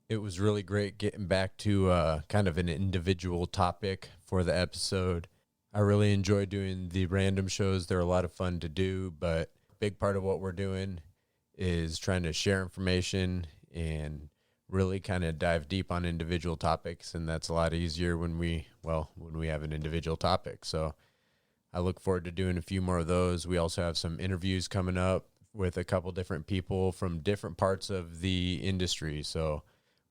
It was really great getting back to kind of an individual topic for the episode. I really enjoy doing the random shows. They're a lot of fun to do, but a big part of what we're doing is trying to share information and really kind of dive deep on individual topics. And that's a lot easier when we have an individual topic. So I look forward to doing a few more of those. We also have some interviews coming up with a couple different people from different parts of the industry. So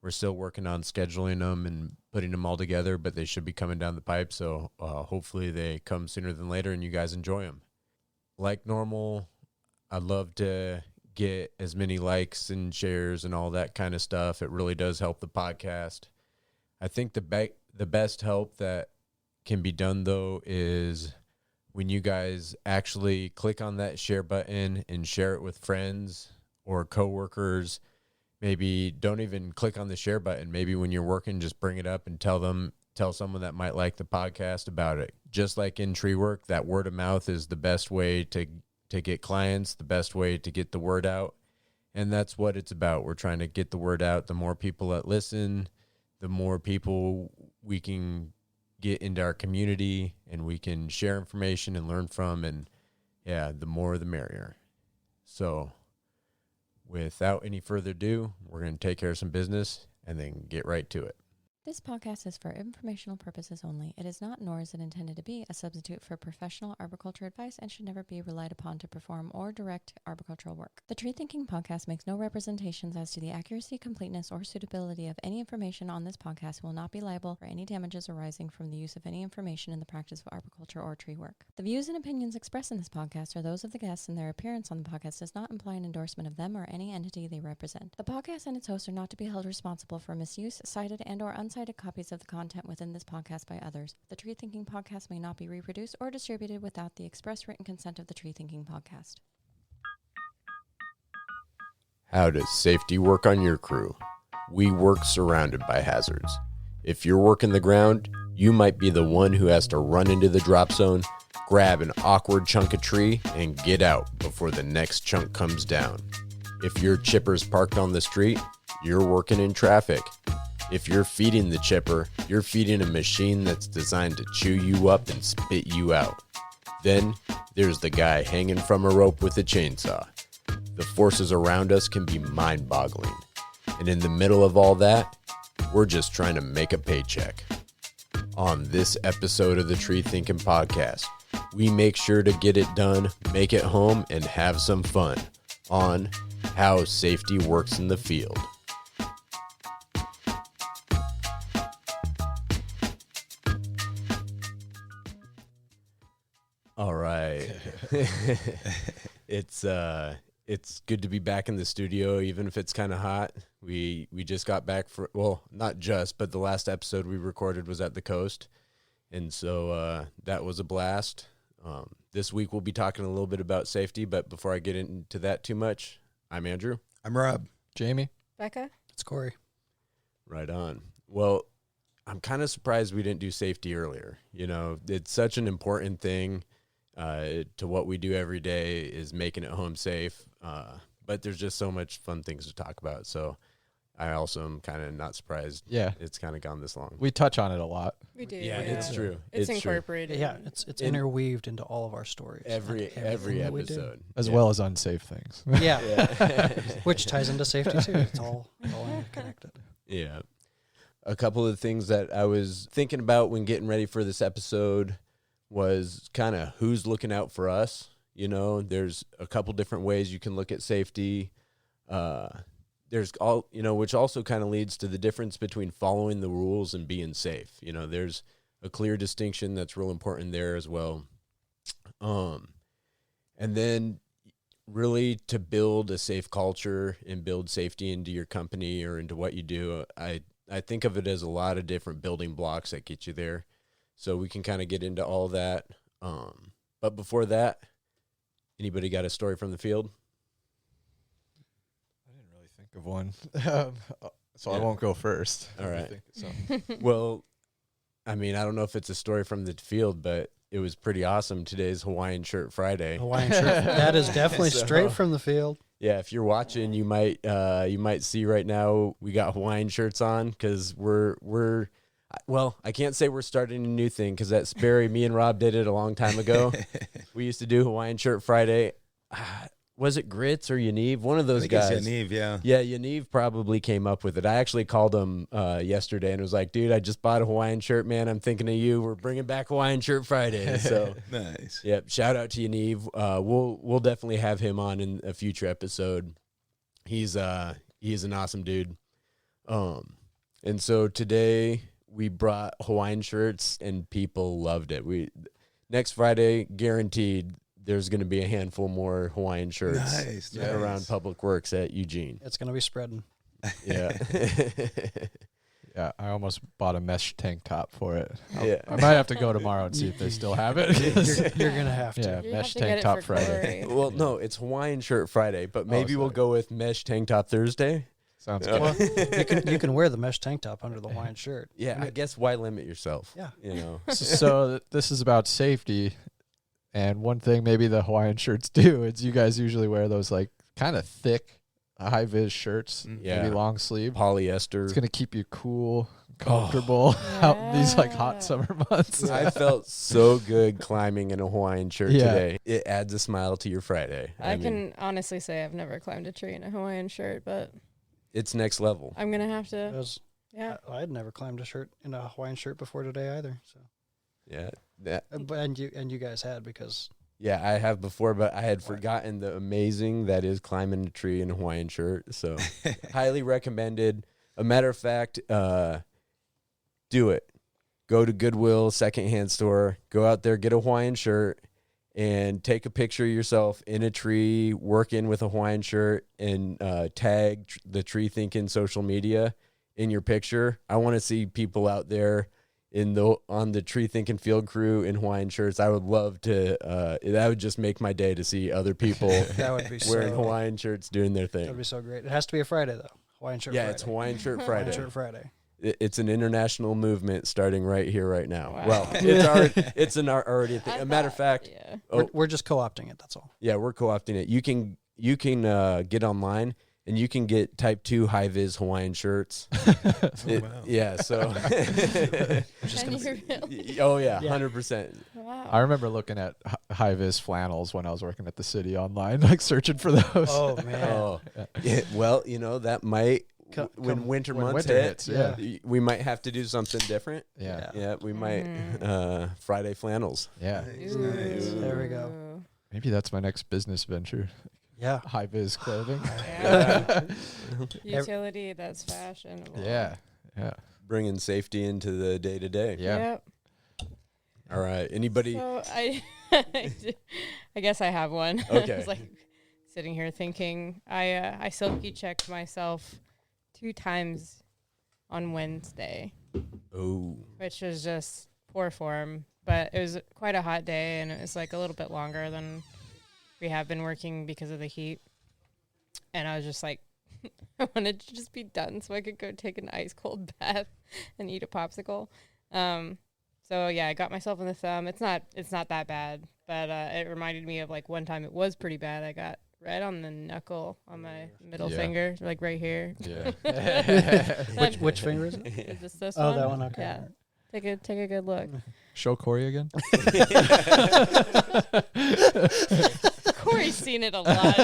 we're still working on scheduling them and putting them all together, but they should be coming down the pipe. So hopefully they come sooner than later and you guys enjoy them. Like normal, I'd love to get as many likes and shares and all that kind of stuff. It really does help the podcast. I think the best help that can be done, though, is when you guys actually click on that share button and share it with friends or coworkers. Maybe don't even click on the share button. Maybe when you're working, just bring it up and tell someone that might like the podcast about it. Just like in tree work, that word of mouth is the best way to get clients, the best way to get the word out. And that's what it's about. We're trying to get the word out. The more people that listen, the more people we can get into our community and we can share information and learn from. And yeah, the more the merrier. So without any further ado, we're going to take care of some business and then get right to it. This podcast is for informational purposes only. It is not, nor is it intended to be, a substitute for professional arboriculture advice and should never be relied upon to perform or direct arboricultural work. The Tree Thinking Podcast makes no representations as to the accuracy, completeness, or suitability of any information on this podcast and will not be liable for any damages arising from the use of any information in the practice of arboriculture or tree work. The views and opinions expressed in this podcast are those of the guests, and their appearance on the podcast does not imply an endorsement of them or any entity they represent. The podcast and its hosts are not to be held responsible for misuse, cited, and or uncited copies of the content within this podcast by others. The Tree Thinking Podcast may not be reproduced or distributed without the express written consent of the Tree Thinking Podcast. How does safety work on your crew? We work surrounded by hazards. If you're working the ground, you might be the one who has to run into the drop zone, grab an awkward chunk of tree, and get out before the next chunk comes down. If your chipper's parked on the street, you're working in traffic. If you're feeding the chipper, you're feeding a machine that's designed to chew you up and spit you out. Then there's the guy hanging from a rope with a chainsaw. The forces around us can be mind-boggling. And in the middle of all that, we're just trying to make a paycheck. On this episode of the Tree Thinking Podcast, we make sure to get it done, make it home, and have some fun on how safety works in the field. All right. It's good to be back in the studio, even if it's kind of hot. We just got back not just, but the last episode we recorded was at the coast. And so that was a blast. This week we'll be talking a little bit about safety, but before I get into that too much, I'm Andrew. I'm Rob. Jamie. Becca? It's Corey. Right on. Well, I'm kind of surprised we didn't do safety earlier. You know, it's such an important thing. To what we do every day is making it home safe. But there's just so much fun things to talk about. So I also am kind of not surprised. Yeah. It's kind of gone this long. We touch on it a lot. We do. Yeah, it's true. It's true. incorporated. Yeah, it's interweaved into all of our stories. Every episode. As well as unsafe things. Yeah. Yeah. Which ties into safety too. It's all connected. Yeah. A couple of things that I was thinking about when getting ready for this episode was kind of who's looking out for us. You know, there's a couple different ways you can look at safety. There's which also kind of leads to the difference between following the rules and being safe. You know, there's a clear distinction that's real important there as well. And then really to build a safe culture and build safety into your company or into what you do, I think of it as a lot of different building blocks that get you there. So we can kind of get into all that. But before that, anybody got a story from the field? I didn't really think of one. So I won't go first. All right. Well, I mean, I don't know if it's a story from the field, but it was pretty awesome. Today's Hawaiian Shirt Friday. Hawaiian shirt. That is definitely So- straight from the field. Yeah, if you're watching, you might see right now we got Hawaiian shirts on because well, I can't say we're starting a new thing because at Sperry, me and Rob did it a long time ago. We used to do Hawaiian Shirt Friday. Was it Grits or Yaniv? One of those guys. It's Yaniv, yeah. Yeah, Yaniv probably came up with it. I actually called him yesterday and was like, dude, I just bought a Hawaiian shirt, man. I'm thinking of you. We're bringing back Hawaiian Shirt Friday. So, Nice. yep, shout out to Yaniv. We'll definitely have him on in a future episode. He's an awesome dude. And so today we brought Hawaiian shirts and people loved it. Next Friday, guaranteed, there's going to be a handful more Hawaiian shirts Nice. around Public Works at Eugene. It's going to be spreading. Yeah. Yeah, I almost bought a mesh tank top for it. Yeah. I might have to go tomorrow and see if they still have it. You're going to have to. Yeah, You mesh have to get tank it top for Friday. Corey. Well, no, it's Hawaiian Shirt Friday, but maybe we'll sorry. go with mesh tank top Thursday. Sounds Yeah. good. Well, you can wear the mesh tank top under the Hawaiian shirt. Yeah, I guess why limit yourself? Yeah. You know. So this is about safety, and one thing maybe the Hawaiian shirts do is you guys usually wear those like kind of thick high vis shirts, Yeah. maybe long sleeve. Polyester. It's gonna keep you cool, comfortable out in these like hot Yeah. summer months. I felt so good climbing in a Hawaiian shirt Yeah. today. It adds a smile to your Friday. I mean, can honestly say I've never climbed a tree in a Hawaiian shirt, but it's next level. I'm gonna have It to. was, Yeah. I had never climbed a shirt in a Hawaiian shirt before today either. So, Yeah. That, and you guys had because yeah, I have before, but I had forgotten the amazing that is climbing a tree in a Hawaiian shirt. So highly recommended. A matter of fact, do it. Go to Goodwill secondhand store, go out there, get a Hawaiian shirt, and take a picture of yourself in a tree working with a Hawaiian shirt, and tag the Tree Thinking social media in your picture. I want to see people out there on the Tree Thinking field crew in Hawaiian shirts. I would love to. That would just make my day to see other people that would be wearing so, Hawaiian shirts doing their that would thing. be so great. It has to be a Friday though. Hawaiian shirt Yeah, Friday. it's Hawaiian Shirt Hawaiian Friday. shirt Friday. It's an international movement starting right here, right now. Wow. Well, it's already a thing. I A matter of thought- fact, yeah. We're just co-opting it. That's all. yeah, we're co-opting it. You can get online and you can get type 2 high vis Hawaiian shirts. wow. Yeah, so Can you really? oh yeah, Yeah. 100%. Wow. I remember looking at high vis flannels when I was working at the city online, like searching for those. Oh man. Oh, yeah, well, that might when winter when months winter hit, hits, yeah. we might have to do something different. Yeah. Yeah, we might Mhm. Friday flannels. Yeah. Nice, Ooh. nice. There we go. Maybe that's my next business venture. Yeah. High vis clothing. Yeah. Utility that's fashionable. Yeah. Yeah. Bringing safety into the day to day. Yeah. Yep. All right. Anybody? So I guess I have one. Okay. I was like sitting here thinking I silky checked myself 2 times on Wednesday, Oh. which was just poor form. But it was quite a hot day, and it was like a little bit longer than we have been working because of the heat. And I was just like, I wanted to just be done so I could go take an ice cold bath and eat a popsicle. So yeah, I got myself in the thumb. It's not that bad, but it reminded me of like one time it was pretty bad. I got right on the knuckle on my middle Yeah. finger, like right here. Yeah. Which finger is it? Is this Oh, one? that one. Okay. Yeah. Take a good look. Show Corey again. Corey's seen it a lot.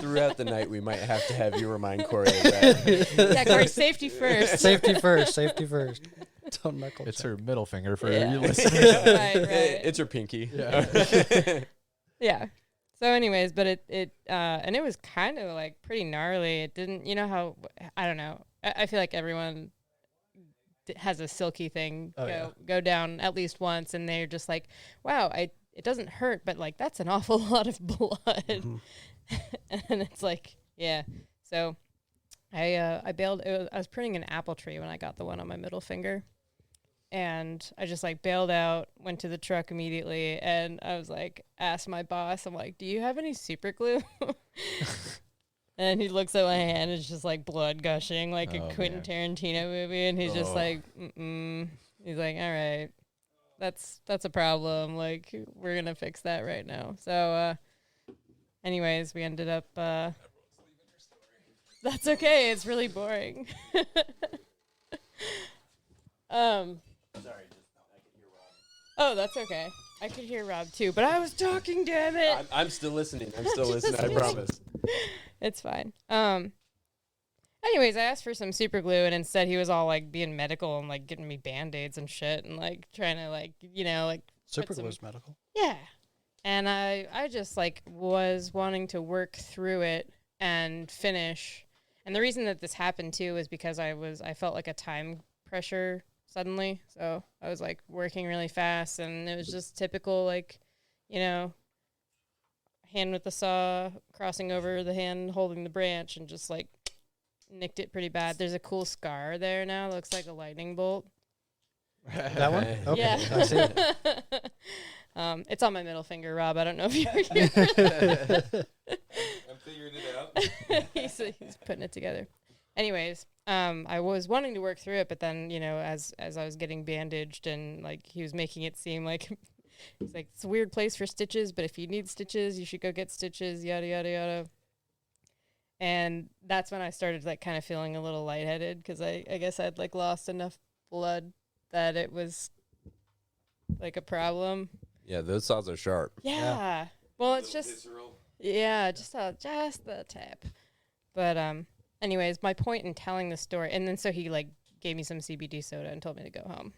Throughout the night, we might have to have you remind Corey of that. Yeah, Corey, safety first. Safety first. Safety first. Don't knuckle. It's check. her middle finger for Yeah. you listeners. Right. It's her pinky. Yeah. Yeah. So anyways, but it and it was kind of like pretty gnarly. It didn't, how, I don't know. I feel like everyone has a silky thing go down at least once, and they're just like, wow, it doesn't hurt, but like that's an awful lot of blood. Mhm. And it's like, yeah. So I bailed. I was printing an apple tree when I got the one on my middle finger. And I just like bailed out, went to the truck immediately, and I was like, asked my boss, I'm like, do you have any super glue? And he looks at my hand, it's just like blood gushing, like Oh, a Quentin man. Tarantino movie, and he's just Oh. like, mm-mm. He's like, all right. that's a problem. Like, we're going to fix that right now. So, anyways, we ended up, that's okay. It's really boring. Oh, that's okay. I could hear Rob too, but I was talking, damn it. I'm still listening. I'm still listening. I kidding. promise. It's fine. Anyways, I asked for some super glue, and instead he was all like being medical and like getting me Band-Aids and shit, and like trying to like, you know, like Super some- glue's medical. yeah. And I just like was wanting to work through it and finish. And the reason that this happened too is because I felt like a time pressure suddenly. So I was like working really fast, and it was just typical, like, you know, hand with the saw crossing over the hand holding the branch, and just like nicked it pretty bad. There's a cool scar there now. Looks like a lightning bolt. That one? Okay. Yeah. I see it. It's on my middle finger, Rob. I don't know if you remember. I'm figuring it out. he's putting it together. Anyways, I was wanting to work through it, but then, you know, as I was getting bandaged, and like he was making it seem like he's like, it's a weird place for stitches, but if you need stitches, you should go get stitches, yada yada yada. And that's when I started like kind of feeling a little lightheaded, because I guess I'd like lost enough blood that it was like a problem. Yeah, those saws are sharp. Yeah. Well, it's just Visceral. yeah, just the tip. But anyways, my point in telling the story, and then so he like gave me some CBD soda and told me to go home,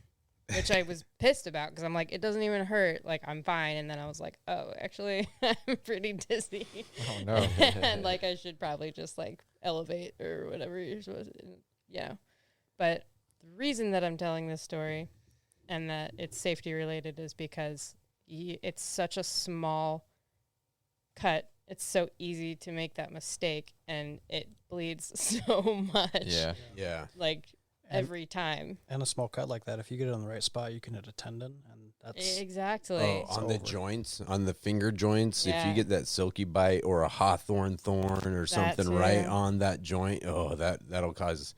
which I was pissed about, because I'm like, it doesn't even hurt, like I'm fine. And then I was like, oh, actually, I'm pretty dizzy. Oh no. And like I should probably just like elevate or whatever you're supposed to, you know. But the reason that I'm telling this story and that it's safety related is because it's such a small cut. It's so easy to make that mistake, and it bleeds so much. Yeah. Yeah. Like And- every time. And a small cut like that, if you get it on the right spot, you can hit a tendon, and that's Exactly. Oh, on the over. joints, on the finger joints, if Yeah. you get that silky bite or a hawthorn thorn or something right too. on that joint, oh, that'll cause.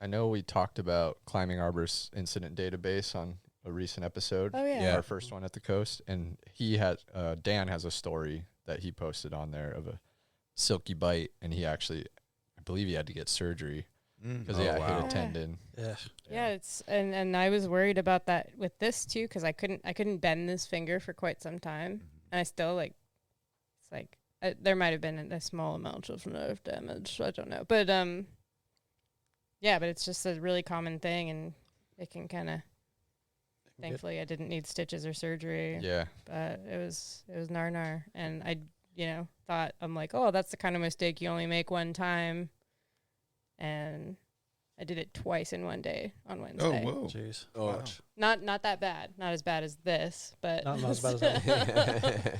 I know we talked about climbing arbor's incident database on a recent episode. Oh yeah. Yeah. Our first one at the coast, and he had Dan has a story that he posted on there of a silky bite, and he actually, I believe he had to get surgery because Oh, hit wow. a tendon. yeah. Yeah, it's and I was worried about that with this too, because I couldn't bend this finger for quite some time, and I still like, it's like there might have been a small amount of nerve damage. I don't know, but yeah, but it's just a really common thing, and it can kind of. Thankfully, I didn't need stitches or surgery. Yeah. But it was nar, and I, you know, thought, I'm like, oh, that's the kind of mistake you only make one time, and I did it twice in one day on Wednesday. Jeez. Oh, Wow. Not that bad, not as bad as this, but Not as bad as that.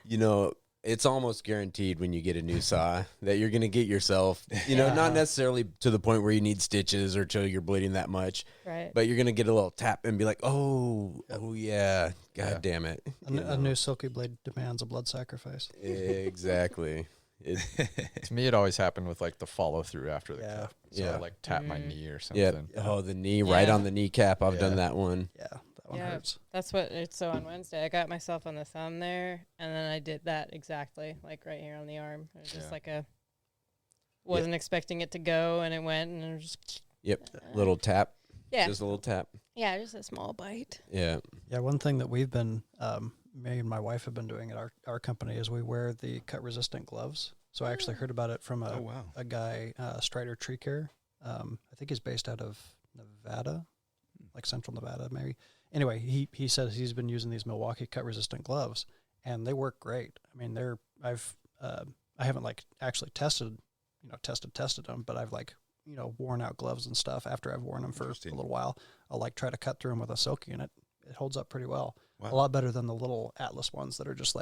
you know, it's almost guaranteed when you get a new saw that you're going to get yourself, you know, not necessarily to the point where you need stitches or till you're bleeding that much, right. but you're going to get a little tap and be like, oh yeah, God Yeah. damn it. A You new know? silky blade demands a blood sacrifice. Exactly. To me, it always happened with like the follow through after the Yeah. cut. So Yeah. I like tap my Mhm. knee or Yeah. something. Oh, the knee, right Yeah. on the kneecap. I've done Yeah. that one. Yeah, that one Yeah. hurts. That's what it's so on Wednesday. I got myself on the thumb there, and then I did that exactly, like right here on the arm. It was just Yeah. like wasn't expecting it to go, and it went, and it was just Yep. Little tap. yeah, Just a little tap. yeah, just a small bite. Yeah. Yeah, one thing that we've been, me and my wife have been doing at our company is we wear the cut-resistant gloves. So I actually heard about it from Oh, wow. a guy, Strider Tree Care. I think he's based out of Nevada, like Central Nevada, maybe. Anyway, he says he's been using these Milwaukee cut-resistant gloves, and they work great. I mean, I haven't like actually tested them, but I've like, you know, worn out gloves and stuff after I've worn them for a Interesting. little while. I'll like try to cut through them with a silky, and it holds up pretty well. Wow. A lot better than the little Atlas ones that are just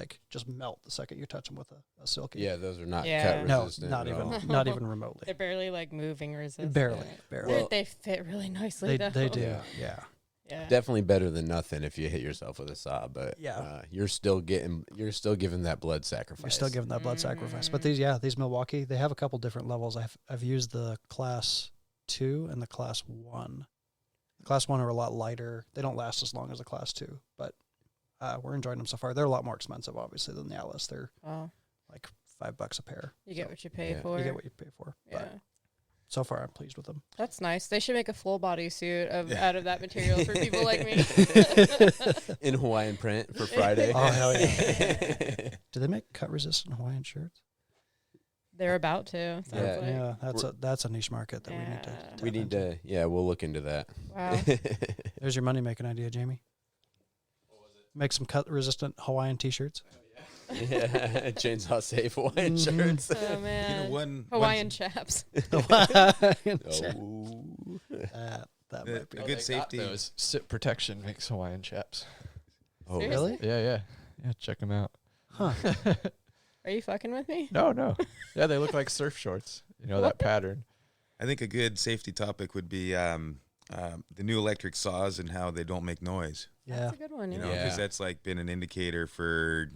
melt the second you touch them with a silky. Yeah, those are not Yeah. cut No, resistant. not at all. even, not even remotely. They're barely like moving resistant. Barely. Well, They fit really nicely. They do. Yeah. Yeah. Yeah. Definitely better than nothing if you hit yourself with a saw, but Yeah. you're still giving that blood sacrifice. You're still giving that blood sacrifice. But Mm. these Milwaukee, they have a couple different levels. I've used the class 2 and the class 1. Class 1 are a lot lighter. They don't last as long as a Class 2, but we're enjoying them so far. They're a lot more expensive, obviously, than the Atlas. They're like $5 a pair. You get So what you pay for. you get what you pay for. Yeah. But so far, I'm pleased with them. That's nice. They should make a full body suit out of that material for people like me. In Hawaiian print for Friday. Oh, hell yeah. Do they make cut-resistant Hawaiian shirts? They're about to. Sounds Yeah. like. Yeah, that's a niche market that we need to Yeah. tap We need into. to, we'll look into that. Wow. There's your money-making idea, Jamie. Make some cut-resistant Hawaiian T-shirts. Yeah, chainsaw safe Hawaiian Mhm. shirts. Oh man. one Hawaiian chaps. Hawaiian chaps. Oh. That The- might be. a good safety. Those SIP protection makes Hawaiian chaps. Oh, Seriously? Really? Yeah. Check them out. Huh. Are you fucking with me? No. Yeah, they look like surf shorts. You know that pattern. I think a good safety topic would be the new electric saws and how they don't make noise. Yeah. That's a good one. You Yeah. know, because that's like been an indicator for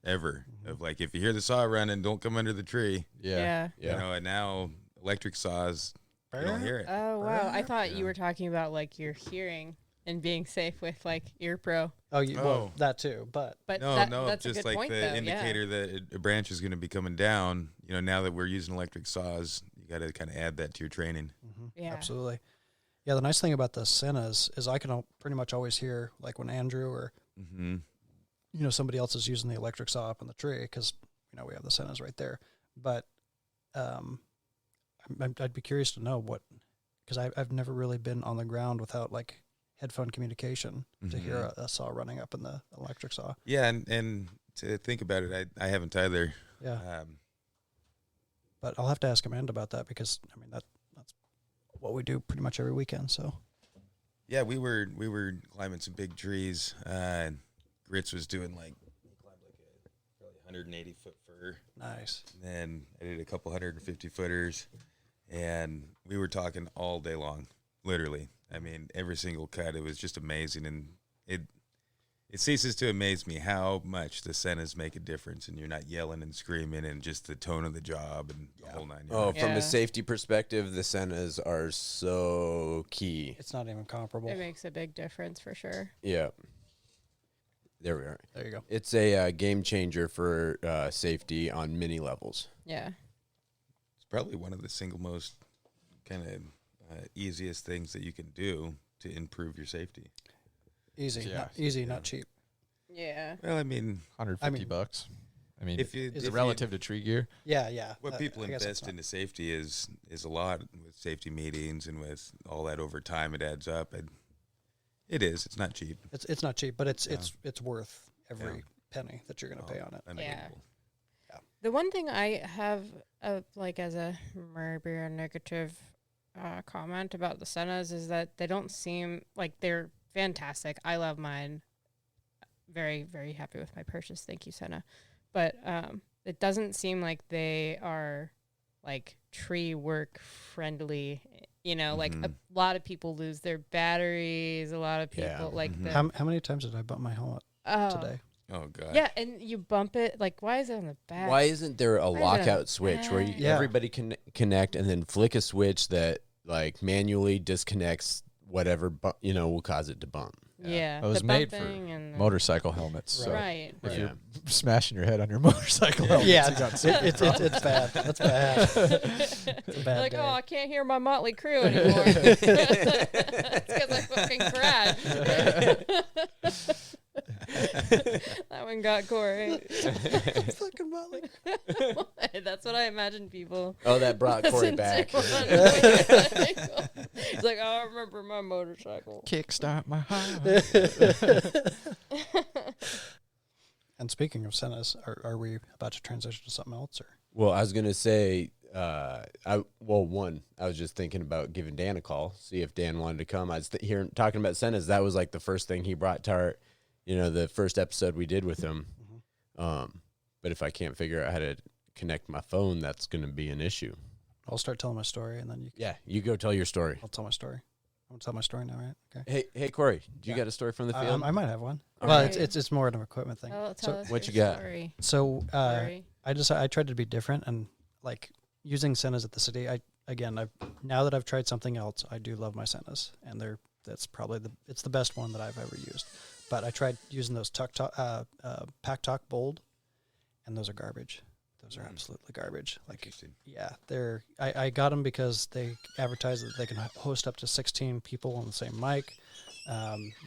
ever of like, if you hear the saw running, don't come under the tree. Yeah. You know, and now electric saws, you don't hear it. Oh wow. I thought Yeah. you were talking about like your hearing and being safe with like ear pro. Oh, well, Oh. that too. But But No, that's a just good like point, the though. indicator that a branch is going to be coming down. You know, now that we're using electric saws, you got to kind of add that to your training. Yeah. absolutely. Yeah, the nice thing about the Sennas is I can pretty much always hear, like when Andrew or Mm-hmm. somebody else is using the electric saw up in the tree, because we have the Sennas right there. But I'd be curious to know what, because I've never really been on the ground without like headphone communication to hear a saw running up in the electric saw. Yeah, and to think about it, I haven't either. Yeah, but I'll have to ask Amanda about that, because that's what we do pretty much every weekend. So Yeah, we were climbing some big trees. Grits was doing like, he climbed like a probably 180 foot fir. nice. And then I did a couple 150 footers, and we were talking all day long, literally. I mean, every single cut, it was just amazing, and it ceases to amaze me how much the Sennas make a difference, and you're not yelling and screaming, and just the tone of the job and the whole nine Oh, yards. from Yeah. a safety perspective, the Sennas are so key. It's not even comparable. It makes a big difference for sure. Yeah. There we are. There you go. It's a game changer for safety on many levels. Yeah. It's probably one of the single most kind of easiest things that you can do to improve your safety. Easy, Yeah. not cheap. Yeah. Well, I mean, $150. I mean, if you Is if relative to tree gear. Yeah. what people I guess it's invest not. into safety is a lot with safety meetings and with all that over time. It adds up. It is. It's not cheap. It's not cheap, but it's Yeah. it's worth every Yeah. penny that you're going to pay on it. Unbelievable. The one thing I have, like, as a maybe a negative comment about the Sennas is that they don't seem like they're fantastic. I love mine. Very, very happy with my purchase. Thank you, Senna. But it doesn't seem like they are like tree work friendly. You know, like a lot of people lose their batteries. A lot of people Yeah. like the How many times did I bump my helmet today? Oh god. Yeah, and you bump it. Like, why is it on the back? Why isn't there a Why is it lockout switch where back? Yeah. everybody can connect and then flick a switch that like manually disconnects whatever will cause it to bump? Yeah, It was the made for bumping and the- Motorcycle helmets. So Right. if Yeah. you're smashing your head on your motorcycle helmet, Yeah, you got it's bad. That's bad. It's a bad like, day. oh, I can't hear my Motley Crue anymore. It's because I fucking crashed. That one got Corey. Fucking Molly. That's what I imagine people. Oh, that brought Corey listen back. to on motorcycle. It's like, oh, I remember my motorcycle. kickstart my heart. And speaking of Sennas, are we about to transition to something else? Or Well, I was gonna say, I was just thinking about giving Dan a call, see if Dan wanted to come. I was hearing talking about Sennas. That was like the first thing he brought to our, the first episode we did with him. But if I can't figure out how to connect my phone, that's gonna be an issue. I'll start telling my story, and then You go tell your story. I'll tell my story. I'll tell my story now, right? Okay. Hey, Corey, do you Yeah. got a story from the field? I might have one. All Well, right. it's more of an equipment thing. Tell So us what your you got? story, So Corey. I tried to be different, and like using Sennas at the city. Now that I've tried something else, I do love my Sennas, and they're that's probably it's the best one that I've ever used. But I tried using those Pack Talk Bold, and those are garbage. Those are absolutely garbage. Like, Interesting. yeah, I got them because they advertise that they can host up to 16 people on the same mic.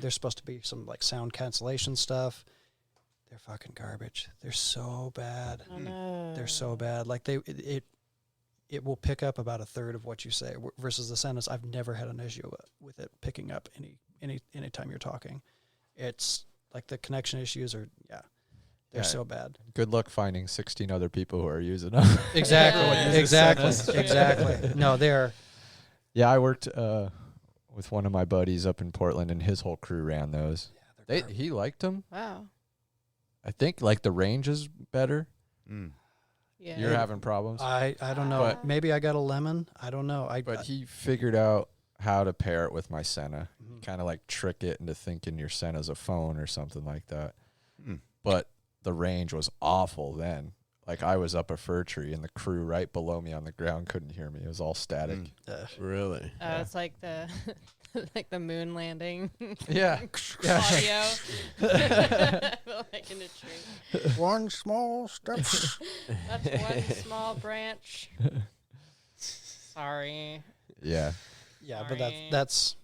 There's supposed to be some like sound cancellation stuff. They're fucking garbage. They're so bad. Oh, no. They're so bad. Like it will pick up about a third of what you say versus the Senas. I've never had an issue with it picking up any time you're talking. It's like the connection issues are they're so bad. Good luck finding 16 other people who are using them. Exactly. Yeah. Exactly. No, they're. Yeah, I worked with one of my buddies up in Portland, and his whole crew ran those. He liked them. Wow. I think like the range is better. Mm. Yeah. You're having problems. I don't know. But- Maybe I got a lemon. I don't know. But he figured out how to pair it with my Senna. Mhm. Kind of like trick it into thinking your Senna's a phone or something like that. Mm. But the range was awful then. Like I was up a fir tree and the crew right below me on the ground couldn't hear me. It was all static. Mm. Really? Yeah. It's like the like the moon landing Yeah. audio. Like in a tree. One small step. That's one small branch. Sorry. Yeah. Yeah, but Sorry. that's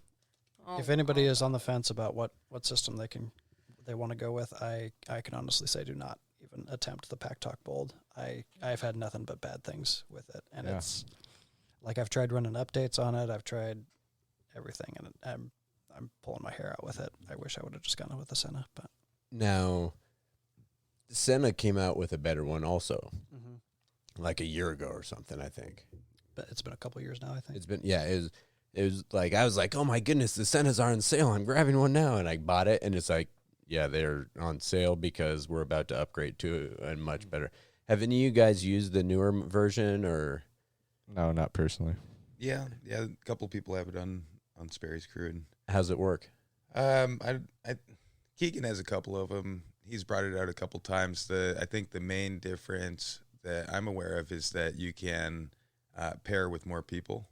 Oh, if anybody is on the fence about what system they want to go with, I can honestly say do not even attempt the Pack Talk Bold. I've had nothing but bad things with it, and Yeah. it's like I've tried running updates on it. I've tried everything, and I'm pulling my hair out with it. I wish I would have just gone with the Senna, but Now, Senna came out with a better one also, like a year ago or something, I think. but it's been a couple years now. I think It's been, it was like, I was like, oh my goodness, the Sennas are on sale. I'm grabbing one now. And I bought it, and it's like, yeah, they're on sale because we're about to upgrade to a much better. Have any of you guys used the newer version, or? No, not personally. Yeah. A couple people have it on Sperry's crew, and How's it work? Keegan has a couple of them. He's brought it out a couple times. I think the main difference that I'm aware of is that you can pair with more people.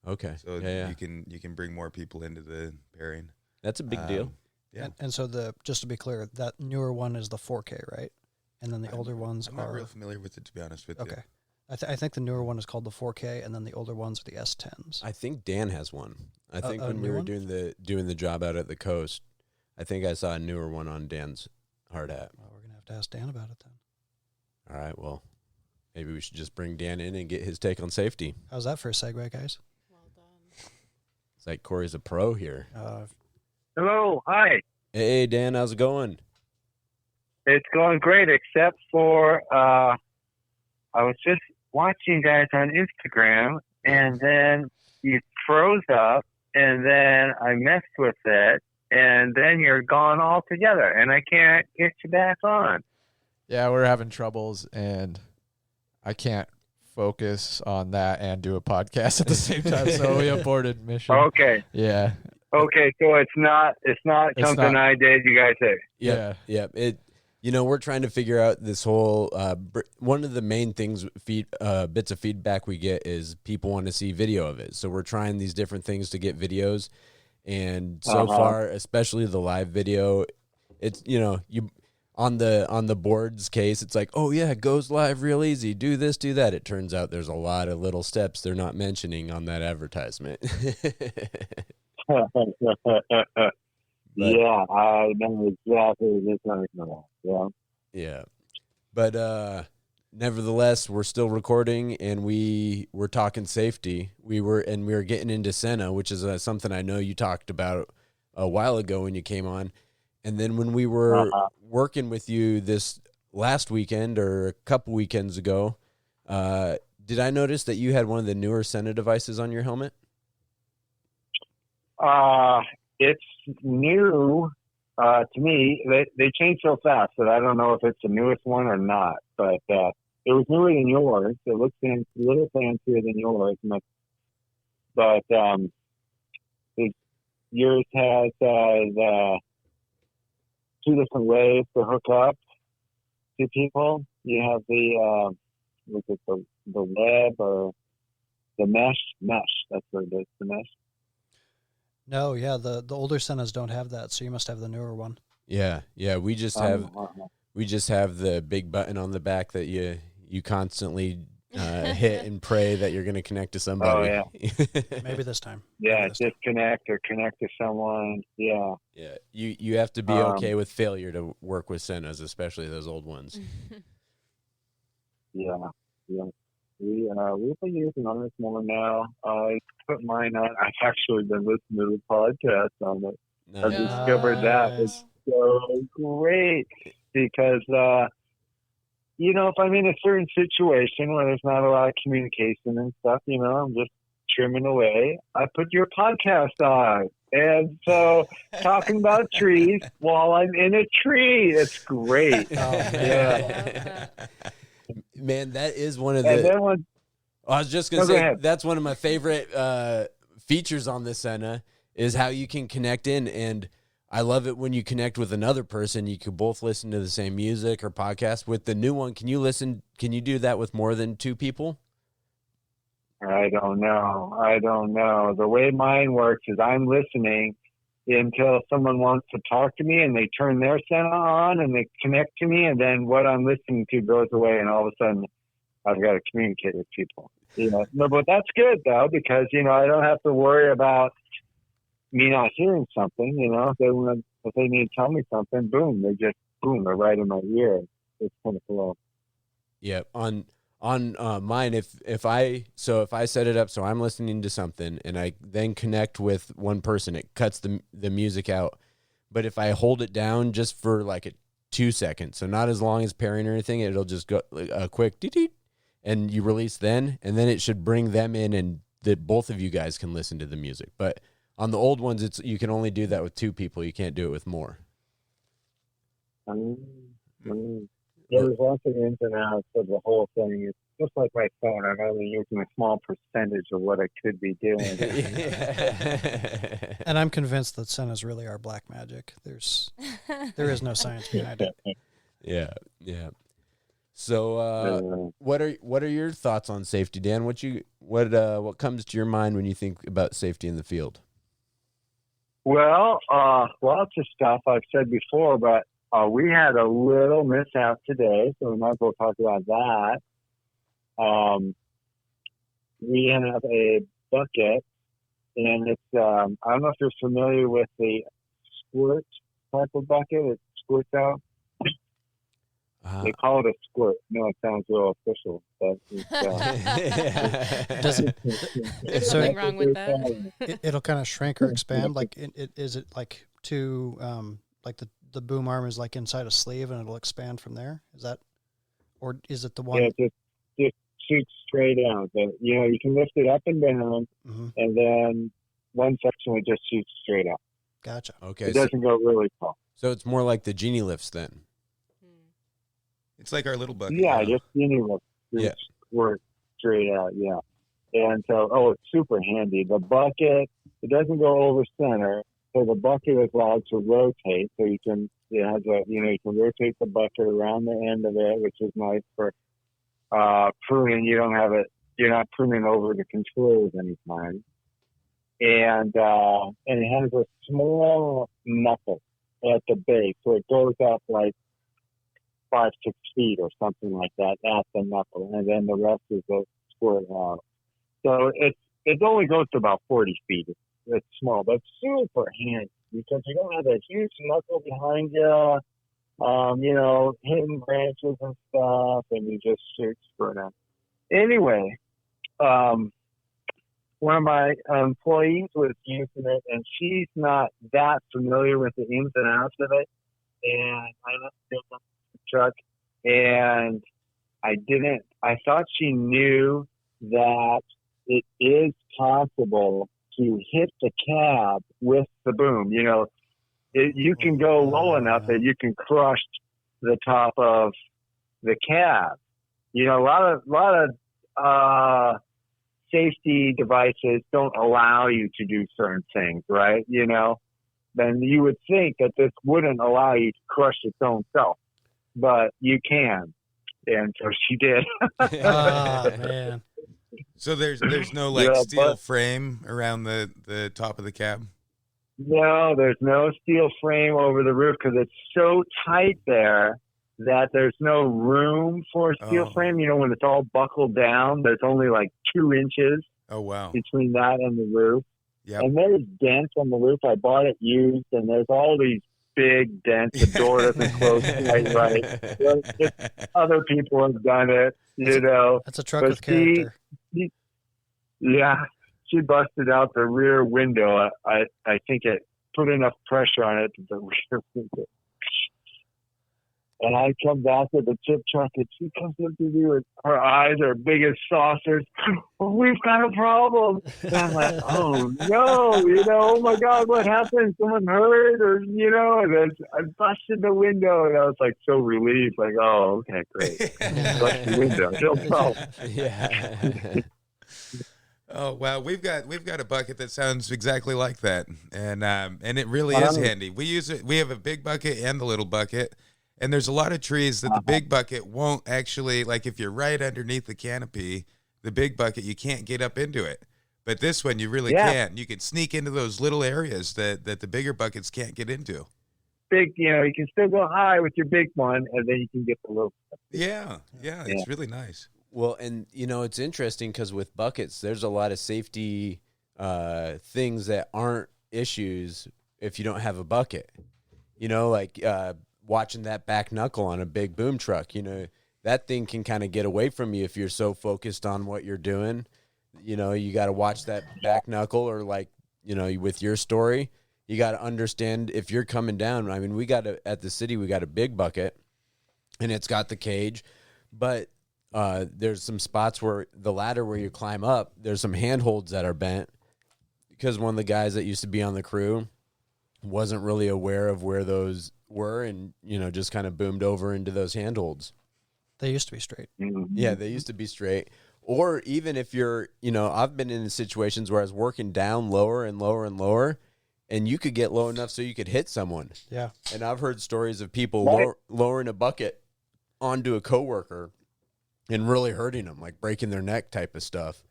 Okay. So yeah. you can bring more people into the pairing. That's a big deal. Yeah. and so just to be clear, that newer one is the 4K, right? And then the older ones I'm not are real familiar with it, to be honest with you. okay. I think the newer one is called the 4K, and then the older ones are the S10s. I think Dan has one. I think a when we new were one? doing the job out at the coast, I think I saw a newer one on Dan's hard hat. Well, we're gonna have to ask Dan about it then. All right, well, maybe we should just bring Dan in and get his take on safety. How's that for a segue, guys? Well done. It's like Corey's a pro here. Hello, hi. Hey, Dan, how's it going? It's going great, except for I was just watching you guys on Instagram, and then you froze up, and then I messed with it, and then you're gone altogether, and I can't get you back on. Yeah, we're having troubles, and I can't focus on that and do a podcast at the same time, so we aborted mission. Okay, Yeah. okay, so it's not It's something not. I did. You guys say. Yeah. We're trying to figure out this whole. One of the main things, bits of feedback we get is people want to see video of it. So we're trying these different things to get videos, and so far, especially the live video, it's you on the board's case, it's like, oh yeah, it goes live real easy. Do this, do that. It turns out there's a lot of little steps they're not mentioning on that advertisement. Yeah, I know exactly what you're talking about. Yeah. Yeah. But nevertheless, we're still recording, and we were talking safety. We were getting into Senna, which is something I know you talked about a while ago when you came on. And then when we were working with you this last weekend or a couple weekends ago, did I notice that you had one of the newer Senna devices on your helmet? It's new to me. They change so fast that I don't know if it's the newest one or not. But it was newer than yours. It looks a little fancier than yours. But yours has the two different ways to hook up to people. You have the web or the mesh. That's what it is. The mesh. No, yeah, the older Sennas don't have that, so you must have the newer one. Yeah, we just have the big button on the back that you constantly hit and pray that you're going to connect to somebody. Oh, Maybe this time. yeah, Maybe this time. disconnect or connect to someone. Yeah. Yeah, you have to be okay with failure to work with Sennas, especially those old ones. Yeah. We've been using on this more now. I put mine on. I've actually been listening to the podcast on it. I Nice. discovered that it's so great because, if I'm in a certain situation where there's not a lot of communication and stuff, I'm just trimming away. I put your podcast on. And so talking about trees while I'm in a tree, it's great. Oh, Yeah. Man, that is one of And the. then when, I was just gonna Go say ahead. that's one of my favorite features on the Senna is how you can connect in, and I love it when you connect with another person. You could both listen to the same music or podcast. With the new one, can you do that with more than two people? I don't know. The way mine works is I'm listening until someone wants to talk to me and they turn their Senna on and they connect to me, and then what I'm listening to goes away, and all of a sudden I've got to communicate with people. No, but that's good though, because I don't have to worry about me not hearing something. If they need to tell me something, they're right in my ear. It's kind of cool. Yeah, on mine, if I set it up so I'm listening to something and I then connect with one person, it cuts the music out. But if I hold it down just for like 2 seconds, so not as long as pairing or anything, it'll just go a quick dee and you release then, and then it should bring them in, and that both of you guys can listen to the music. But on the old ones, you can only do that with two people. You can't do it with more. There's lots of ins and outs of the whole thing. It's just like my phone. I'm only using a small percentage of what I could be doing. And I'm convinced that Sennas really are black magic. There is no science behind it. Yeah. So, what are your thoughts on safety, Dan? What comes to your mind when you think about safety in the field? Well, lots of stuff I've said before, but we had a little mishap today, so we might as well talk about that. We have a bucket, and it's I don't know if you're familiar with the squirt type of bucket. It squirts out. They call it a squirt. No, it sounds real official, but There's something wrong with that. It'll kind of shrink or expand. Like, is it like like the boom arm is like inside a sleeve and it'll expand from there? Is that, or is it the one? Yeah, just shoots straight out. You can lift it up and down, and then one section would just shoot straight out. Gotcha. Okay, it doesn't go really tall. So it's more like the genie lifts then. It's like our little bucket. Yeah, just genie lifts squirt straight out. Yeah, and so it's super handy. The bucket, it doesn't go over center. So the bucket is allowed to rotate, so you can rotate the bucket around the end of it, which is nice for pruning. You're not pruning over the controls anytime. And it has a small knuckle at the base, so it goes up like 5-6 feet or something like that at the knuckle, and then the rest is a squirt out. So it only goes to about 40 feet. It's small, but super handy because you don't have a huge knuckle behind you, hitting branches and stuff, and you just shoot squirt out. Anyway, one of my employees was using it, and she's not that familiar with the ins and outs of it. And I left it in the truck, and I thought she knew that it is possible to hit the cab with the boom. You can go low enough that you can crush the top of the cab. A lot of safety devices don't allow you to do certain things, right? Then you would think that this wouldn't allow you to crush its own self, but you can. And so she did. Oh, man. So there's no steel frame around the top of the cab? No, there's no steel frame over the roof because it's so tight there that there's no room for a steel Oh. frame. You know, when it's all buckled down, there's only like 2 inches Oh, wow. between that and the roof. Yep. And there's dents on the roof. I bought it used, and there's all these big dents. The door doesn't close quite right. Well, just other people have done it, you know. That's a truck But with character. Yeah, she busted out the rear window. I think it put enough pressure on it to the rear window. And I come back with the chip truck, and she comes up to me with her eyes are big as saucers. We've got a problem. And I'm like, oh no, you know, oh my God, what happened? Someone hurt, or you know? And then I busted the window, and I was like so relieved, like, oh, okay, great. Bust the window, no problem. Yeah. Oh wow, we've got a bucket that sounds exactly like that, and it really is handy. We use it. We have a big bucket and the little bucket, and there's a lot of trees that the big bucket won't actually, like if you're right underneath the canopy, the big bucket you can't get up into it, but this one you really can. You can sneak into those little areas that the bigger buckets can't get into. Big, you know, you can still go high with your big one, and then you can get the little. Yeah, it's really nice. Well, and you know, it's interesting because with buckets, there's a lot of safety things that aren't issues if you don't have a bucket. You know, like watching that back knuckle on a big boom truck. You know, that thing can kind of get away from you if you're so focused on what you're doing. You know, you got to watch that back knuckle, or like, you know, with your story, you got to understand if you're coming down. I mean, at the city, we got a big bucket, and it's got the cage, but there's some spots where the ladder where you climb up, there's some handholds that are bent because one of the guys that used to be on the crew wasn't really aware of where those were, and, you know, just kind of boomed over into those handholds. They used to be straight. Yeah, they used to be straight. Or even if you're, you know, I've been in situations where I was working down lower and lower and lower, and you could get low enough so you could hit someone. Yeah. And I've heard stories of people lowering a bucket onto a coworker and really hurting them, like breaking their neck type of stuff.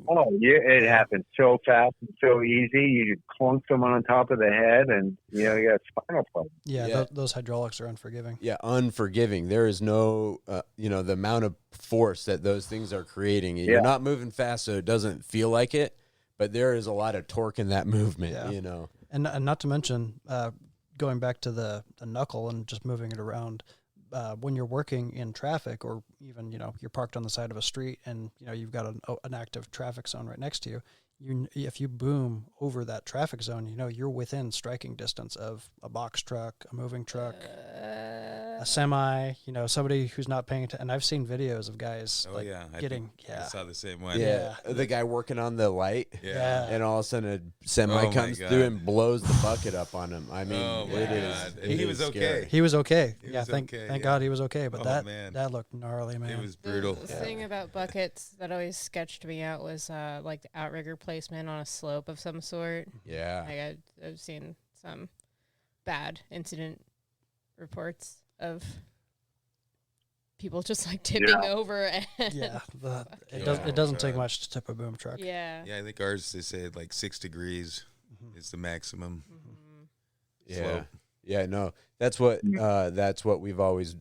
Oh, yeah, it happens so fast and so easy. You clunk someone on top of the head, and you know you got a spinal problem. Yeah, those hydraulics are unforgiving. Yeah, unforgiving. There is no, you know, the amount of force that those things are creating. You're not moving fast, so it doesn't feel like it, but there is a lot of torque in that movement, you know. And not to mention, going back to the knuckle and just moving it around, when you're working in traffic, or even, you know, you're parked on the side of a street and, you know, you've got an active traffic zone right next to you, if you boom over that traffic zone, you know, you're within striking distance of a box truck, a moving truck, a semi, you know, somebody who's not paying attention. And I've seen videos of guys I saw the same one. Yeah, the guy working on the light. Yeah. And all of a sudden a semi comes through and blows the bucket up on him. I mean, he was okay. He was okay. Thank okay, God he was okay. But man. that looked gnarly, man. It was brutal. The thing about buckets that always sketched me out was like the outrigger placement on a slope of some sort. Yeah. Like I've seen some bad incident reports of people just like tipping over. And it doesn't take much to tip a boom truck. Yeah. Yeah, I think ours, they say like 6 degrees is the maximum. slope. Yeah, no, that's what we've always,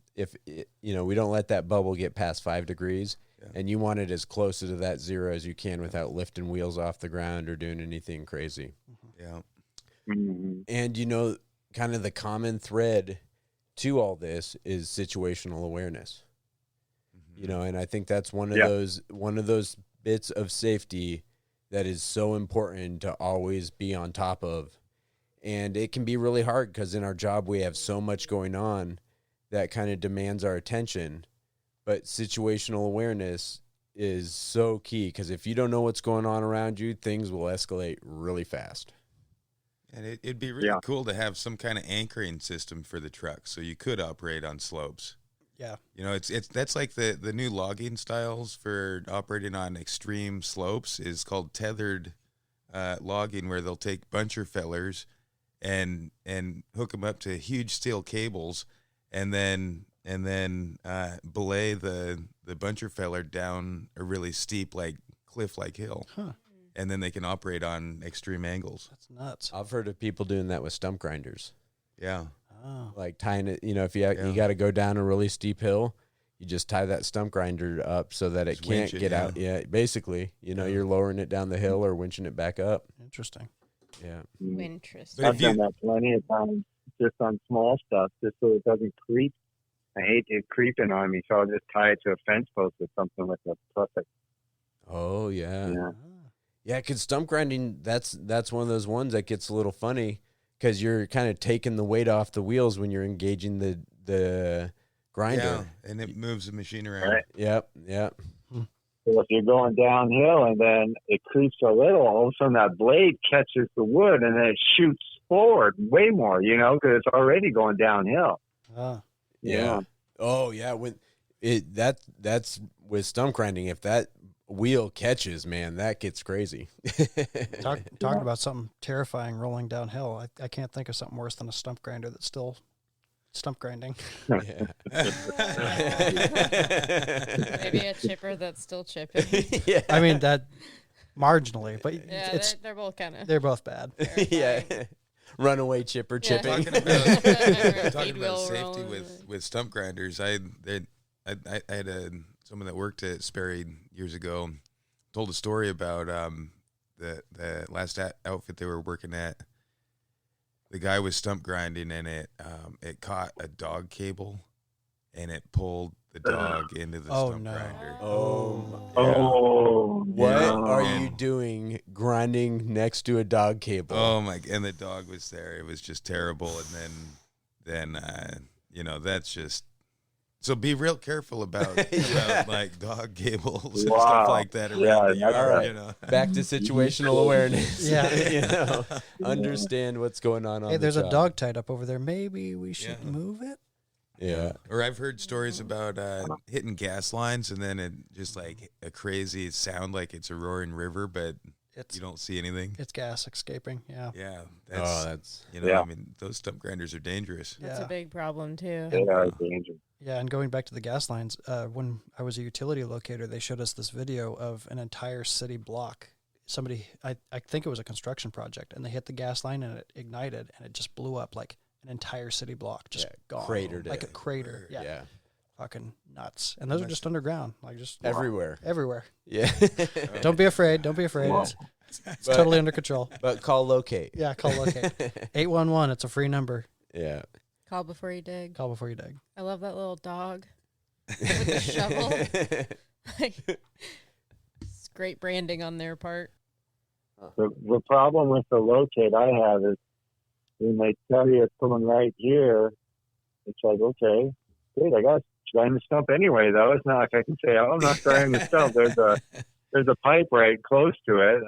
you know, we don't let that bubble get past 5 degrees. And you want it as close to that zero as you can without lifting wheels off the ground or doing anything crazy. Yeah. And, you know, kind of the common thread to all this is situational awareness. You know, and I think that's one of those bits of safety that is so important to always be on top of. And it can be really hard because in our job we have so much going on that kind of demands our attention. But situational awareness is so key because if you don't know what's going on around you, things will escalate really fast. And it'd be really cool to have some kind of anchoring system for the truck so you could operate on slopes. Yeah. You know, that's like the new logging styles for operating on extreme slopes is called tethered logging, where they'll take buncher fellers and hook them up to huge steel cables and then belay the buncher feller down a really steep, like cliff-like hill. and then they can operate on extreme angles. That's nuts. I've heard of people doing that with stump grinders, Yeah. Oh. like tying it. You know, if you Yeah. you got to go down a really steep hill, you just tie that stump grinder up so that it Just can't winch it, get yeah. out. Yeah, basically, you know, you're lowering it down the hill or winching it back up. Interesting. Yeah. Interesting. But I've if you- done that plenty of times, just on small stuff, just so it doesn't creep. I hate it creeping on me, so I'll just tie it to a fence post or something with a perfect. Oh yeah. Yeah. Yeah, because stump grinding, that's one of those ones that gets a little funny because you're kind of taking the weight off the wheels when you're engaging the grinder. Yeah, and it moves the machine around. Right. Yep. So if you're going downhill and then it creeps a little, all of a sudden that blade catches the wood and then it shoots forward way more, because it's already going downhill. Ah. Yeah. Oh yeah. When that's with stump grinding. If that wheel catches, man, that gets crazy. Talking about something terrifying rolling downhill. I can't think of something worse than a stump grinder that's still stump grinding. Yeah. Maybe a chipper that's still chipping. Yeah. I mean, that marginally, but Yeah, it's they're both kind of. they're both bad. Yeah. Runaway chipper Yeah. chipping. Talking about Feed talking wheel about safety rolling. with stump grinders, I had someone that worked at Sperry years ago told a story about the last outfit they were working at. The guy was stump grinding and it caught a dog cable and it pulled the dog into the Oh, stump no. grinder. Oh. Oh, What no. are you doing grinding next to a dog cable? Oh my! And the dog was there. It was just terrible. And then that's just. So be real careful about like dog cables and stuff Wow. like that around Yeah, the that's yard. right. Back to situational awareness. Yeah. You know, understand what's going on. Hey, The there's a job. dog tied up over there. Maybe we should Yeah. move it. Yeah. Or I've heard stories about hitting gas lines and then it just like a crazy sound like it's a roaring river, but It's you don't see anything. it's gas escaping. Yeah. Yeah, That's Yeah. I mean, those stump grinders are dangerous. That's Yeah. a big problem too. They are dangerous. Yeah, and going back to the gas lines, when I was a utility locator, they showed us this video of an entire city block. Somebody, I think it was a construction project, and they hit the gas line and it ignited and it just blew up like an entire city block, just Yeah, gone, cratered like it. a crater. Yeah, yeah. fucking nuts. And those are just underground, like just Everywhere. everywhere. Yeah. Don't be afraid. Don't be afraid. Wow. It's But- totally under control. But call locate. Yeah, call locate 811. It's a free number. Yeah. Call before you dig. Call before you dig. I love that little dog with the shovel. It's great branding on their part. The problem with the locate I have is when they tell you it's coming right here, it's like, okay, great, I got to grind the stump anyway, though. It's not like I can say, oh, I'm not grinding the stump. There's a pipe right close to it.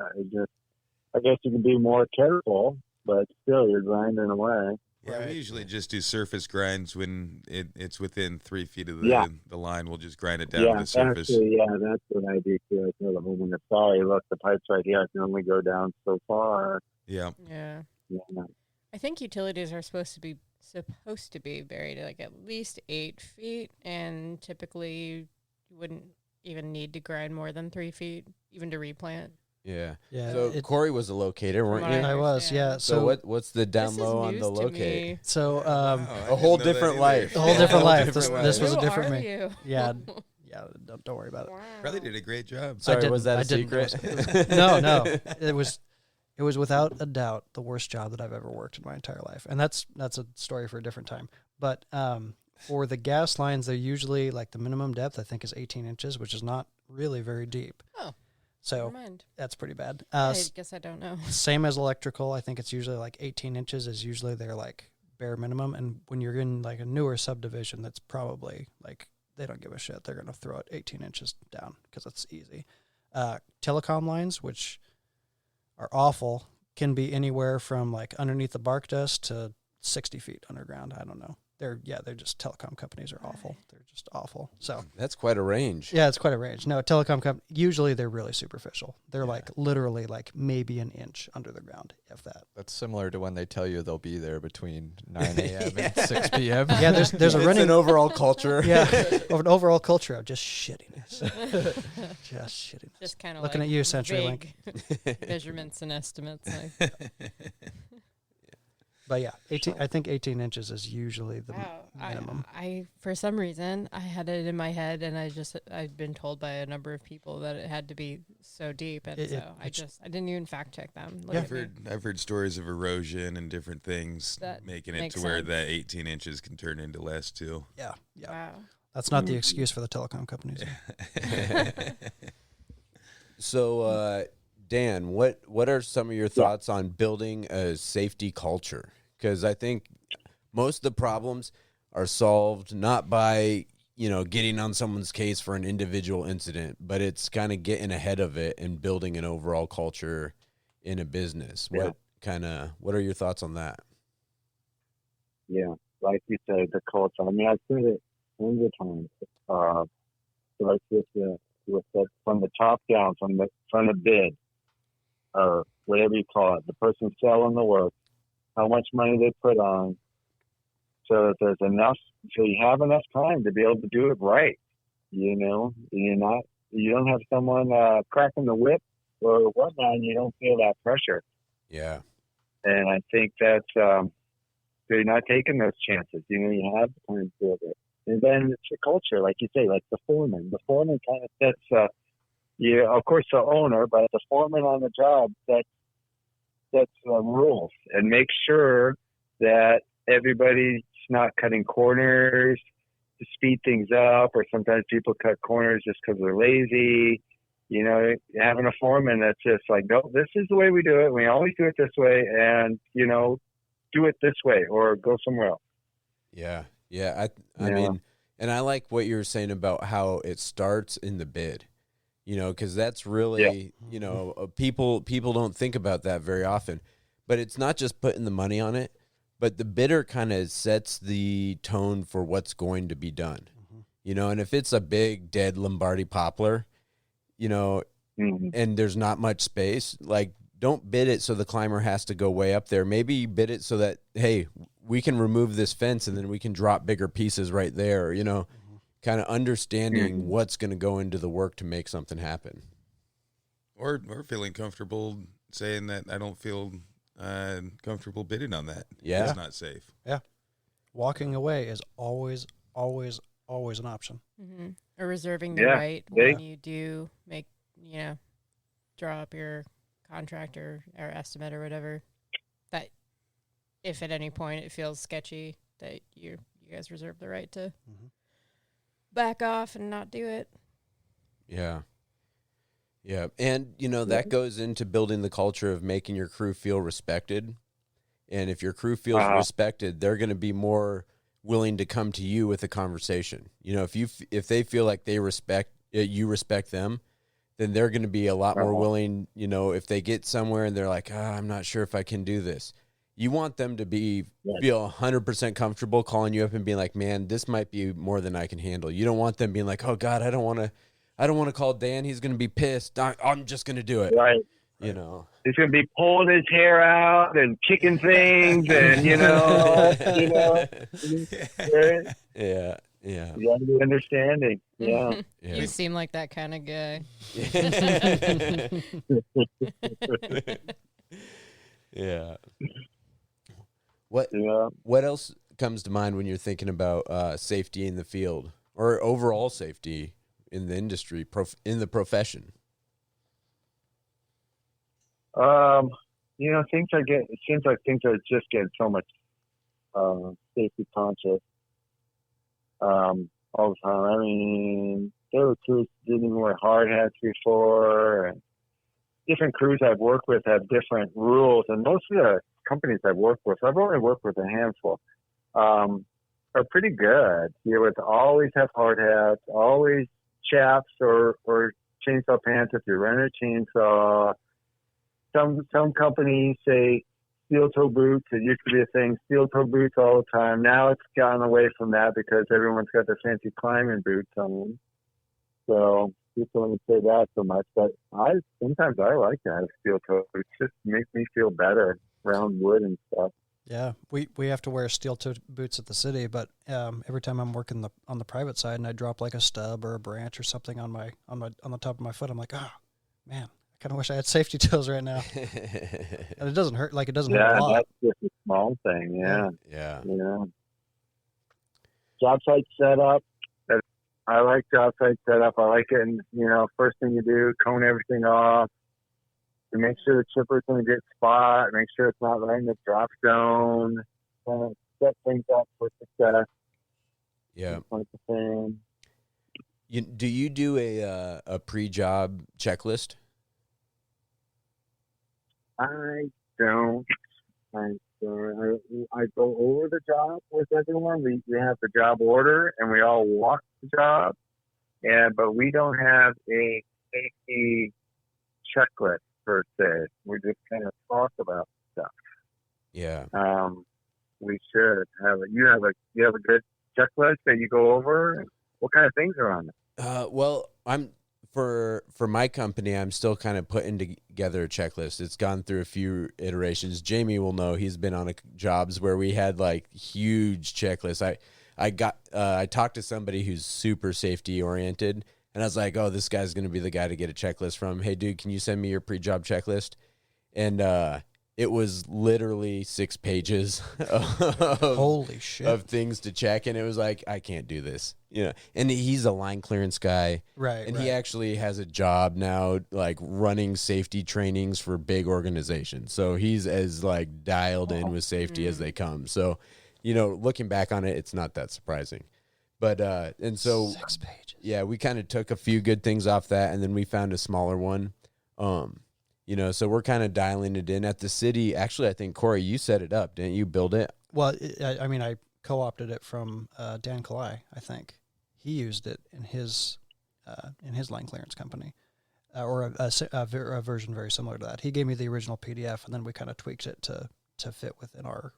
I guess you can be more careful, but still you're grinding away. Yeah, Right. we usually just do surface grinds when it's within 3 feet of Yeah. the line. We'll just grind it down Yeah, to the surface. actually, that's what I do too. I tell the homeowner, sorry, look, the pipe's right here. I can only go down so far. Yeah. Yeah. Yeah. I think utilities are supposed to be buried like at least 8 feet, and typically you wouldn't even need to grind more than 3 feet, even to replant. Yeah. Yeah. So Corey was a locator, weren't From what you? I was, understand. yeah. So what's the down This is low on news the to locate? me. So Wow, I A didn't whole know that different either. life. A whole different life. different This life. was a Who different are me. you? Yeah. Yeah, don't worry about it. Wow. Probably did a great job. Sorry, didn't- was that I a didn't. secret? It was- no. It was without a doubt the worst job that I've ever worked in my entire life, and that's a story for a different time. But for the gas lines, they're usually like the minimum depth I think is 18 inches, which is not really very deep. Oh, So never mind. that's pretty bad. I guess I don't know. Same as electrical, I think it's usually like 18 inches is usually their like bare minimum. And when you're in like a newer subdivision, that's probably like they don't give a shit. They're gonna throw it 18 inches down because it's easy. Telecom lines, which are awful, can be anywhere from like underneath the bark dust to 60 feet underground. I don't know. they're just telecom companies are awful. They're just awful. So That's quite a range. yeah, it's quite a range. No, telecom usually they're really superficial. They're like literally like maybe an inch under the ground, if that. That's similar to when they tell you they'll be there between 9 a.m. and 6 p.m. Yeah, there's a It's running an overall culture. yeah, of an overall culture of just shittiness. Just shittiness. Just kind of Looking at you, CenturyLink. measurements and estimates. Like, But yeah, 18. I think 18 inches is usually the wow, minimum. I for some reason I had it in my head, and I'd been told by a number of people that it had to be so deep, and I didn't even fact check them. Look at me. I've heard stories of erosion and different things That making it makes to where sense. that 18 inches can turn into less too. Yeah. Wow. That's not the excuse for the telecom companies. So, Dan, what are some of your thoughts on building a safety culture? Because I think most of the problems are solved not by, getting on someone's case for an individual incident, but it's kind of getting ahead of it and building an overall culture in a business. Yeah. What are your thoughts on that? Yeah, like you said, the culture. I mean, I've said it hundreds of times. Like with the, from the top down, from the bid, or whatever you call it, the person selling the work, how much money they put on, so that there's enough, so you have enough time to be able to do it right. You don't have someone cracking the whip or whatnot, and you don't feel that pressure. Yeah. And I think that's they're not taking those chances. You have the time to build it. And then it's the culture, like you say, like the foreman. The foreman kind of sets, of course, the owner, but the foreman on the job sets rules and makes sure that everybody's not cutting corners to speed things up, or sometimes people cut corners just because they're lazy. Having a foreman that's just like, no, this is the way we do it. We always do it this way, and, do it this way or go somewhere else. Yeah. Yeah. I mean, and I like what you were saying about how it starts in the bid, because that's really, people don't think about that very often, but it's not just putting the money on it, but the bidder kind of sets the tone for what's going to be done, and if it's a big dead Lombardy poplar, and there's not much space, like, don't bid it so the climber has to go way up there. Maybe bid it so that, hey, we can remove this fence and then we can drop bigger pieces right there, kind of understanding what's going to go into the work to make something happen. Or feeling comfortable saying that I don't feel comfortable bidding on that. Yeah. It's not safe. Yeah. Walking away is always, always, always an option. Mm-hmm. Or reserving the right when you do make, draw up your contractor or estimate or whatever, that if at any point it feels sketchy, that you guys reserve the right to back off and not do it. Yeah. Yeah. And, that goes into building the culture of making your crew feel respected. And if your crew feels respected, they're going to be more willing to come to you with a conversation. If they feel like you respect them, then they're going to be a lot more willing, if they get somewhere and they're like, I'm not sure if I can do this. You want them to feel 100% comfortable calling you up and being like, man, this might be more than I can handle. You don't want them being like, oh God, I don't want to call Dan. He's going to be pissed. I'm just going to do it. Right. He's going to be pulling his hair out and kicking things and, right? Yeah. Yeah. You got to be understanding. Yeah. You seem like that kind of guy. Yeah. What else comes to mind when you're thinking about safety in the field or overall safety in the industry, in the profession? It seems like things are just getting so much safety conscious all the time. I mean, there were crews didn't even wear hard hats before, and different crews I've worked with have different rules. And most of the companies I've worked with, I've only worked with a handful, are pretty good. You would always have hard hats, always chaps or chainsaw pants if you're running a chainsaw. Some companies say steel toe boots. It used to be a thing, steel toe boots all the time. Now it's gotten away from that because everyone's got their fancy climbing boots on. So people don't say that so much, but sometimes I like to have steel toe boots. Just makes me feel better around wood and stuff. Yeah, we have to wear steel toe boots at the city, but every time I'm working on the private side and I drop like a stub or a branch or something on the top of my foot, I'm like, oh man, I kind of wish I had safety toes right now. And it doesn't hurt. Like it doesn't hurt a Yeah, lot. that's just a small thing. Yeah. Yeah. Job site setup. I like job site setup. I like it. And, first thing you do, cone everything off. To make sure the chipper's in a good spot. Make sure it's not right in the drop zone. Set things up for success. Yeah. Like the thing. Do you do a pre-job checklist? I don't. I'm sorry. I go over the job with everyone. We have the job order, and we all walk the job. But we don't have a safety checklist per se. We just kind of talk about stuff. Yeah. We should have you have a good checklist that you go over. What kind of things are on it? Well, I'm for my company, I'm still kind of putting together a checklist. It's gone through a few iterations. Jamie will know, he's been on jobs where we had like huge checklists. I talked to somebody who's super safety oriented, and I was like, oh, this guy's going to be the guy to get a checklist from. Hey, dude, can you send me your pre-job checklist? And it was literally 6 pages Holy shit. of things to check, and it was like, I can't do this. And he's a line clearance guy. Right. And he actually has a job now, like running safety trainings for big organizations. So he's as like dialed in with safety as they come. So, looking back on it, it's not that surprising. But, and so 6 pages. Yeah, we kind of took a few good things off that, and then we found a smaller one. So we're kind of dialing it in at the city. Actually, I think, Corey, you set it up, didn't you? Build it? Well, I co-opted it from Dan Kalai, I think. He used it in his line clearance company, or a version very similar to that. He gave me the original PDF, and then we kind of tweaked it to fit within our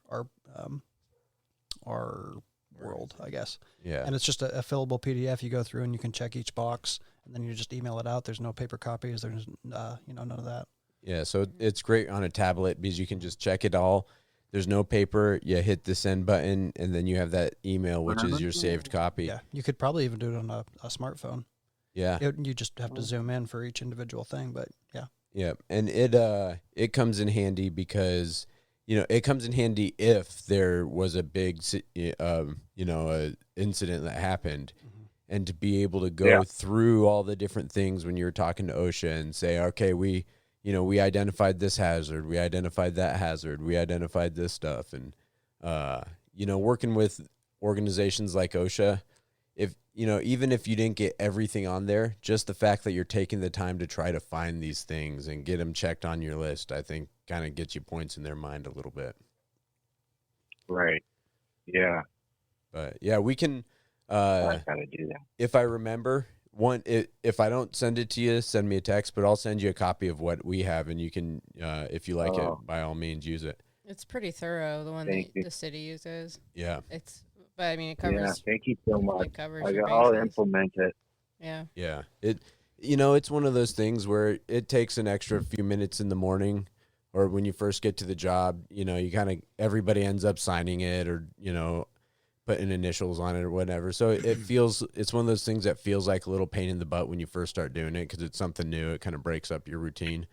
world, I guess. Yeah. And it's just a fillable PDF. You go through and you can check each box, and then you just email it out. There's no paper copies. There's none of that. Yeah, so it's great on a tablet because you can just check it all. There's no paper. You hit the send button, and then you have that email, which is your saved copy. Yeah, you could probably even do it on a smartphone. Yeah. You just have to zoom in for each individual thing, but yeah. Yeah, and it comes in handy because it comes in handy if there was a big a incident that happened, and to be able to go through all the different things when you're talking to OSHA and say, okay, we identified this hazard, we identified that hazard, we identified this stuff, and working with organizations like OSHA, if even if you didn't get everything on there, just the fact that you're taking the time to try to find these things and get them checked on your list, I think kind of gets you points in their mind a little bit. Right. Yeah. But yeah, we can. I gotta do that. If I remember, if I don't send it to you, send me a text. But I'll send you a copy of what we have, and you can, if you like it, by all means, use it. It's pretty thorough, the one that the city uses. Yeah. But I mean, it covers. Yeah, thank you so much. It covers I'll implement it. Yeah. Yeah. It's one of those things where it takes an extra few minutes in the morning, or when you first get to the job. You kind of everybody ends up signing it, or putting initials on it or whatever. So it's one of those things that feels like a little pain in the butt when you first start doing it because it's something new. It kind of breaks up your routine.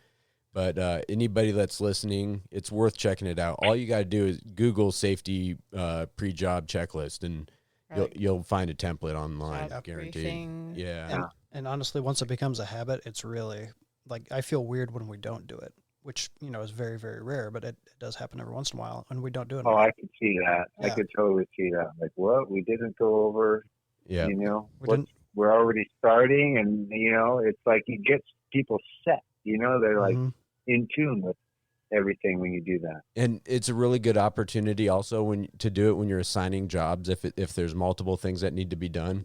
But anybody that's listening, it's worth checking it out. All you got to do is Google safety pre-job checklist, and you'll find a template online, guaranteed. Briefing. Yeah. And honestly, once it becomes a habit, it's really like I feel weird when we don't do it, which is very, very rare, but it does happen every once in a while, and we don't do it. Oh, I can see that. Yeah. I could totally see that. Like, what? We didn't go over. Yeah. We're already starting, and it's like you get people set. They're like in tune with everything when you do that. And it's a really good opportunity also to do it when you're assigning jobs. If there's multiple things that need to be done,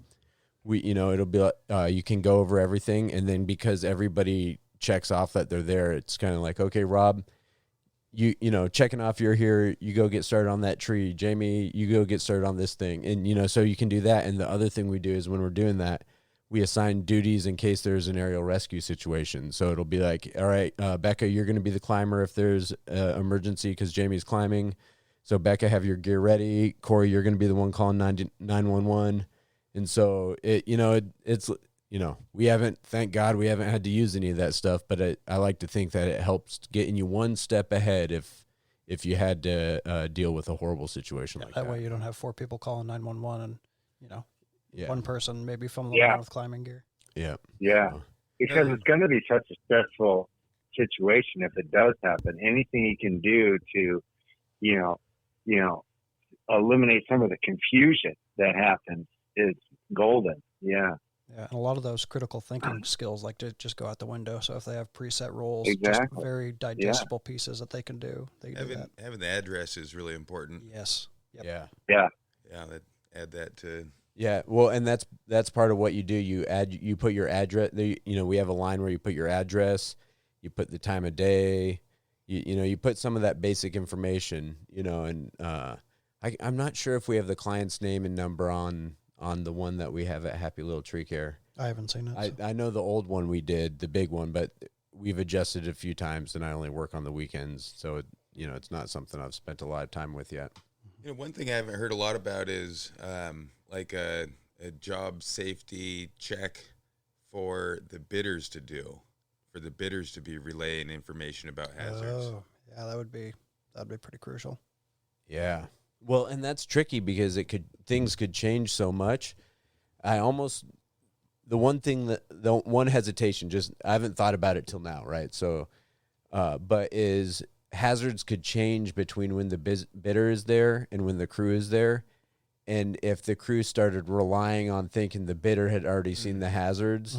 it'll be like, you can go over everything, and then because everybody checks off that they're there, it's kind of like, okay, Rob, you know, checking off you're here, you go get started on that tree. Jamie, you go get started on this thing. And, you know, so you can do that. And the other thing we do is when we're doing that, we assign duties in case there's an aerial rescue situation. So it'll be like, all right, Becca, you're going to be the climber if there's an emergency because Jamie's climbing. So Becca, have your gear ready. Corey, you're going to be the one calling 911. And so it's, you know, thank God we haven't had to use any of that stuff, but I like to think that it helps getting you one step ahead if you had to deal with a horrible situation like that. That way you don't have 4 people calling 911 and, you know, one person maybe fumbling Yeah. around with climbing gear. Yeah. Yeah, So, because it's going to be such a stressful situation if it does happen. Anything you can do to, you know, eliminate some of the confusion that happens is golden. Yeah, Yeah, and a lot of those critical thinking skills like to just go out the window. So if they have preset roles, Exactly. just very digestible pieces that they can do, they can do that. Having the address is really important. Yes. Yep. yeah. Yeah, add that to. Yeah, well, and that's part of what you do. You put your address. You know, we have a line where you put your address, you put the time of day, you put some of that basic information. You know, and I'm not sure if we have the client's name and number on the one that we have at Happy Little Tree Care. I haven't seen it. I know the old one we did, the big one, but we've adjusted a few times, and I only work on the weekends, so it's not something I've spent a lot of time with yet. You know, one thing I haven't heard a lot about is like a job safety check for the bidders to do, for the bidders to be relaying information about hazards. Oh, yeah, that'd be pretty crucial. Yeah. Well, and that's tricky because things could change so much. The one hesitation, just I haven't thought about it till now, right? So, but is hazards could change between when the bidder is there and when the crew is there. And if the crew started relying on thinking the bidder had already seen the hazards,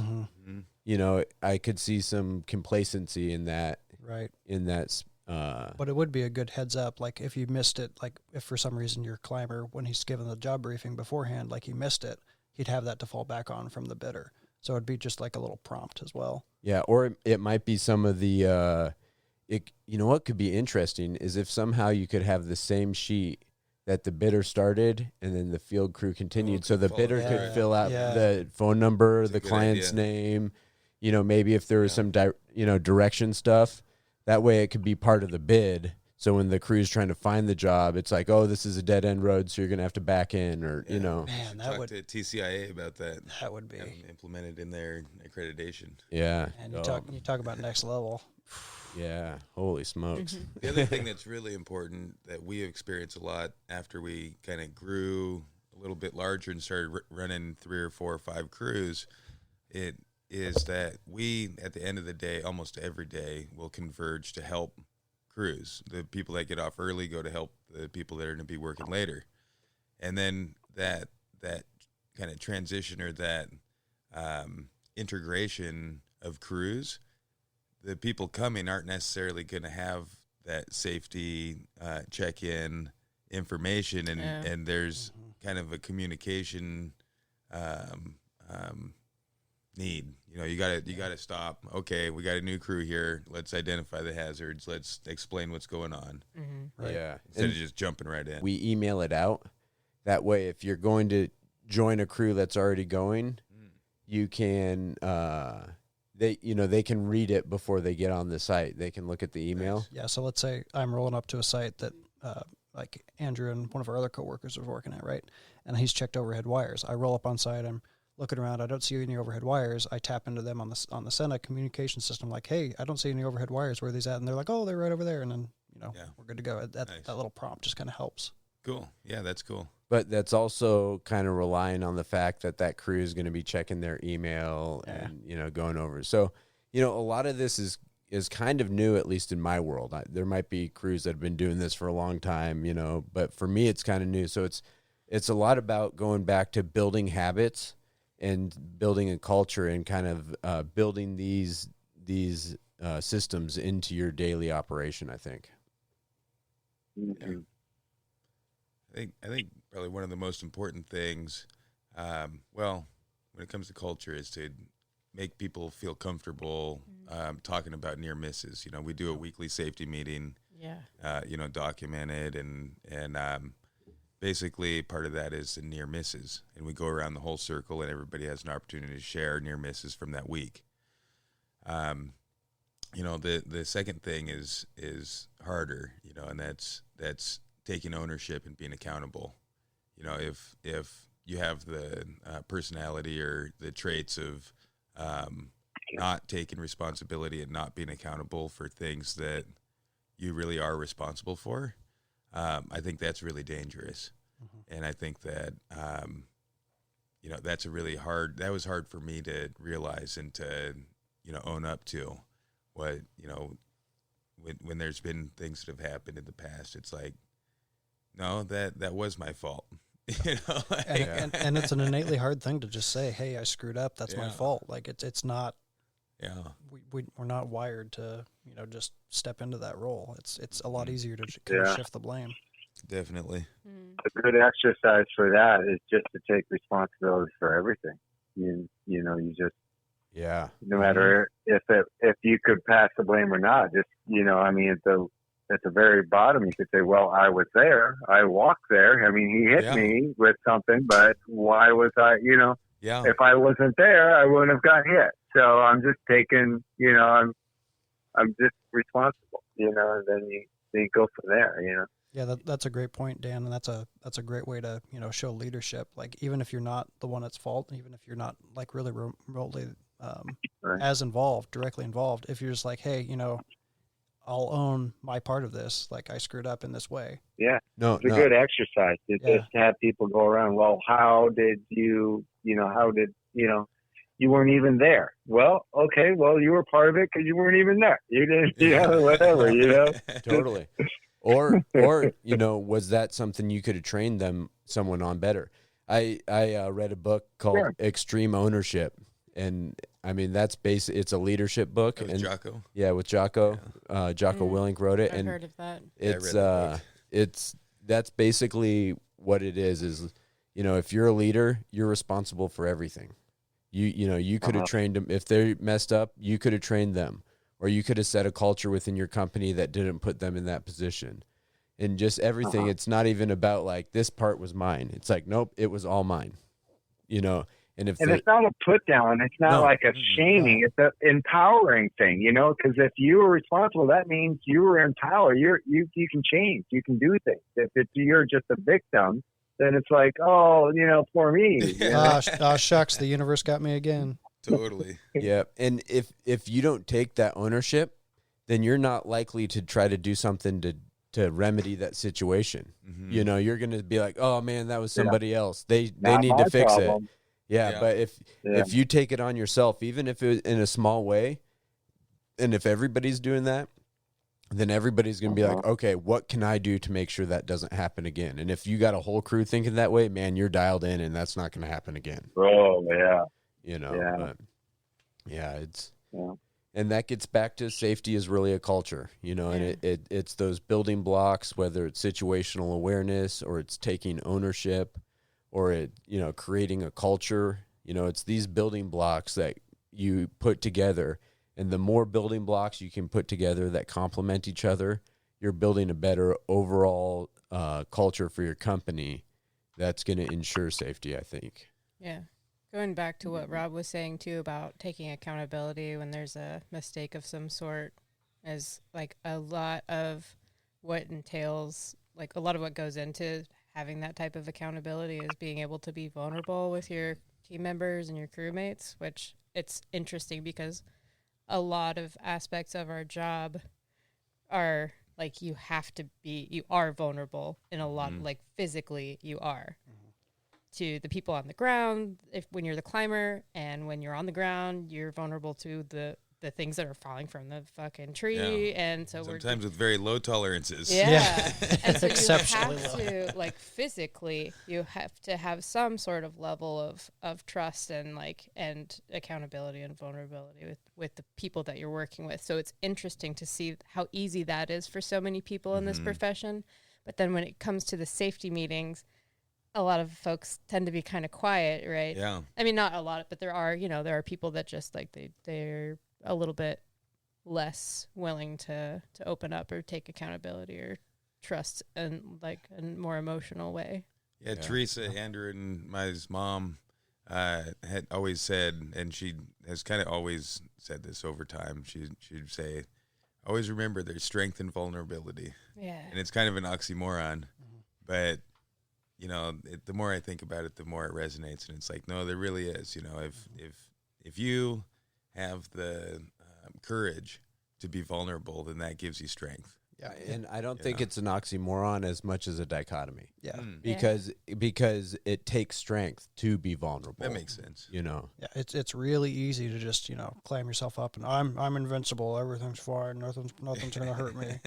I could see some complacency in that. Right. In that. But it would be a good heads up, like if you missed it, like if for some reason your climber, when he's given the job briefing beforehand, like he missed it, he'd have that to fall back on from the bidder. So it'd be just like a little prompt as well. Yeah, or it might be some of the, what could be interesting is if somehow you could have the same sheet that the bidder started and then the field crew continued. So the bidder could fill out the phone number, the client's name, maybe if there was some, direction stuff. That way it could be part of the bid. So when the crew's trying to find the job, it's like, oh, this is a dead end road, so you're going to have to back in or, Man, that Talk would to TCIA about that. That would be. Have them implemented in their accreditation. Yeah. And you talk about next level. Yeah. Holy smokes. The other thing that's really important that we have experienced a lot after we kind of grew a little bit larger and started running 3 or 4 or 5 crews, it is that we, at the end of the day, almost every day, will converge to help crews. The people that get off early go to help the people that are going to be working later. And then that kind of transition or that integration of crews, the people coming aren't necessarily going to have that safety check-in information, and there's kind of a communication need. You gotta stop. Okay, we got a new crew here. Let's identify the hazards. Let's explain what's going on. Right. Yeah. Instead of just jumping right in. We email it out. That way, if you're going to join a crew that's already going, you can they can read it before they get on the site. They can look at the email. Nice. Yeah, so let's say I'm rolling up to a site that like Andrew and one of our other coworkers are working at, right? And he's checked overhead wires. I roll up on site. I'm looking around. I don't see any overhead wires. I tap into them on the Senna communication system, like, hey, I don't see any overhead wires. Where are these at? And they're like, oh, they're right over there. And then we're good to go. That little prompt just kind of helps. Cool. Yeah, that's cool. But that's also kind of relying on the fact that crew is going to be checking their email and going over. So a lot of this is kind of new, at least in my world. There might be crews that have been doing this for a long time, but for me, it's kind of new. So it's a lot about going back to building habits and building a culture and kind of building these systems into your daily operation, I think. Mm-hmm. I think probably one of the most important things, when it comes to culture, is to make people feel comfortable talking about near misses. We do a weekly safety meeting. documented, and basically part of that is the near misses, and we go around the whole circle, and everybody has an opportunity to share near misses from that week. The second thing is harder, and that's taking ownership and being accountable. If you have the personality or the traits of not taking responsibility and not being accountable for things that you really are responsible for, I think that's really dangerous. Mm-hmm. And I think that, that's that was hard for me to realize and to, own up to what, when there's been things that have happened in the past, it's like, no, that was my fault. And it's an innately hard thing to just say, hey, I screwed up. That's my fault. Like it's not, we're not wired to, just step into that role. It's a lot easier to kind of shift the blame. Definitely. A good exercise for that is just to take responsibility for everything. You just, no matter if you could pass the blame or not, just, at the very bottom, you could say, well, I was there. I walked there. I mean, he hit me with something, but why was I, if I wasn't there, I wouldn't have got hit. So I'm just taking, I'm just responsible, and then you go from there, Yeah, that's a great point, Dan, and that's a great way to, show leadership. Like, even if you're not the one at fault, even if you're not like really remotely directly involved, if you're just like, hey, I'll own my part of this. Like, I screwed up in this way. Yeah. It's a good exercise to just have people go around, well, how did you weren't even there. Well, okay, well, you were part of it because you weren't even there. You didn't, whatever, Totally. Or, was that something you could have trained someone on better? I read a book called Extreme Ownership. And I mean, that's it's a leadership book. With Jocko. Yeah, with Jocko. Jocko Willink wrote it. I've heard of that. That's basically what it is, if you're a leader, you're responsible for everything. You could have trained them. If they messed up, you could have trained them. Or you could have set a culture within your company that didn't put them in that position. And just everything, it's not even about like, this part was mine. It's like, nope, it was all mine. And it's not a put down. It's not like a shaming. It's an empowering thing, because if you were responsible, that means you were empowered. You can change. You can do things. If you're just a victim, then it's like, oh, poor me. Shucks, the universe got me again. Totally. Yeah. And if you don't take that ownership, then you're not likely to try to do something to remedy that situation. Mm-hmm. You're going to be like, oh man, that was somebody else. They need to fix it. Yeah. But if you take it on yourself, even if it was in a small way, and if everybody's doing that, then everybody's going to be like, okay, what can I do to make sure that doesn't happen again? And if you got a whole crew thinking that way, man, you're dialed in and that's not going to happen again. Oh, yeah. And that gets back to safety is really a culture, and it's those building blocks, whether it's situational awareness or it's taking ownership or creating a culture, it's these building blocks that you put together. And the more building blocks you can put together that complement each other, you're building a better overall culture for your company that's going to ensure safety, I think. Yeah. Going back to what Rob was saying, too, about taking accountability when there's a mistake of some sort is, like, a lot of what entails, like, a lot of what goes into having that type of accountability is being able to be vulnerable with your team members and your crewmates, which it's interesting because a lot of aspects of our job are, like, you are vulnerable in a lot, like, physically you are. To the people on the ground, when you're the climber, and when you're on the ground, you're vulnerable to the things that are falling from the fucking tree, and so sometimes with very low tolerances. Yeah. And so you have to, like, physically, you have to have some sort of level of trust and accountability and vulnerability with the people that you're working with. So it's interesting to see how easy that is for so many people in this profession. But then when it comes to the safety meetings, a lot of folks tend to be kind of quiet, right? Yeah. I mean, not a lot, but there are people that just, like, they're a little bit less willing to open up or take accountability or trust in like a more emotional way. Yeah, Teresa, Andrew, and my mom had always said, and she has kind of always said this over time. She'd say, "Always remember there's strength and vulnerability." Yeah, And it's kind of an oxymoron, but you know, the more I think about it, the more it resonates. And it's like, no, there really is. You know, if you have the courage to be vulnerable, then that gives you strength. Yeah. And I don't think it's an oxymoron as much as a dichotomy. Yeah. Because it takes strength to be vulnerable. That makes sense. You know. Yeah, it's really easy to just, you know, clam yourself up and I'm invincible, everything's fine, nothing's gonna hurt me.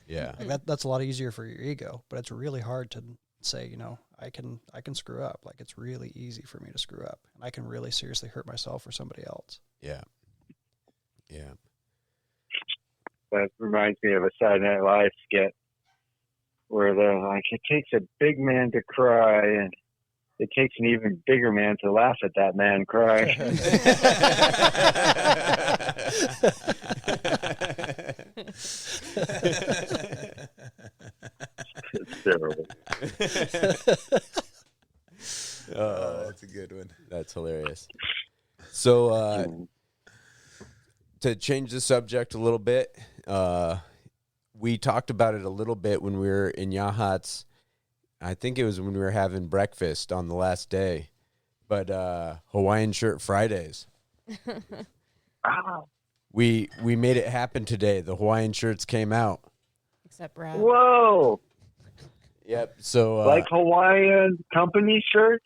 Yeah. Like that's a lot easier for your ego, but it's really hard to say, you know, I can screw up. Like it's really easy for me to screw up, and I can really seriously hurt myself or somebody else. Yeah. Yeah. That reminds me of a Saturday Night Live skit where they're like, it takes a big man to cry, and it takes an even bigger man to laugh at that man cry. It's terrible. That's a good one. That's hilarious. So, to change the subject a little bit, we talked about it a little bit when we were in Yahat's. I think it was when we were having breakfast on the last day, but Hawaiian Shirt Fridays. Wow. We made it happen today. The Hawaiian shirts came out. except Brad. Whoa. Yep. So Like Hawaiian company shirts?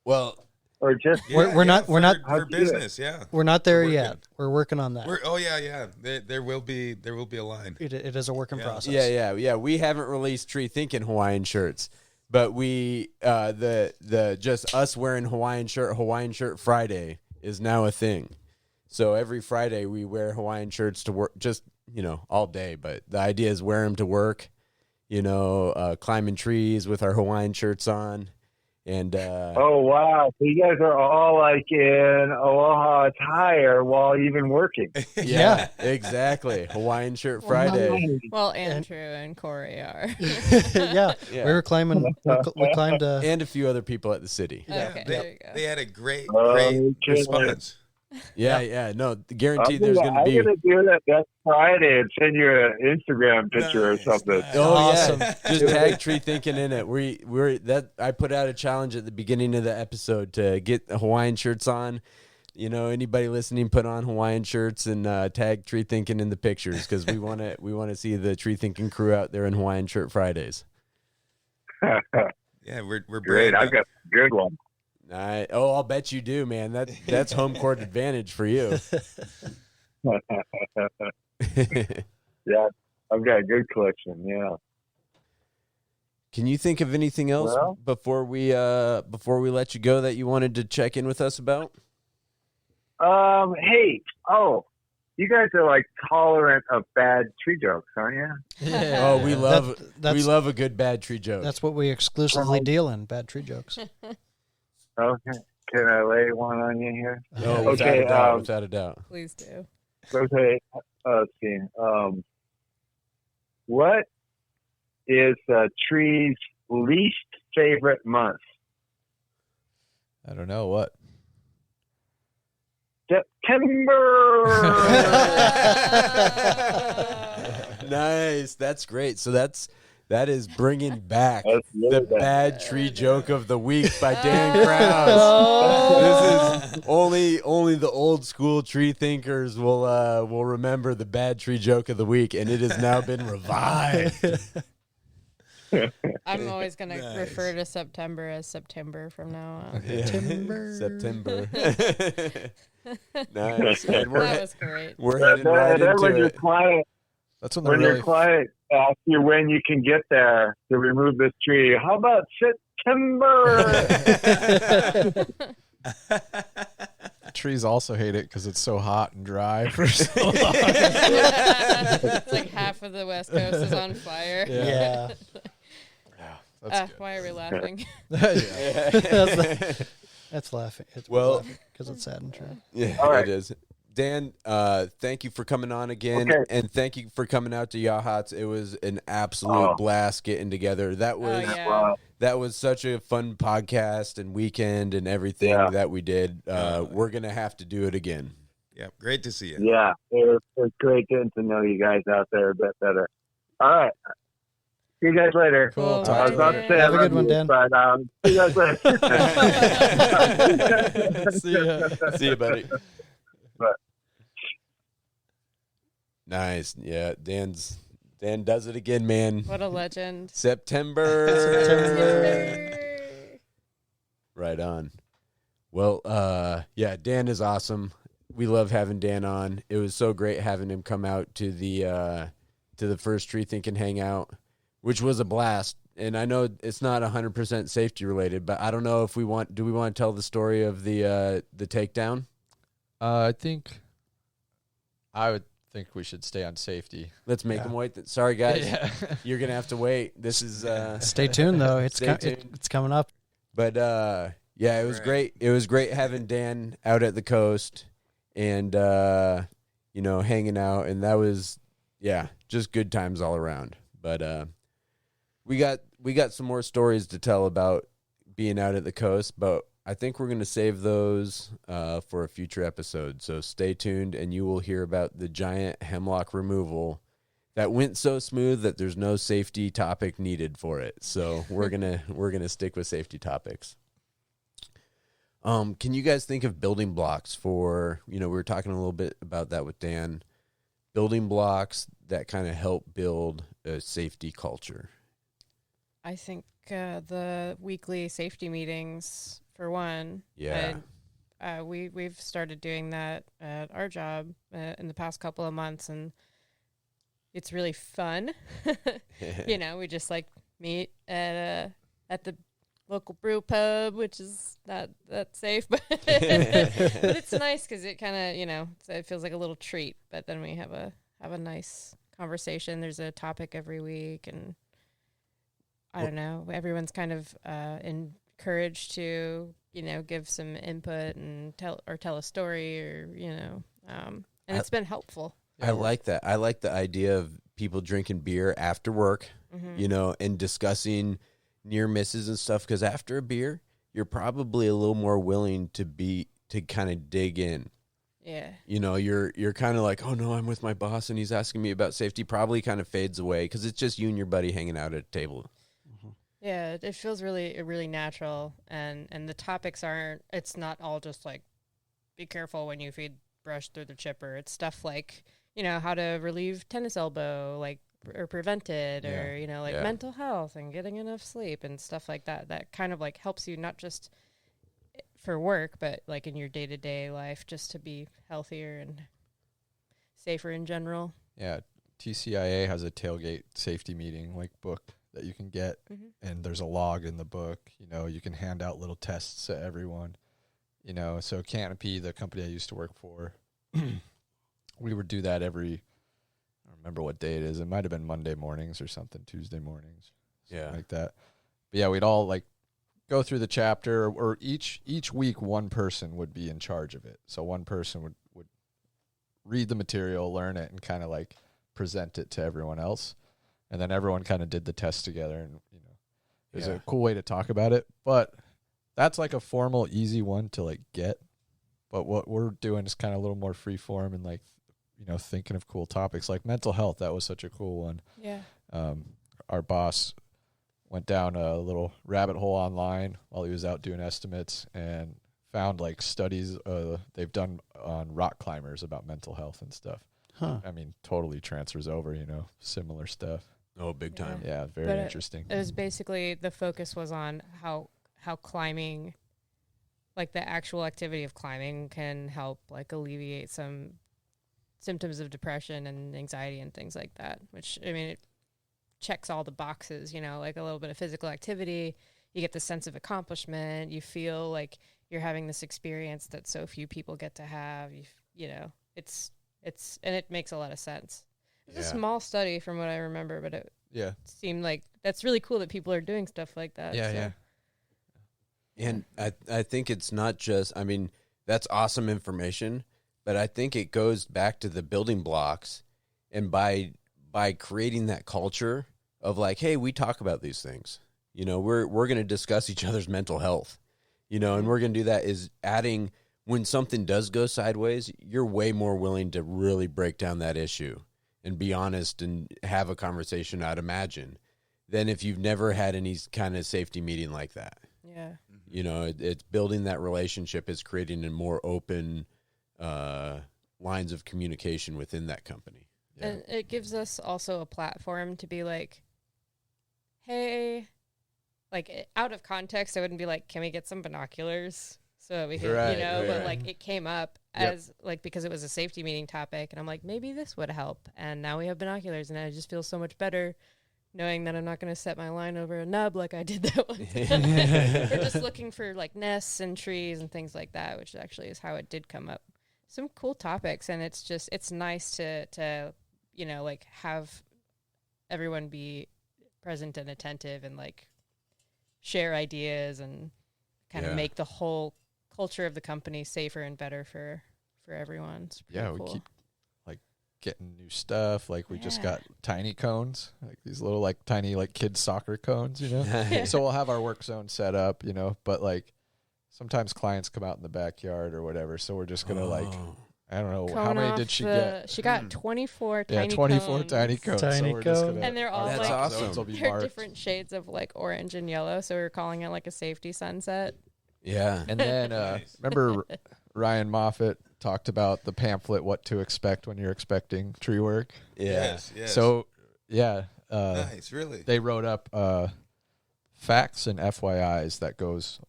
well, Or just We're not for business. Yeah, we're not there We're yet. working. We're working on that. There will be a line. It is a work in process. Yeah. We haven't released Tree Thinking Hawaiian shirts, but we the just us wearing Hawaiian shirt Friday is now a thing. So every Friday we wear Hawaiian shirts to work, just all day. But the idea is wear them to work. Climbing trees with our Hawaiian shirts on, and oh wow! So you guys are all like in aloha attire while even working. yeah, exactly. Hawaiian Shirt Friday. Well, Andrew and Corey are. yeah. We were climbing. We climbed. And a few other people at the city. Okay, there you go. They had a great Okay. response. Yeah. No, guaranteed there's going to I'm be. gonna do that next Friday and send you an Instagram picture or something. Oh Awesome. yeah, just tag Tree Thinking in it. I put out a challenge at the beginning of the episode to get the Hawaiian shirts on. Anybody listening, put on Hawaiian shirts and tag Tree Thinking in the pictures because we want to see the Tree Thinking crew out there in Hawaiian Shirt Fridays. Yeah, we're Great. brand I've got a good one. I'll bet you do, man. That's home court advantage for you. Yeah, I've got a good collection. Yeah. Can you think of anything else Well- before we let you go that you wanted to check in with us about? Hey. Oh, you guys are like tolerant of bad tree jokes, aren't you? Yeah. Oh, we love That's a good bad tree joke. that's what we exclusively deal in. Bad tree jokes. Okay. Can I lay one on you here? No, Okay, without a doubt. Please do. Okay. Let's see. What is a tree's least favorite month? I don't know what. September. Nice. That's great. So that is bringing back That's really the bad tree joke of the week by Dan Oh. Krause. This is only the old school tree thinkers will remember the bad tree joke of the week, and it has now been revived. I'm always going to Nice. refer to September as September from now on. Yeah. September. September. Nice. And That was great. we're heading right And then when into your it. client That's when they're really. client asks you when you can get there to remove this tree, how about September? Trees also hate it because it's so hot and dry for so long. It's like half of the West Coast is on fire. Yeah. That's good. Why are we laughing? That's laughing. It's Well- because it's sad and true. Yeah, All right. it is. Dan, thank you for coming on again, Okay. and thank you for coming out to Yachats. It was an absolute blast getting together. That was yeah. that was such a fun podcast and weekend and everything that we did. We're gonna have to do it again. Yeah, great to see you. Yeah, it was great getting to know you guys out there a bit better. All right. See you guys later. Cool. Cool. Talk I to was you about to later. say I Have a love good one, you, Dan. but see you guys later. See ya. See you, buddy. But- Nice. Yeah, Dan does it again, man. What a legend. September. Right on. Well, yeah, Dan is awesome. We love having Dan on. It was so great having him come out to the first Tree Thinking Hangout, which was a blast. And I know it's not 100% safety related, but I don't know if do we want to tell the story of the takedown? I would think we should stay on safety. Let's make Yeah. them wait. Sorry, guys. Yeah. You're going to have to wait. This is Stay tuned, though. Stay tuned. It's coming up. But yeah, it was great. It was great having Dan out at the coast and hanging out, and that was just good times all around. But we got some more stories to tell about being out at the coast, but I think we're going to save those for a future episode. So stay tuned, and you will hear about the giant hemlock removal that went so smooth that there's no safety topic needed for it. So we're gonna stick with safety topics. Can you guys think of building blocks for, we were talking a little bit about that with Dan, building blocks that kind of help build a safety culture? I think the weekly safety meetings, for one. Yeah. We've started doing that at our job in the past couple of months, and it's really fun. We just meet at the local brew pub, which is not that safe, but it's nice because it kind of it feels like a little treat. But then we have a nice conversation. There's a topic every week, and I don't know. Everyone's kind of encouraged to give some input and tell a story, or and it's been helpful. I like that. I like the idea of people drinking beer after work, and discussing near misses and stuff, because after a beer, you're probably a little more willing to kind of dig in. Yeah. You're kind of like, oh no, I'm with my boss and he's asking me about safety, probably kind of fades away because it's just you and your buddy hanging out at a table. Yeah, it feels really, really natural, and the topics it's not all just be careful when you feed brush through the chipper. It's stuff like, how to relieve tennis elbow, or prevent it, or, mental health and getting enough sleep and stuff like that. That kind of helps you not just for work, but in your day-to-day life, just to be healthier and safer in general. Yeah. TCIA has a tailgate safety meeting book that you can get, and there's a log in the book. You can hand out little tests to everyone. So Canopy, the company I used to work for, we would do that every, I don't remember what day it is. It might have been Monday mornings or something, Tuesday mornings, like that. But yeah, we'd all go through the chapter, or each week one person would be in charge of it. So one person would read the material, learn it, and kind of present it to everyone else. And then everyone kind of did the test together, and it was a cool way to talk about it. But that's a formal, easy one to get. But what we're doing is kind of a little more free form and thinking of cool topics like mental health. That was such a cool one. Yeah. Our boss went down a little rabbit hole online while he was out doing estimates and found studies they've done on rock climbers about mental health and stuff. Huh. I mean, totally transfers over, similar stuff. Oh, big time. Yeah, very But interesting. It was basically, the focus was on how climbing, the actual activity of climbing, can help alleviate some symptoms of depression and anxiety and things like that, which, it checks all the boxes, a little bit of physical activity. You get the sense of accomplishment. You feel like you're having this experience that so few people get to have. And it makes a lot of sense. It's a small study from what I remember, but it seemed like that's really cool that people are doing stuff like that. Yeah. And I think it's not just, that's awesome information, but I think it goes back to the building blocks, and by creating that culture of like, hey, we talk about these things. You know, we're going to discuss each other's mental health. You know, and we're going to do that is adding, when something does go sideways, you're way more willing to really break down that issue and be honest and have a conversation, I'd imagine, than if you've never had any kind of safety meeting like that. Yeah. You know, it's building that relationship, is creating a more open lines of communication within that company. Yeah. And it gives us also a platform to be like, hey, like out of context, I wouldn't be like, can we get some binoculars so that we can, Right, you know, right, but right. like it came up as like, because it was a safety meeting topic, and I'm like, maybe this would help. And now we have binoculars, and I just feel so much better knowing that I'm not going to set my line over a nub like I did that one time. We're just looking for like nests and trees and things like that, which actually is how it did come up. Some cool topics, and it's nice to you know, like have everyone be present and attentive and like share ideas and kind of make the whole culture of the company safer and better for everyone. It's pretty Yeah, cool. we keep like getting new stuff. Like we just Yeah. got tiny cones, like these little like tiny like kids soccer cones, you know. So we'll have our work zone set up, you know, but like sometimes clients come out in the backyard or whatever, so we're just gonna like, I don't know, how Cone many off did she the- get? She got 24 Yeah, tiny 24 cones. tiny cones. Tiny so we're just cone. gonna, And they're all our That's work awesome. zones will be They're marked. different shades of like orange and yellow, so we're calling it like a safety sunset. Yeah. And then Nice. remember Ryan Moffat talked about the pamphlet, What to Expect When You're Expecting Tree Work. Yeah. Yes. So yeah, nice, really. they wrote up facts and FYIs that goes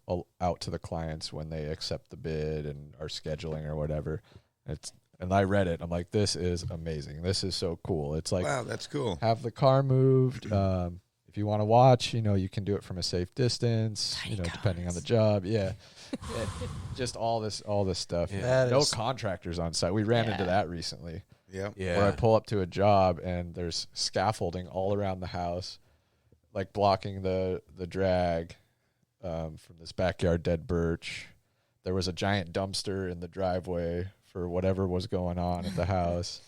out to the clients when they accept the bid and are scheduling or whatever. And I read it. I'm like, this is amazing. This is so cool. It's like, Wow, that's cool. have the car moved. If you want to watch, you know, you can do it from a safe distance, Tiny you know, depending on the cones. job. Yeah. Just all this stuff. Yeah. That No is- contractors on site. We ran into Yeah. that recently. Yeah. Where I Yeah. pull up to a job and there's scaffolding all around the house, like blocking the drag from this backyard dead birch. There was a giant dumpster in the driveway for whatever was going on at the house.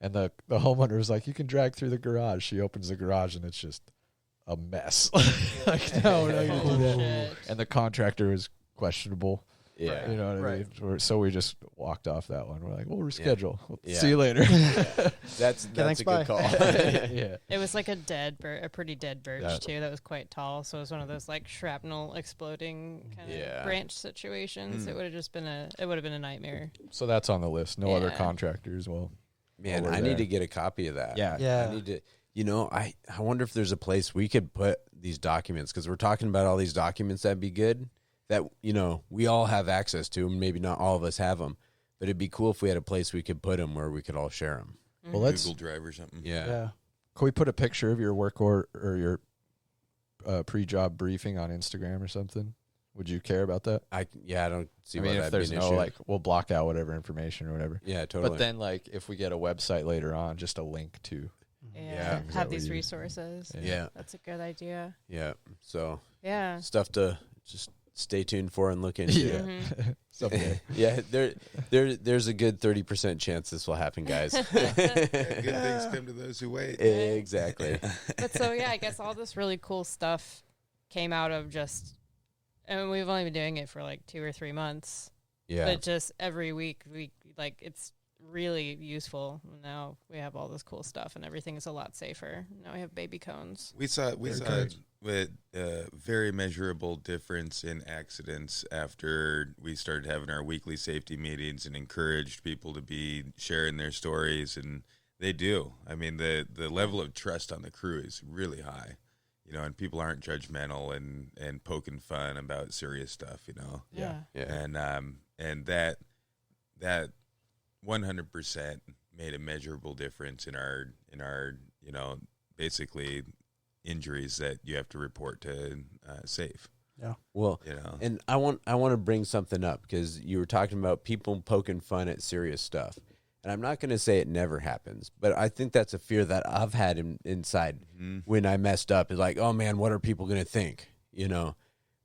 And the homeowner was like, you can drag through the garage. She opens the garage and it's just a mess. Like, no, you can do that. Bullshit. And the contractor was questionable. Yeah. You know what I Right. mean? So we just walked off that one. We're like, we'll reschedule. We'll Yeah. see you later. That's thanks, a bye. good call. Yeah. It was like a pretty dead birch Yeah. too. That was quite tall, so it was one of those like shrapnel exploding kind of Yeah. branch situations. It would have just been a nightmare. So that's on the list. No other Yeah. contractors. Well, Man, over I there. need to get a copy of that. Yeah. Yeah. I need to, you know, I wonder if there's a place we could put these documents, because we're talking about all these documents that'd be good that, you know, we all have access to, and maybe not all of us have them, but it'd be cool if we had a place we could put them where we could all share them. Well, let's. Google Drive or something. Yeah. Yeah. Can we put a picture of your work or your pre-job briefing on Instagram or something? Would you care about that? I don't see I why mean, if that'd there's be an no issue. like, we'll block out whatever information or whatever. Yeah, totally. But then, like, if we get a website later on, just a link to. Yeah, things have that we these use. resources. yeah, That's a good idea. yeah. So Yeah. stuff to just stay tuned for and look into. Yeah. Mhm. Someday. Yeah, there's a good 30% chance this will happen, guys. Good things come to those who wait. Exactly. But so yeah, I guess all this really cool stuff came out of just, and we've only been doing it for like 2 or 3 months. Yeah. But just every week, we like it's really useful. Now we have all this cool stuff, and everything is a lot safer. Now we have baby cones. We saw good. with a very measurable difference in accidents after we started having our weekly safety meetings and encouraged people to be sharing their stories, and they do. I mean, the level of trust on the crew is really high, you know, and people aren't judgmental and poking fun about serious stuff, you know. Yeah. Yeah. And that 100% made a measurable difference in our you know, basically injuries that you have to report to safe, Well, you know. and I want to bring something up, because you were talking about people poking fun at serious stuff. And I'm not going to say it never happens, but I think that's a fear that I've had inside when I messed up. Is like, oh man, what are people going to think? You know,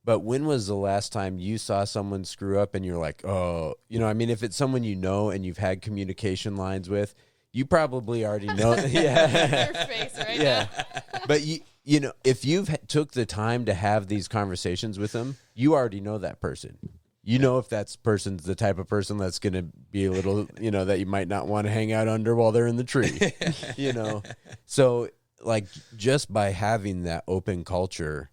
But when was the last time you saw someone screw up and you're like, oh, you know, I mean, if it's someone you know and you've had communication lines with, you probably already know. Yeah. Your face right Yeah. now. But you know, if you've took the time to have these conversations with them, you already know that person. You know if that person's the type of person that's going to be a little, you know, that you might not want to hang out under while they're in the tree, you know. So, like, just by having that open culture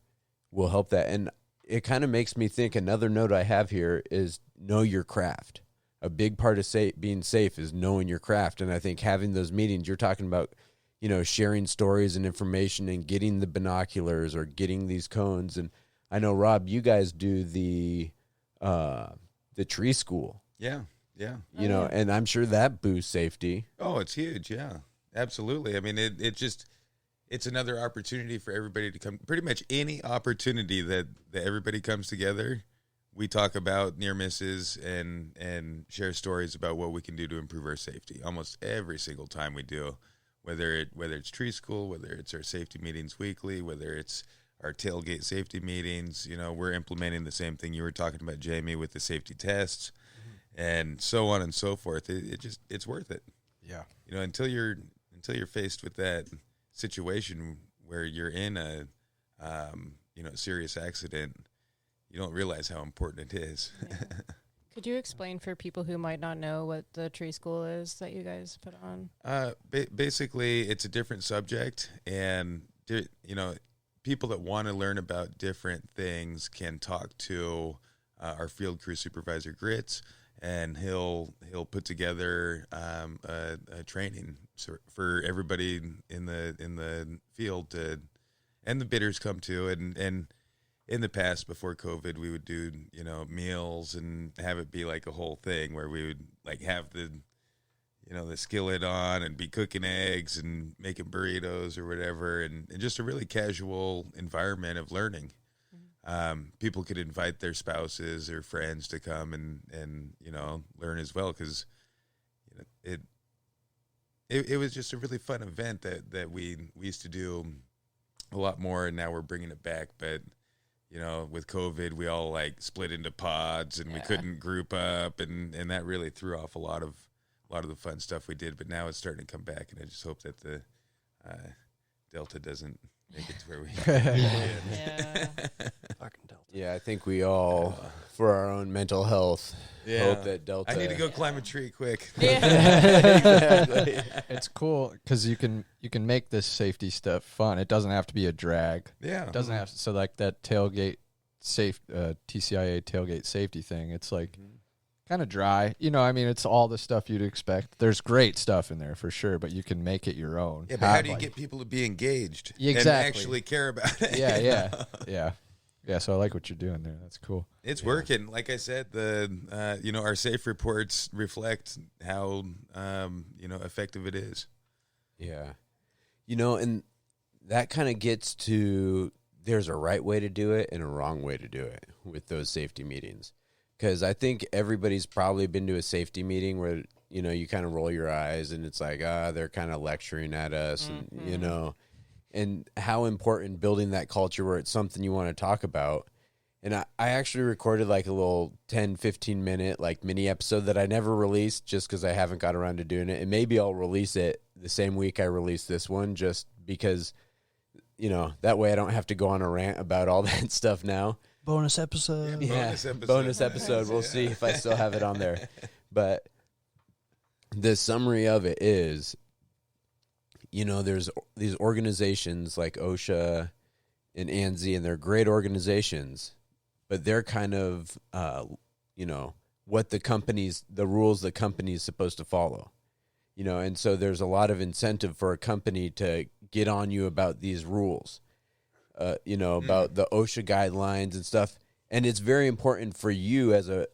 will help that. And it kind of makes me think, another note I have here is know your craft. A big part of being safe is knowing your craft. And I think having those meetings, you're talking about, you know, sharing stories and information and getting the binoculars or getting these cones. And I know, Rob, you guys do the tree school, Yeah. you know, and I'm sure that boosts safety. Oh, it's huge. Yeah, absolutely. I mean, it's another opportunity for everybody to come. Pretty much any opportunity that everybody comes together, we talk about near misses and share stories about what we can do to improve our safety. Almost every single time we do, whether it's tree school, whether it's our safety meetings weekly, whether it's our tailgate safety meetings, you know, we're implementing the same thing you were talking about, Jamie, with the safety tests, and so on and so forth. It's worth it. Yeah. You know, until you're faced with that situation where you're in a serious accident, you don't realize how important it is. Yeah. Could you explain for people who might not know what the tree school is that you guys put on? Basically, it's a different subject, and you know, people that want to learn about different things can talk to our field crew supervisor, Grits, and he'll put together a training for everybody in the field to, and the bidders come to, and in the past, before COVID, we would do, you know, meals and have it be like a whole thing where we would like have the skillet on and be cooking eggs and making burritos or whatever, and just a really casual environment of learning. People could invite their spouses or friends to come and you know, learn as well, because you know, it was just a really fun event that we used to do a lot more, and now we're bringing it back. But you know, with COVID, we all like split into pods and we couldn't group up, and that really threw off a lot of the fun stuff we did. But now it's starting to come back, and I just hope that the Delta doesn't make it to where we Yeah. Fucking Delta. Yeah, I think we all, for our own mental health, hope that Delta. I need to go climb a tree quick. Exactly. It's cool because you can make this safety stuff fun. It doesn't have to be a drag. Yeah. It doesn't have to, so like that tailgate TCIA tailgate safety thing. It's like kind of dry. You know, I mean, it's all the stuff you'd expect. There's great stuff in there for sure, but you can make it your own. Yeah, but how do you get people to be engaged and actually care about it? Yeah. So I like what you're doing there. That's cool. It's working. Like I said, our safe reports reflect how effective it is. Yeah. You know, and that kind of gets to, there's a right way to do it and a wrong way to do it with those safety meetings. Because I think everybody's probably been to a safety meeting where, you know, you kind of roll your eyes and it's like, they're kind of lecturing at us, and, you know, and how important building that culture where it's something you want to talk about. And I actually recorded like a little 10, 15 minute like mini episode that I never released just because I haven't got around to doing it. And maybe I'll release it the same week I release this one, just because, you know, that way I don't have to go on a rant about all that stuff now. Bonus episode. Yeah, bonus episode. We'll see if I still have it on there. But the summary of it is, you know, there's these organizations like OSHA and ANSI, and they're great organizations, but they're kind of, you know, the rules the company's supposed to follow, you know, and so there's a lot of incentive for a company to get on you about these rules, you know, about the OSHA guidelines and stuff. And it's very important for you as an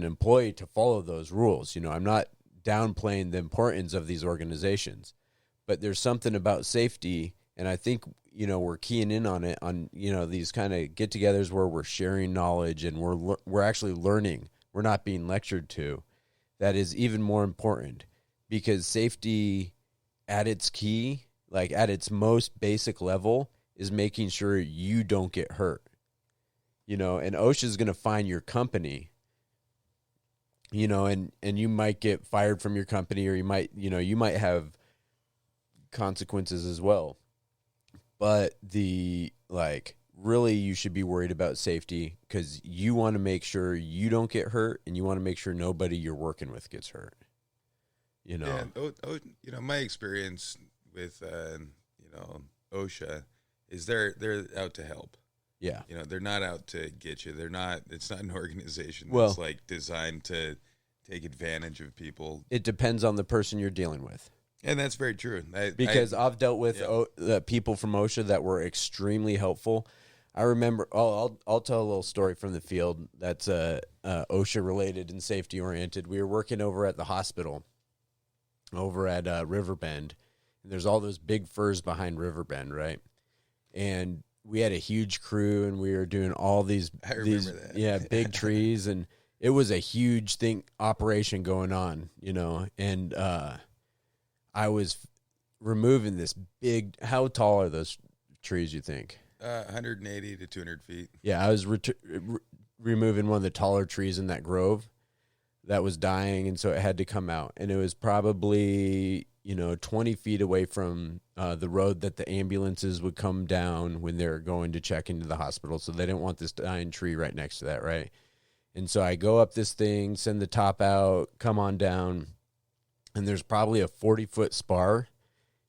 employee to follow those rules. You know, I'm not downplaying the importance of these organizations, but there's something about safety, and I think, you know, we're keying in on it, on, you know, these kind of get-togethers where we're sharing knowledge and we're actually learning. We're not being lectured to. That is even more important, because safety at its key, like at its most basic level, is making sure you don't get hurt. And OSHA is going to fine your company, and you might get fired from your company, or you might have consequences as well. But really you should be worried about safety, because you want to make sure you don't get hurt, and you want to make sure nobody you're working with gets hurt. Yeah, my experience with OSHA is they're out to help. Yeah. They're not out to get you. It's not an organization Well, that's like designed to take advantage of people. It depends on the person you're dealing with. And that's very true. Because I've dealt with people from OSHA that were extremely helpful. I remember, I'll tell a little story from the field that's OSHA related and safety oriented. We were working over at the hospital over at Riverbend. And there's all those big firs behind Riverbend, right? And we had a huge crew, and we were doing all these big trees, and it was a huge operation going on, and I was removing this big. How tall are those trees, you think? 180 to 200 feet. Yeah, I was removing one of the taller trees in that grove that was dying, and so it had to come out, and it was probably 20 feet away from the road that the ambulances would come down when they're going to check into the hospital. So they didn't want this dying tree right next to that, right? And so I go up this thing, send the top out, come on down, and there's probably a 40-foot spar,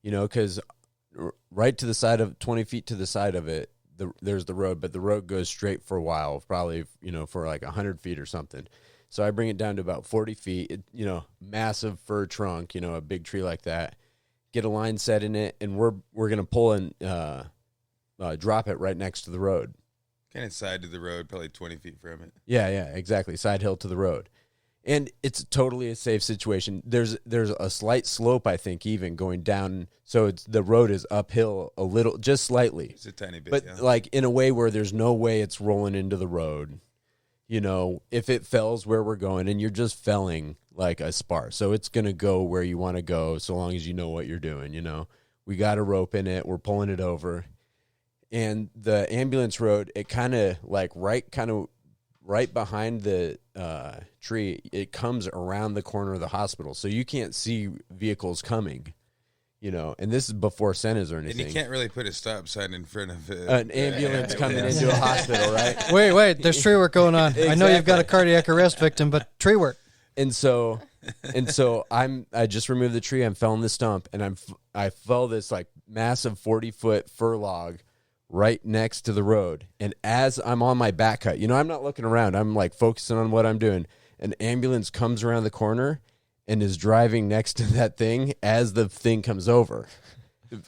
because right to the side of 20 feet to the side of it, there's the road, but the road goes straight for a while, probably, for like 100 feet or something. So I bring it down to about 40 feet, massive fir trunk, a big tree like that, get a line set in it, and we're going to pull and drop it right next to the road. Kind of side to the road, probably 20 feet from it. Yeah, exactly. Side hill to the road. And it's totally a safe situation. There's a slight slope, I think, even going down. So the road is uphill a little, just slightly. It's a tiny bit, but like in a way where there's no way it's rolling into the road. If it fells where we're going, and you're just felling like a spar. So it's going to go where you want to go, so long as you know what you're doing, We got a rope in it. We're pulling it over. And the ambulance road, it kind of right behind the tree, it comes around the corner of the hospital. So you can't see vehicles coming. And this is before centers or anything. And you can't really put a stop sign in front of an ambulance coming into a hospital, right? Wait, there's tree work going on. Exactly. I know you've got a cardiac arrest victim, but tree work. And so I just removed the tree. I'm felling the stump, and I fell this like massive 40-foot fir log right next to the road. And as I'm on my back cut, I'm not looking around. I'm like focusing on what I'm doing. An ambulance comes around the corner and is driving next to that thing as the thing comes over.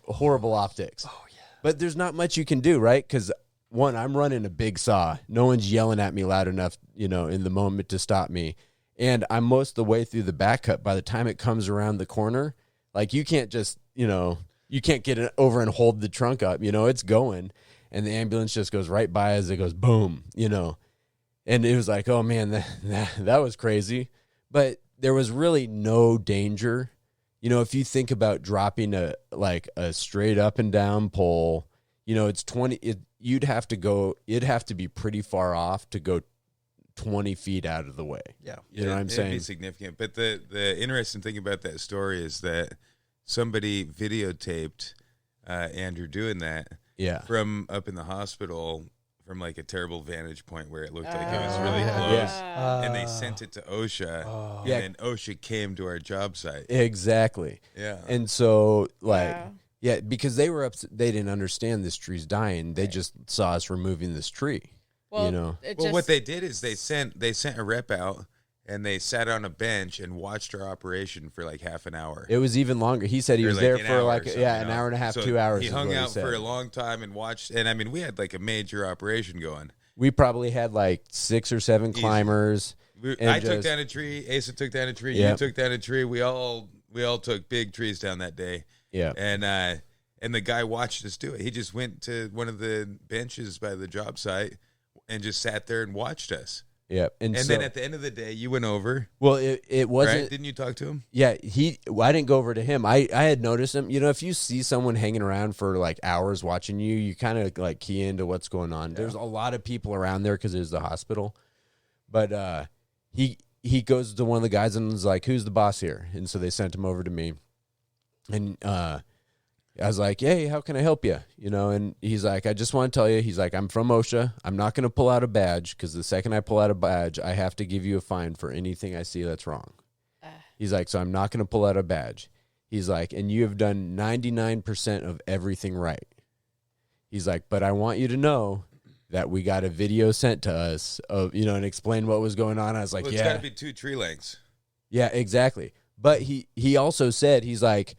Horrible optics. Oh, yeah. But there's not much you can do, right? Because, one, I'm running a big saw. No one's yelling at me loud enough, in the moment to stop me. And I'm most of the way through the back cut. By the time it comes around the corner, like you can't just, you can't get it over and hold the trunk up. It's going. And the ambulance just goes right by as it goes boom, And it was like, oh, man, that was crazy. But there was really no danger. If you think about dropping a straight up and down pole, it's 20, it'd have to be pretty far off to go 20 feet out of the way. Yeah. You know what I'm saying? It'd be significant. But the interesting thing about that story is that somebody videotaped Andrew doing that from up in the hospital from like a terrible vantage point where it looked like it was really close. And they sent it to OSHA. And then OSHA came to our job site. Exactly. Yeah. And so because they were they didn't understand this tree's dying. They just saw us removing this tree. Well, what they did is they sent a rep out, and they sat on a bench and watched our operation for like half an hour. It was even longer. He said he was there for like an hour and a half, so 2 hours. He hung out for a long time and watched. And I mean, we had like a major operation going. We probably had like 6 or 7 climbers. I took down a tree. Asa took down a tree. You took down a tree. We all took big trees down that day. Yeah. And the guy watched us do it. He just went to one of the benches by the job site and just sat there and watched us. Yep. And so, then at the end of the day, you went over. well, it wasn't. Right? Didn't you talk to him? Yeah, I didn't go over to him. I had noticed him. You know, if you see someone hanging around for like hours watching you, you kind of like key into what's going on. There's a lot of people around there because it's the hospital. But he goes to one of the guys and is like, "Who's the boss here?" And so they sent him over to me. And I was like, "Hey, how can I help you?" You know, and he's like, "I just want to tell you," he's like, "I'm from OSHA. I'm not going to pull out a badge because the second I pull out a badge, I have to give you a fine for anything I see that's wrong." He's like, "So I'm not going to pull out a badge." He's like, "And you have done 99% of everything right." He's like, "But I want you to know that we got a video sent to us of, you know, and explain what was going on." I was like, Well, it's got to be 2 tree lengths. Yeah, exactly. But he also said, he's like,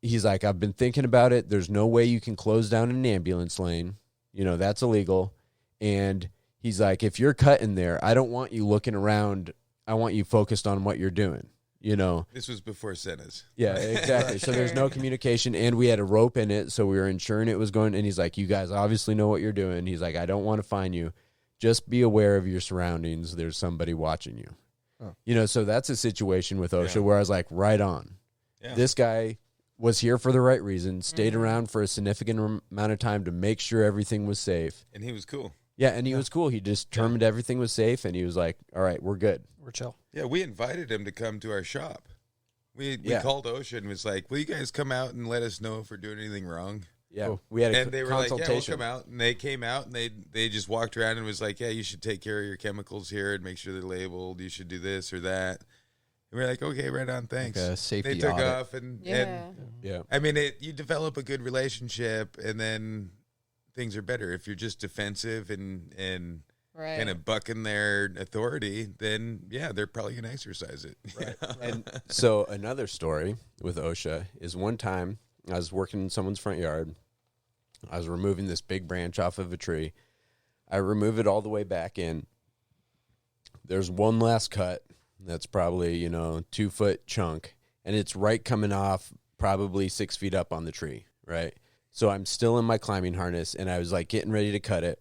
"I've been thinking about it. There's no way you can close down an ambulance lane. You know, that's illegal." And he's like, "If you're cutting there, I don't want you looking around. I want you focused on what you're doing." You know, This was before Senna's. yeah, exactly. So there's no communication, and we had a rope in it, so we were ensuring it was going. And he's like, "You guys obviously know what you're doing." He's like, "I don't want to fine you. Just be aware of your surroundings. There's somebody watching you." Oh. You know, so that's a situation with OSHA where I was like, right on. Yeah. This guy was here for the right reason, stayed around for a significant amount of time to make sure everything was safe. And he was cool. Yeah, and he was cool. He just determined everything was safe, and he was like, "All right, we're good." We're chill. Yeah, we invited him to come to our shop. We Yeah. called OSHA and was like, "Will you guys come out and let us know if we're doing anything wrong?" Yeah, Cool. we had a And they were like, "Yeah, we'll consultation. come out." And they came out and they just walked around and was like, "Yeah, you should take care of your chemicals here and make sure they're labeled. You should do this or that." And we are like, "Okay, right on, thanks." Like a safety they took audit. off and Yeah. I mean, you develop a good relationship and then things are better. If you're just defensive and Right. kind of bucking their authority, then yeah, they're probably going to exercise it. Right. And so another story with OSHA is one time I was working in someone's front yard. I was removing this big branch off of a tree. I remove it all the way back in. There's one last cut that's probably, 2 foot chunk, and it's right coming off probably 6 feet up on the tree, right? So I'm still in my climbing harness, and I was like getting ready to cut it.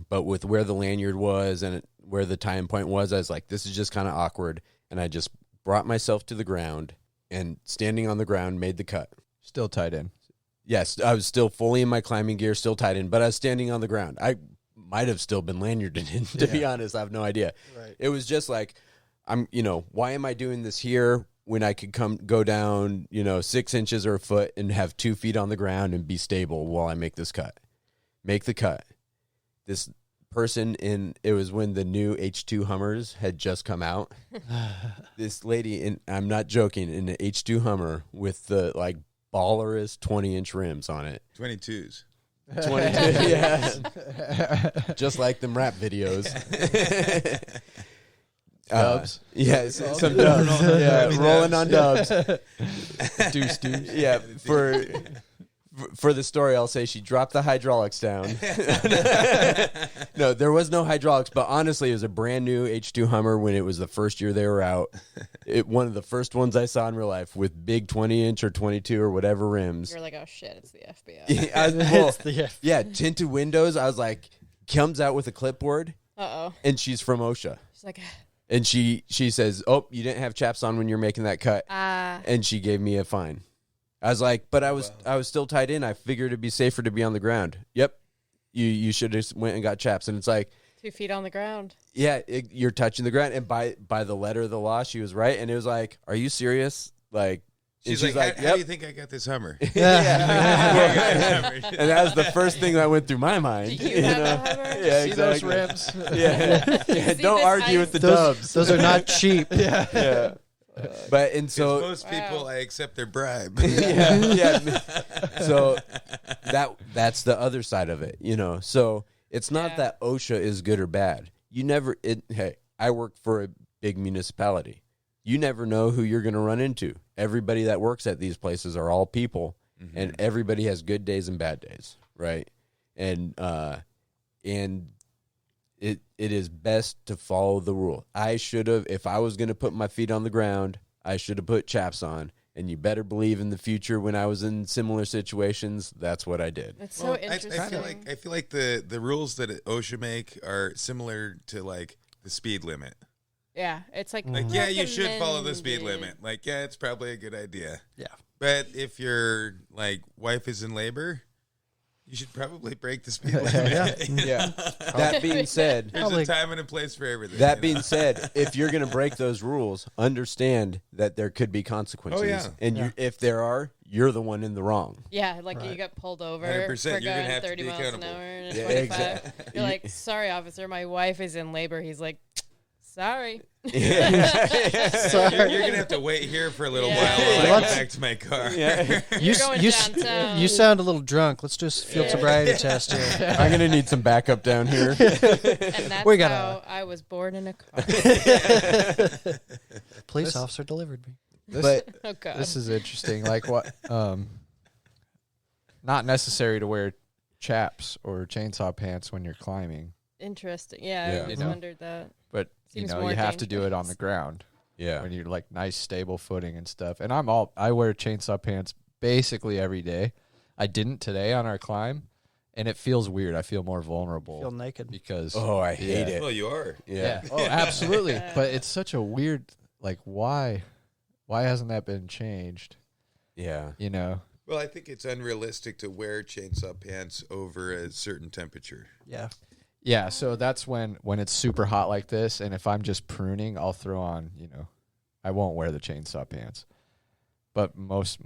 But with where the lanyard was and where the tying point was, I was like, this is just kind of awkward. And I just brought myself to the ground and standing on the ground made the cut. Still tied in. Yes, I was still fully in my climbing gear, still tied in, but I was standing on the ground. I might have still been lanyarded in, to be honest. I have no idea. Right. It was just like, why am I doing this here when I could go down, 6 inches or a foot and have 2 feet on the ground and be stable while I make this cut? Make the cut. This person it was when the new H2 Hummers had just come out. This lady, I'm not joking, in an H2 Hummer with the like ballerist 20-inch rims on it. 22s. 22, yeah. Just like them rap videos. Dubs. Yeah, some dubs. Yeah, rolling on dubs. Deuce. Yeah, for the story, I'll say she dropped the hydraulics down. No, there was no hydraulics, but honestly, it was a brand new H2 Hummer when it was the first year they were out. One of the first ones I saw in real life with big 20-inch or 22 or whatever rims. You're like, oh shit, it's the FBI. It's the Yeah, tinted windows. I was like, comes out with a clipboard, Uh-oh. and she's from OSHA. She's like, And she says, "Oh, you didn't have chaps on when you're making that cut," and she gave me a fine. I was like, but I was still tied in. I figured it'd be safer to be on the ground. Yep, you should have went and got chaps. And it's like, 2 feet on the ground. yeah, you're touching the ground. And by the letter of the law, she was right. And it was like, are you serious? Like, She's and like, how do you think I got this Hummer? And that was the first thing that went through my mind. Do you have a Hummer? Yeah, See those exactly. rims? Yeah, See don't this argue ice? with the dubs. Those are not cheap. Yeah. But and so most people, I accept their bribe. yeah. So that's the other side of it, So it's not Yeah. that OSHA is good or bad. Hey, I work for a big municipality. You never know who you're going to run into. Everybody that works at these places are all people, and everybody has good days and bad days, right? And it is best to follow the rule. I should have, if I was going to put my feet on the ground, I should have put chaps on. And you better believe in the future when I was in similar situations, that's what I did. It's Well, so interesting. I feel like the rules that OSHA make are similar to like the speed limit. Yeah, it's like Like, yeah, you should follow the speed recommended. limit. Like, yeah, it's probably a good idea. Yeah. But if your like wife is in labor, you should probably break the speed limit. Yeah. That being said, There's Probably- a time and a place for everything. that you being know? said, if you're going to break those rules, understand that there could be consequences. Oh, yeah. And Yeah. if there are, you're the one in the wrong. Yeah, like you Right. got pulled over 100%, for you're gonna going have to 30 be miles an accountable. hour and Yeah, 25. exactly. You're like, sorry, officer, my wife is in labor. He's like, sorry. Yeah. You're going to have to wait here for a little Yeah. while while I Let's- get back to my car. Yeah. You, You're going you, downtown. you sound a little drunk. Let's just field Yeah. sobriety test here. I'm going to need some backup down here. And that's We gotta- how I was born in a car. Police officer delivered me. This, Oh, God. this is interesting. Like what? Not necessary to wear chaps or chainsaw pants when you're climbing, Interesting. Yeah, Yeah. I always You know? wondered that. but Seems you more have to do it on the dangerous. ground Yeah. when you're like nice stable footing and stuff. And I wear chainsaw pants basically every day. I didn't today on our climb, and it feels weird. I feel more vulnerable Feel naked. because Oh, I hate it. Well, you are. Yeah. Oh, absolutely. Yeah. But it's such a weird, like, why hasn't that been changed? Yeah. You know? Well, I think it's unrealistic to wear chainsaw pants over a certain temperature. Yeah. Yeah. So that's when it's super hot like this, and if I'm just pruning, I'll throw on, I won't wear the chainsaw pants. But most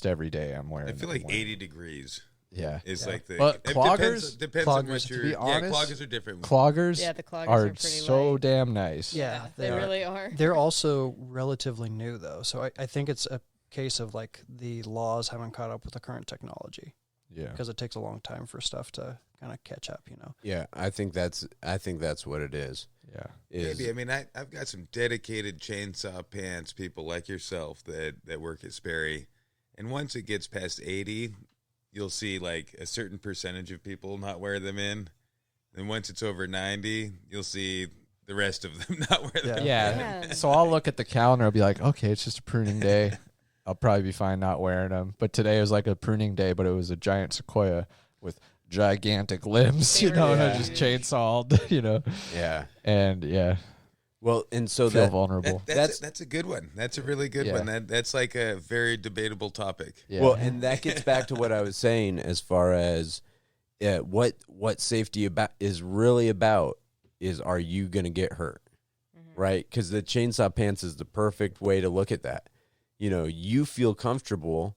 every day I'm wearing. I feel like them. 80 degrees Yeah. is like the. But it cloggers- depends on cloggers, what to you're. be Yeah, honest, cloggers are different. Cloggers Yeah, the cloggers are are pretty so light. damn nice. Yeah. They really are. They're also relatively new, though. So I think it's a case of like the laws haven't caught up with the current technology Yeah. because it takes a long time for stuff to kind of catch up, you know? Yeah. I think that's what it is. Yeah. Is Maybe. I mean, I've got some dedicated chainsaw pants people like yourself that work at Sperry. And once it gets past 80, you'll see like a certain percentage of people not wear them in. And once it's over 90, you'll see the rest of them not wear them. Yeah. Yeah. So I'll look at the calendar. I'll be like, okay, it's just a pruning day. I'll probably be fine not wearing them. But today was like a pruning day, but it was a giant sequoia with gigantic limbs, They were and I huge. just chainsawed, Yeah. and yeah, Well, and so feel that vulnerable. That's a good one. That's a really good Yeah. one. That's like a very debatable topic. Yeah. well, and that gets back to what I was saying as far as what safety is really about is, are you going to get hurt? Right? Because the chainsaw pants is the perfect way to look at that. You feel comfortable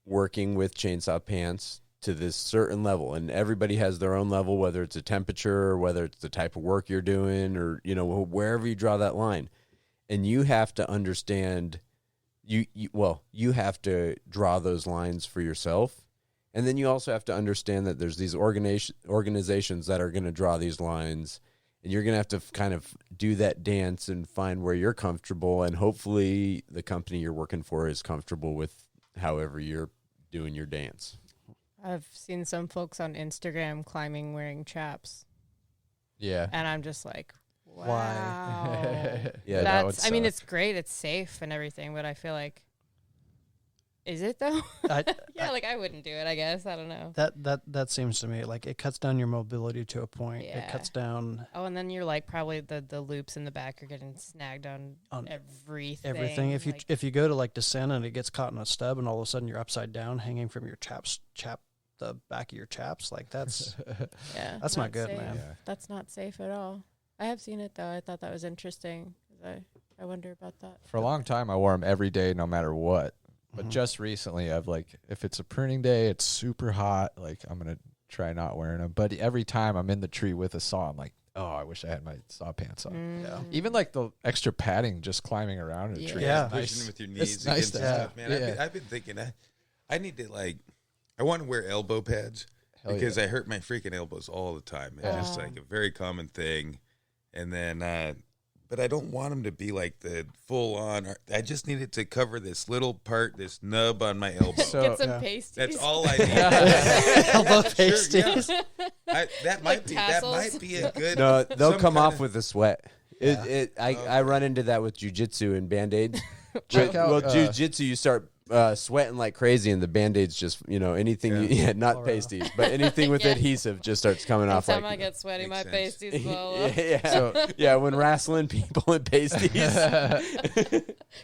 working with chainsaw pants to this certain level, and everybody has their own level, whether it's a temperature or whether it's the type of work you're doing, or wherever you draw that line. And you have to understand, you have to draw those lines for yourself, and then you also have to understand that there's these organizations that are going to draw these lines, and you're going to have to kind of do that dance and find where you're comfortable, and hopefully the company you're working for is comfortable with however you're doing your dance. I've seen some folks on Instagram climbing wearing chaps, yeah. and I'm just like, wow. Why? Yeah, that would That's. I mean, suck. it's great, it's safe and everything, but I feel like, is it though? I, Yeah, like I wouldn't do it. I guess I don't know. that seems to me like it cuts down your mobility to a point. It Yeah. cuts down Oh, and then you're like probably the loops in the back are getting snagged on On everything. everything. like, If you go to like descend and it gets caught in a stub, and all of a sudden you're upside down, hanging from your the back of your chaps, like that's yeah, that's not good, safe. man. Yeah. That's not safe at all. I have seen it though. I thought that was interesting. 'Cause I wonder about that. For a long time, I wore them every day, no matter what. But Mhm. just recently, I've if it's a pruning day, it's super hot. Like I'm gonna try not wearing them. But every time I'm in the tree with a saw, I'm like, oh, I wish I had my saw pants on. Mm. Even like the extra padding, just climbing around in a tree. Yeah. is Pushing nice. with your It's knees nice against to the have. stuff, man. Yeah. I've been thinking, I need to I want to wear elbow pads Hell because yeah. I hurt my freaking elbows all the time. It's Yeah. just like a very common thing. And then, but I don't want them to be like the full on. I just need it to cover this little part, this nub on my elbow. So- Get some Yeah. pasties. That's all I need. elbow Sure, yeah. pasties. That might be tassels. a good. No, they'll some come kinda- off with the sweat. Yeah. I run into that with jujitsu and band-aids. Check out, jujitsu, you start sweating like crazy, and the Band-Aids just, anything, not Or, pasties, but anything with Yeah. adhesive just starts coming off. Anytime Like, I get sweaty, my Makes face sense. is blow yeah, up. yeah. So- Yeah, when wrestling people in pasties.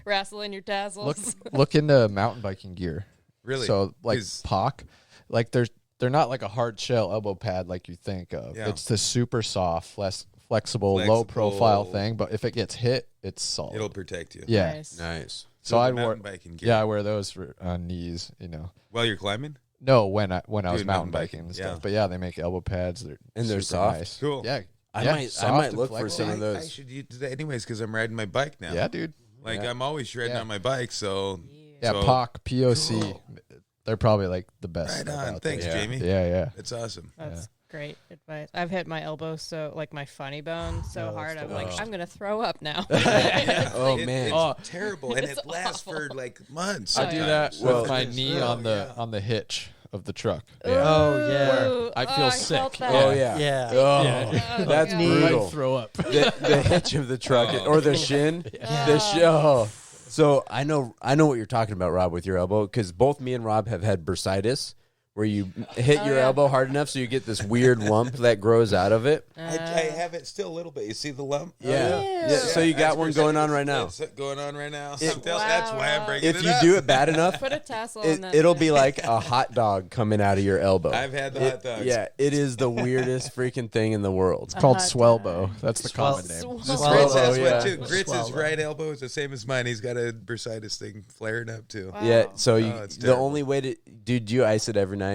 Wrestling your tassels. Look into mountain biking gear. Really? So like 'Cause- POC, like they're not like a hard shell elbow pad like you think of. Yeah. It's the super soft, less flexible, low profile thing. But if it gets hit, it's solid. It'll protect you. yeah. Nice. Nice. So the I wore mountain biking gear. yeah I wear those on knees. While you're climbing. No, when I was Dude, mountain mountain biking biking, and yeah. stuff. But yeah, they make elbow pads. They're They're super soft? Nice. Cool. Yeah. I Yeah, might soft and look for flexible. some of I those. should use that anyways because I'm riding my bike now. Yeah, dude. Like Yeah. I'm always shredding Yeah. on my bike, so Yeah, So- POC, POC. Cool. They're probably like the best. right stuff on. out Thanks, there. Yeah. Jamie. Yeah. That's awesome. That's great advice. I've hit my elbow so like my funny bone so Oh, that's hard. the I'm like, worst. I'm gonna throw up now. Oh, It- man. it's terrible, and It's it lasts awful. for like months. I do that sometimes. Well- with my It's knee real, on the yeah. on the hitch of the truck. Oh, yeah. Ooh, I feel I sick. felt that. Oh, yeah. Yeah. Oh, Yeah. that's God. brutal. I'd throw up. The hitch of the truck Oh. or the shin. The show. So I know what you're talking about, Rob, with your elbow, because both me and Rob have had bursitis, where you hit Oh, your yeah. elbow hard enough so you get this weird lump that grows out of it. I have it still a little bit. You see the lump? Yeah. Yeah. Yeah. So you got one going on right now. That's going on right now. It- That's why I'm breaking If it you up. do it bad enough, Put a tassel on that. it'll be like a hot dog coming out of your elbow. I've had the It- hot dogs. Yeah, it is the weirdest freaking thing in the world. It's called hot Swellbo. That's the Swell- common name. Swell- Grits Oh, has yeah. one too. Grits' Swallow. right elbow is the same as mine. He's got a bursitis thing flaring up too. Wow. Yeah, so it's the terrible. only way to do you ice it every night?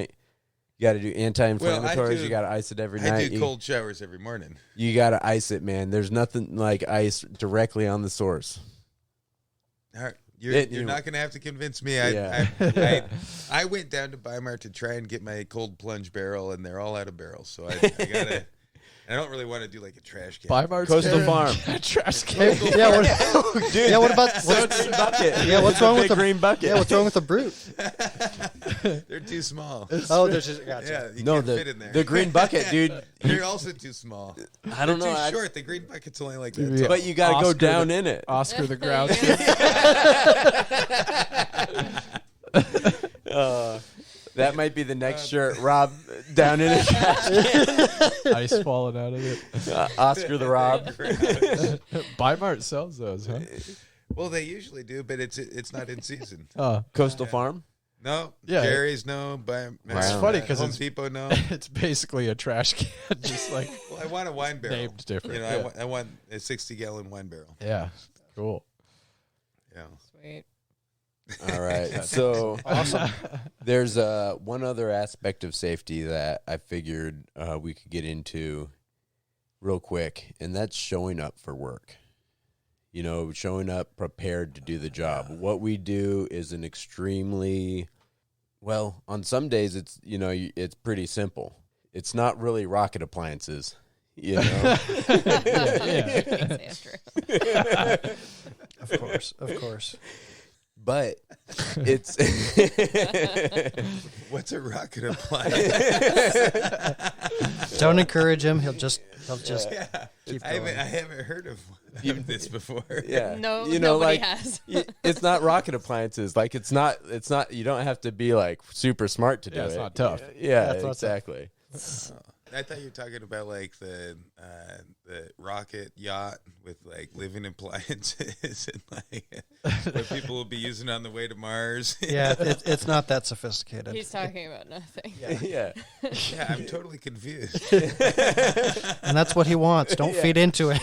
You got to do anti-inflammatories. Well, I do- you got to ice it every I night. do cold showers every morning. You got to ice it, man. There's nothing like ice directly on the source. All right. It- You're you- not going to have to convince me. Yeah. I went down to Weimar to try and get my cold plunge barrel, and they're all out of barrels. So I gotta. I don't really want to do like a trash can. Buy Mart's Coastal Care. Farm. Trash can. Yeah, what, Dude, yeah, what about green bucket? Yeah, what's wrong with the green bucket? Yeah, what's wrong with the brute? They're too small. Oh, there's just gotcha. Yeah, you No, can't fit in there. the green bucket, dude. They're also too small. I don't know. Too I- short. The green bucket's only like that. Yeah. tall. but you got to go Oscar down the- in it. Oscar the Grouch. That might be the next shirt. Rob down in it. Ice falling out of it. Oscar the Rob. Buy Mart sells those, huh? Well, they usually do, but it's not in season. Coastal Farm. No, Yeah. Jerry's no. It's funny 'cause Home it's- Depot no. It's basically a trash can, just like Well, I want a wine barrel. named different. You know, I want a 60-gallon wine barrel. yeah, cool. Yeah. Sweet. All right. So awesome. There's one other aspect of safety that I figured we could get into real quick, and that's showing up for work. You know, showing up prepared to do the job. What we do is an extremely, well, on some days it's, it's pretty simple. It's not really rocket appliances, you know. Of course. But it's What's a rocket appliance? Don't encourage him. He'll just Yeah. keep I going. haven't heard of this before. yeah. No, you know, nobody like has. it's not rocket appliances. Like it's not you don't have to be like super smart to do Yeah, it. it's not tough. Yeah, it's not tough. exactly. I thought you were talking about like the rocket yacht with like living appliances and like what people will be using on the way to Mars. Yeah, it's not that sophisticated. He's talking about nothing. Yeah. Yeah, I'm totally confused. And that's what he wants. Don't feed into it.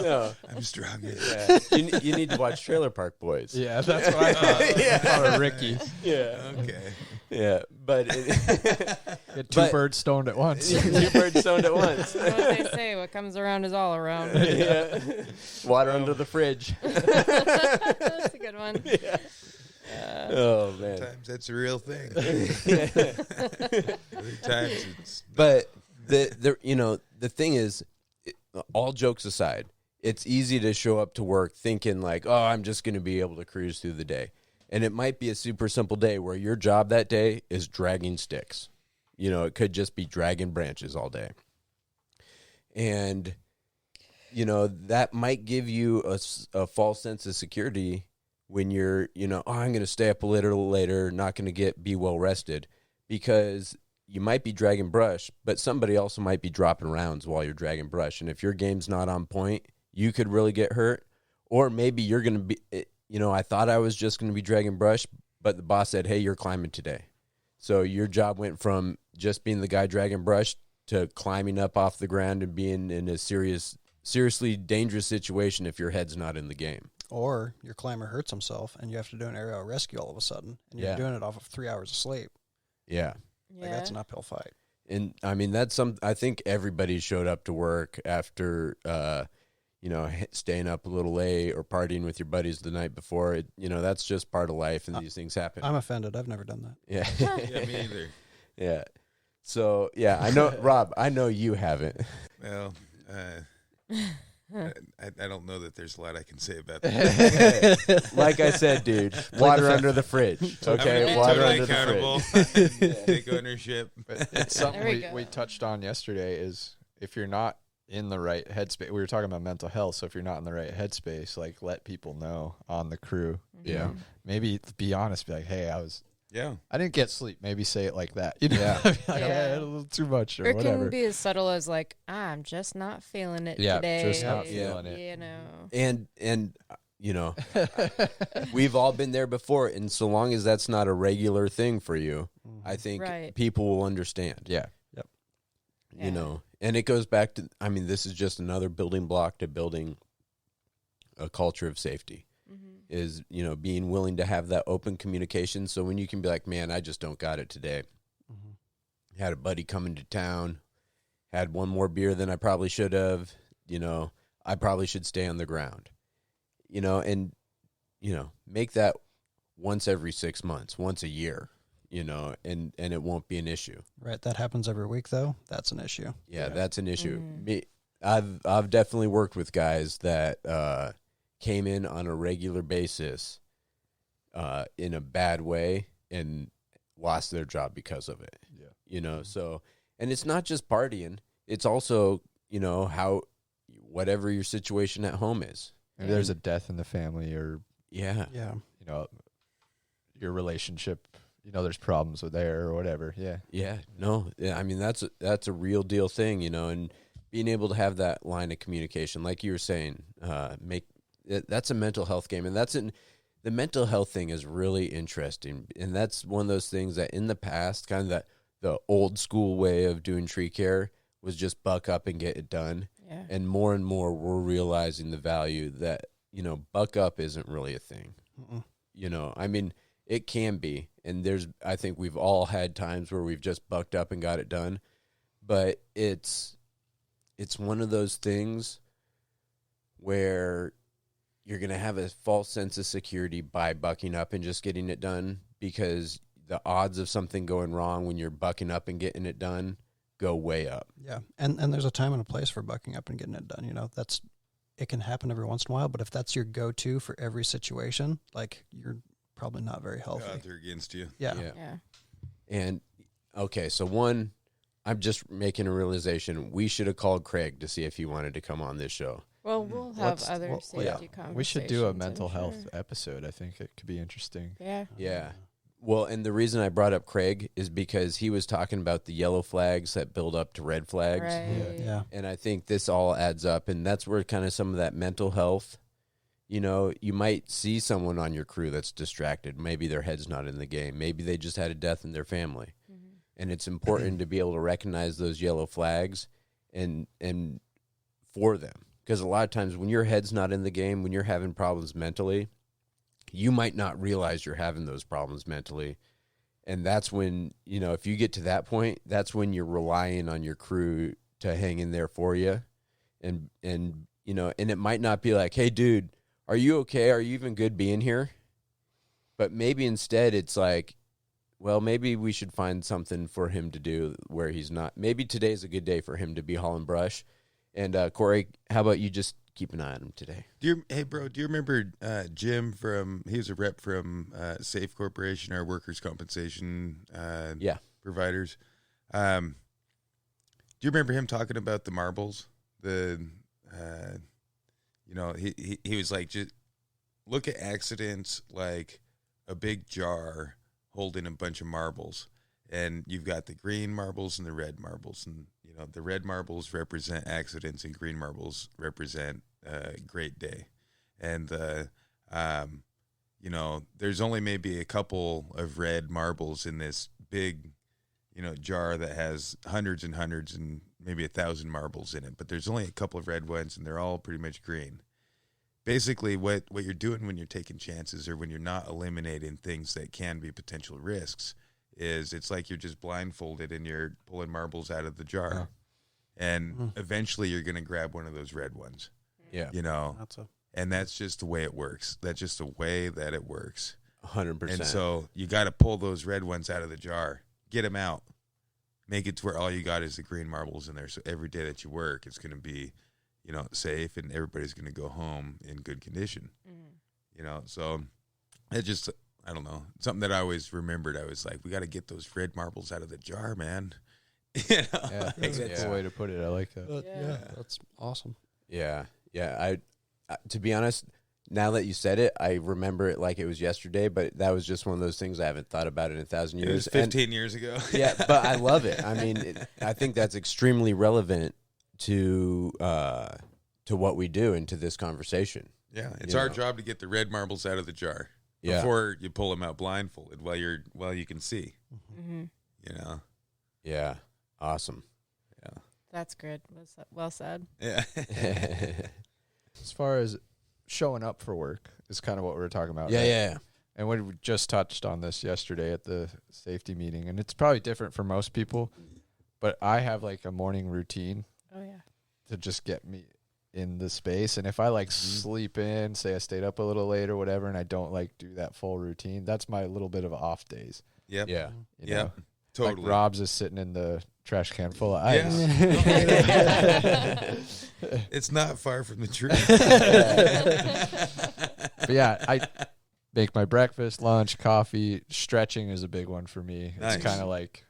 No. I'm struggling. Yeah. You need to watch Trailer Park Boys. Yeah, that's what I thought. Yeah. I thought of Ricky. Yeah. Okay. Yeah. But Get two But- birds stoned at once. two birds stoned at once. You know what they say? What comes around is all around. Yeah. Water under the fridge. That's a good one. Oh man. Sometimes that's a real thing. Other times it's But the thing is, all jokes aside, it's easy to show up to work thinking like, oh, I'm just going to be able to cruise through the day. And it might be a super simple day where your job that day is dragging sticks. You know, it could just be dragging branches all day. And, that might give you a false sense of security when you're, oh, I'm going to stay up a little later, not going to be well rested, because you might be dragging brush, but somebody also might be dropping rounds while you're dragging brush. And if your game's not on point, you could really get hurt. Or maybe you're going to be, I thought I was just going to be dragging brush, but the boss said, hey, you're climbing today. So your job went from just being the guy dragging brush to climbing up off the ground and being in a seriously dangerous situation if your head's not in the game. Or your climber hurts himself and you have to do an aerial rescue all of a sudden, and you're doing it off of 3 hours of sleep. Yeah. Like, that's an uphill fight. And I mean, I think everybody showed up to work after, staying up a little late or partying with your buddies the night before. That's just part of life, and these things happen. I'm offended. I've never done that. Yeah. Yeah, me either. Yeah. So, yeah, I know, Rob, I know you haven't. Well, I don't know that there's a lot I can say about that. Like I said, dude, water under the fridge. Okay, I'm water totally under the accountable. fridge. Take ownership. But it's something There we we go. touched on yesterday is if you're not in the right headspace, we were talking about mental health. So if you're not in the right headspace, like let people know on the crew. Yeah. Maybe be honest, be like, hey, Yeah. I didn't get sleep. Maybe say it like that. Like, Yeah. I had a little too much or Or it whatever. can be as subtle as like, I'm just not feeling it Yeah, today. just not feeling it. You know. And we've all been there before, and so long as that's not a regular thing for you, I think Right. people will understand. Yeah. Yeah. And it goes back to, I mean, this is just another building block to building a culture of safety. Is, being willing to have that open communication. So when you can be like, man, I just don't got it today. Had a buddy come into town, had one more beer than I probably should have, I probably should stay on the ground, and, make that once every 6 months, once a year, and it won't be an issue. Right. That happens every week, though. That's an issue. Yeah, that's an issue. I've definitely worked with guys that, came in on a regular basis in a bad way and lost their job because of it. Yeah. So, and it's not just partying. It's also, how, whatever your situation at home is. Maybe there's a death in the family or, Yeah. Yeah. Your relationship, there's problems with there or whatever. Yeah. Yeah. No, I mean, that's a real deal thing, and being able to have that line of communication, like you were saying, that's a mental health game. And the mental health thing is really interesting. And that's one of those things that in the past, kind of the old school way of doing tree care was just buck up and get it done. Yeah. And more we're realizing the value that, buck up isn't really a thing. I mean, it can be. And I think we've all had times where we've just bucked up and got it done. But it's one of those things where you're going to have a false sense of security by bucking up and just getting it done, because the odds of something going wrong when you're bucking up and getting it done go way up. Yeah. And there's a time and a place for bucking up and getting it done. It can happen every once in a while, but if that's your go-to for every situation, like, you're probably not very healthy. Odds are against you. Yeah. Yeah. And okay, so one, I'm just making a realization. We should have called Craig to see if he wanted to come on this show. Well, we'll have other safety conversations. We should do a I'm mental sure. health episode. I think it could be interesting. Yeah. Yeah. Well, and the reason I brought up Craig is because he was talking about the yellow flags that build up to red flags. Right. Yeah. And I think this all adds up, and that's where kind of some of that mental health, you might see someone on your crew that's distracted. Maybe their head's not in the game. Maybe they just had a death in their family. And it's important to be able to recognize those yellow flags and for them. Because a lot of times when your head's not in the game, when you're having problems mentally, you might not realize you're having those problems mentally. And that's when, if you get to that point, that's when you're relying on your crew to hang in there for you. And it might not be like, hey, dude, are you okay? Are you even good being here? But maybe instead it's like, well, maybe we should find something for him to do where he's not. Maybe today's a good day for him to be hauling brush. And Corey, how about you just keep an eye on him today? Hey, bro, do you remember Jim he was a rep from Safe Corporation, our workers' compensation providers. Do you remember him talking about the marbles? He was like, look at accidents like a big jar holding a bunch of marbles, and you've got the green marbles and the red marbles, and the red marbles represent accidents and green marbles represent a great day. And there's only maybe a couple of red marbles in this big jar that has hundreds and hundreds and maybe 1,000 marbles in it, but there's only a couple of red ones and they're all pretty much green. Basically what you're doing when you're taking chances, or when you're not eliminating things that can be potential risks, is it's like you're just blindfolded and you're pulling marbles out of the jar. And eventually you're going to grab one of those red ones. Yeah. And that's just the way it works. That's just the way that it works. 100%. And so you got to pull those red ones out of the jar, get them out, make it to where all you got is the green marbles in there. So every day that you work, it's going to be, safe, and everybody's going to go home in good condition. So it just, I don't know, something that I always remembered. I was like, we got to get those red marbles out of the jar, man. Yeah, that's a cool way to put it. I like that. Yeah, that's awesome. Yeah. I to be honest, now that you said it, I remember it like it was yesterday, but that was just one of those things I haven't thought about in 1,000 years. It was 15 years ago. Yeah, but I love it. I mean, I think that's extremely relevant to what we do and to this conversation. Yeah, it's our job to get the red marbles out of the jar before you pull them out blindfolded while you can see. Yeah, awesome. Yeah, That's good. Well said. yeah. As far as showing up for work is kind of what we were talking about. Yeah. And we just touched on this yesterday at the safety meeting, and it's probably different for most people, but I have like a morning routine. Oh yeah. To just get me in the space. And if I like sleep in, say I stayed up a little late or whatever, and I don't like do that full routine, that's my little bit of off days. Yep. Yeah. You know? Totally. Like Rob's is sitting in the trash can full of ice. It's not far from the truth. But yeah, I make my breakfast, lunch, coffee. Stretching is a big one for me. Nice. It's kind of like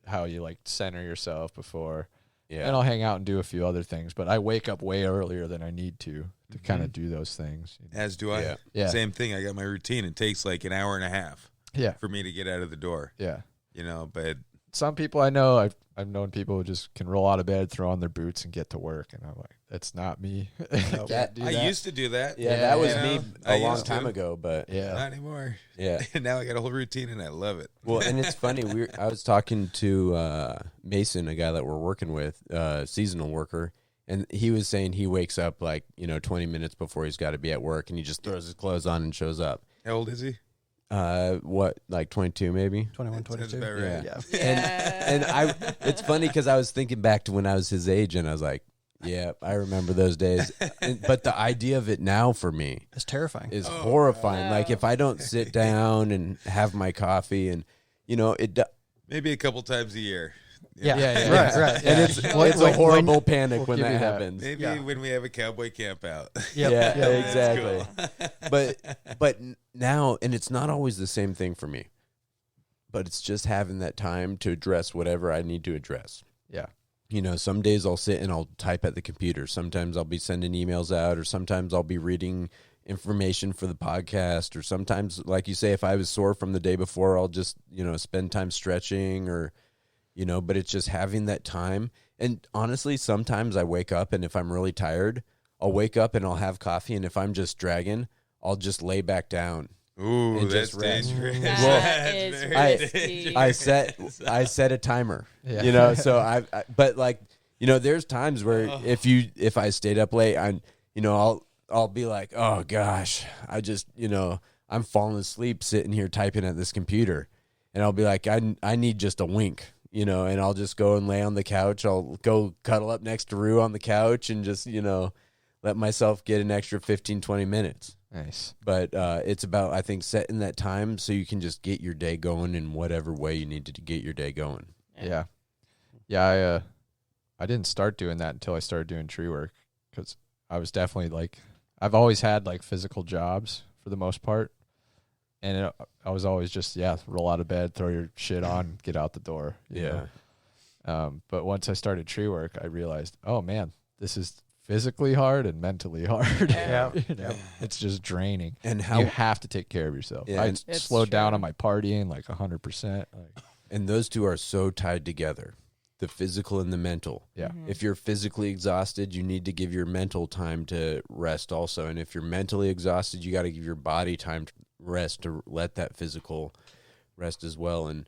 how you like center yourself before. Yeah. And I'll hang out and do a few other things, but I wake up way earlier than I need to kind of do those things. As do I. Yeah. Yeah. Same thing. I got my routine. It takes like an hour and a half Yeah. for me to get out of the door. Yeah. But Some people I know, I've known people who just can roll out of bed, throw on their boots, and get to work. And I'm like, that's not me. That- Do I that. used to do that. Yeah, that was me I a long used to. time ago, but Yeah. Not anymore. yeah. Now I got a whole routine and I love it. Well, and it's funny. I was talking to Mason, a guy that we're working with, seasonal worker, and he was saying he wakes up like 20 minutes before he's got to be at work, and he just throws his clothes on and shows up. How old is he? Like 22 maybe? 21, Sounds 22. about right. Yeah. And it's funny because I was thinking back to when I was his age, and I was like, yeah, I remember those days. But the idea of it now for me It's terrifying. is horrifying. Like if I don't sit down and have my coffee, and Maybe a couple times a year. Yeah. Yeah. Right. and Yeah. it's When- a when- horrible panic we'll when give that you that. happens. Maybe when we have a cowboy camp out. Yep. Yeah, Yep. exactly. But now, and it's not always the same thing for me, but it's just having that time to address whatever I need to address. Yeah. Some days I'll sit and I'll type at the computer. Sometimes I'll be sending emails out, or sometimes I'll be reading information for the podcast, or sometimes, like you say, if I was sore from the day before, I'll just, spend time stretching, or, but it's just having that time. And honestly, sometimes I wake up, and if I'm really tired, I'll wake up and I'll have coffee. And if I'm just dragging, I'll just lay back down. Ooh, And that's just rest. dangerous. That is Very risky. dangerous. I set a timer, Yeah. so but like, there's times where if I stayed up late, I'll be like, oh gosh, I just, I'm falling asleep sitting here typing at this computer, and I'll be like, I need just a wink, and I'll just go and lay on the couch. I'll go cuddle up next to Rue on the couch and just, let myself get an extra 15, 20 minutes. Nice. But it's about, I think, setting that time so you can just get your day going in whatever way you need to get your day going. Yeah. Yeah. I didn't start doing that until I started doing tree work, because I was definitely like, I've always had like physical jobs for the most part. And I was always just, roll out of bed, throw your shit on, get out the door. you know? But once I started tree work, I realized, oh man, this is physically hard and mentally hard. Yeah. You know, it's just draining. And You how have to take care of yourself. Yeah, I and- It's slowed down true. on my partying like 100%. Like, and those two are so tied together, the physical and the mental. yeah. Mm-hmm. If you're physically exhausted, you need to give your mental time to rest also. And if you're mentally exhausted, you got to give your body time to rest to let that physical rest as well. And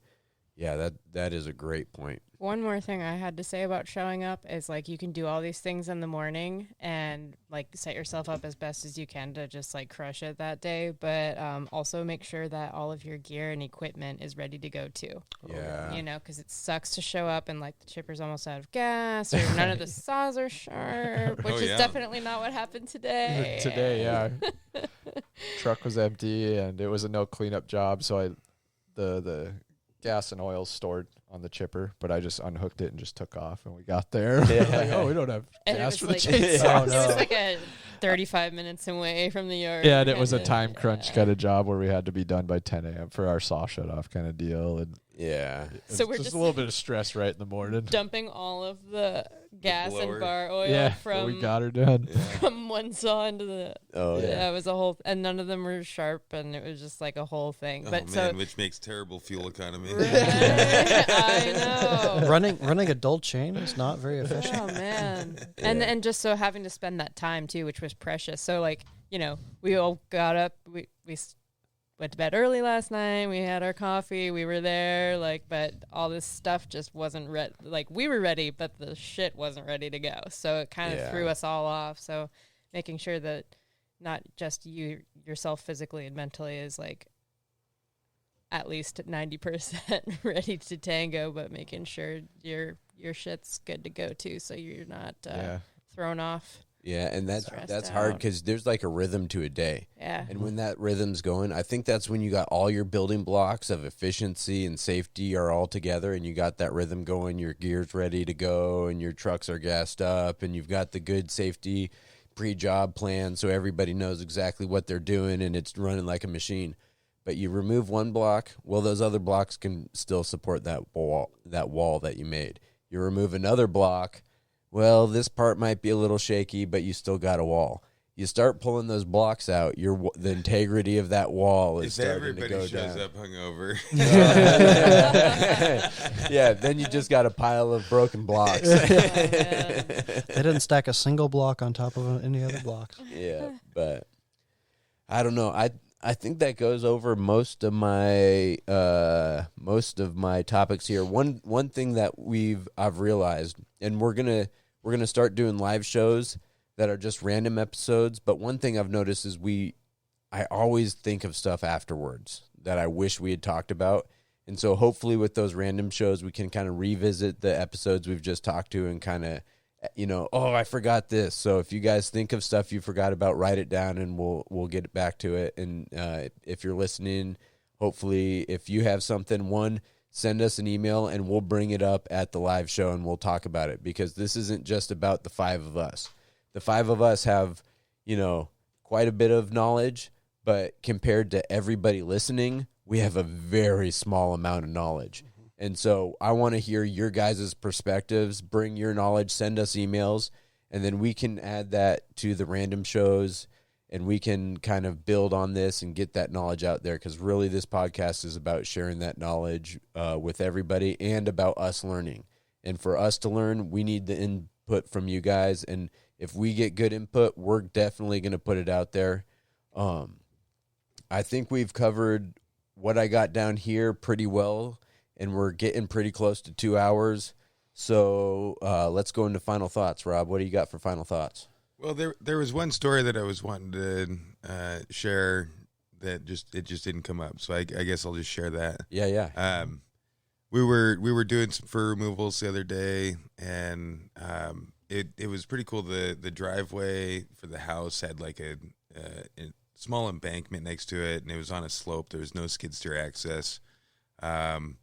yeah, that is a great point. One more thing I had to say about showing up is like you can do all these things in the morning and like set yourself up as best as you can to just like crush it that day, but also make sure that all of your gear and equipment is ready to go too. Yeah. You know, because it sucks to show up and like the chipper's almost out of gas or none of the saws are sharp, which Oh, is yeah. definitely not what happened today. Today, yeah. Truck was empty and it was a no cleanup job, so the gas and oil stored on the chipper, but I just unhooked it and just took off, and we got there. Like, oh, we don't have And it gas was for the like, chainsaw. Oh, it no. was like a 35 minutes away from the yard. Yeah, and it was a kinda- time crunch yeah. kind of job where we had to be done by 10 a.m. for our saw shut off kind of deal, and Yeah. it's So we're just just a little bit of stress right in the morning. dumping all of the gas blower. and bar oil Yeah, but from we got her done. from one saw into the Oh yeah. yeah, it was a whole and none of them were sharp and it was just like a whole thing. Oh, But man, so which makes terrible fuel economy. Right, I know. Running a dull chain is not very efficient. Oh man. And just so having to spend that time too, which was precious. So like, you know, we all got up, we went to bed early last night. We had our coffee. We were there, like, but all this stuff just wasn't ready. Like, we were ready, but the shit wasn't ready to go. So it kind of Yeah. threw us all off. So making sure that not just yourself physically and mentally is like at least 90% ready to tango, but making sure your shit's good to go too, so you're not Yeah. thrown off. Yeah, and that's Stressed hard out. because there's like a rhythm to a day. Yeah. And when that rhythm's going, I think that's when you got all your building blocks of efficiency and safety are all together, and you got that rhythm going, your gear's ready to go, and your trucks are gassed up, and you've got the good safety pre-job plan so everybody knows exactly what they're doing, and it's running like a machine. But you remove one block, well, those other blocks can still support that wall that you made. You remove another block, well, this part might be a little shaky, but you still got a wall. You start pulling those blocks out, the integrity of that wall is If starting to everybody go shows down. up hungover, Yeah, then you just got a pile of broken blocks. They didn't stack a single block on top of any other blocks. Yeah, but I don't know. I think that goes over most of my topics here. One thing that I've realized, and we're gonna start doing live shows that are just random episodes. But one thing I've noticed is I always think of stuff afterwards that I wish we had talked about. And so hopefully with those random shows, we can kind of revisit the episodes we've just talked to and kind of, oh, I forgot this. So if you guys think of stuff you forgot about, write it down and we'll get back to it. And if you're listening, hopefully if you have something, send us an email and we'll bring it up at the live show and we'll talk about it, because this isn't just about the five of us. The five of us have, quite a bit of knowledge, but compared to everybody listening, we have a very small amount of knowledge. And so I want to hear your guys' perspectives. Bring your knowledge, send us emails, and then we can add that to the random shows, and we can kind of build on this and get that knowledge out there, because really this podcast is about sharing that knowledge with everybody and about us learning. And for us to learn, we need the input from you guys, and if we get good input, we're definitely going to put it out there. I think we've covered what I got down here pretty well, and we're getting pretty close to 2 hours. So let's go into final thoughts. Rob, what do you got for final thoughts? well, there was one story that I was wanting to share that just didn't come up. So I guess I'll just share that. Yeah. We were doing some fur removals the other day, and it was pretty cool. The driveway for the house had like a small embankment next to it, and it was on a slope. There was no skid steer access, and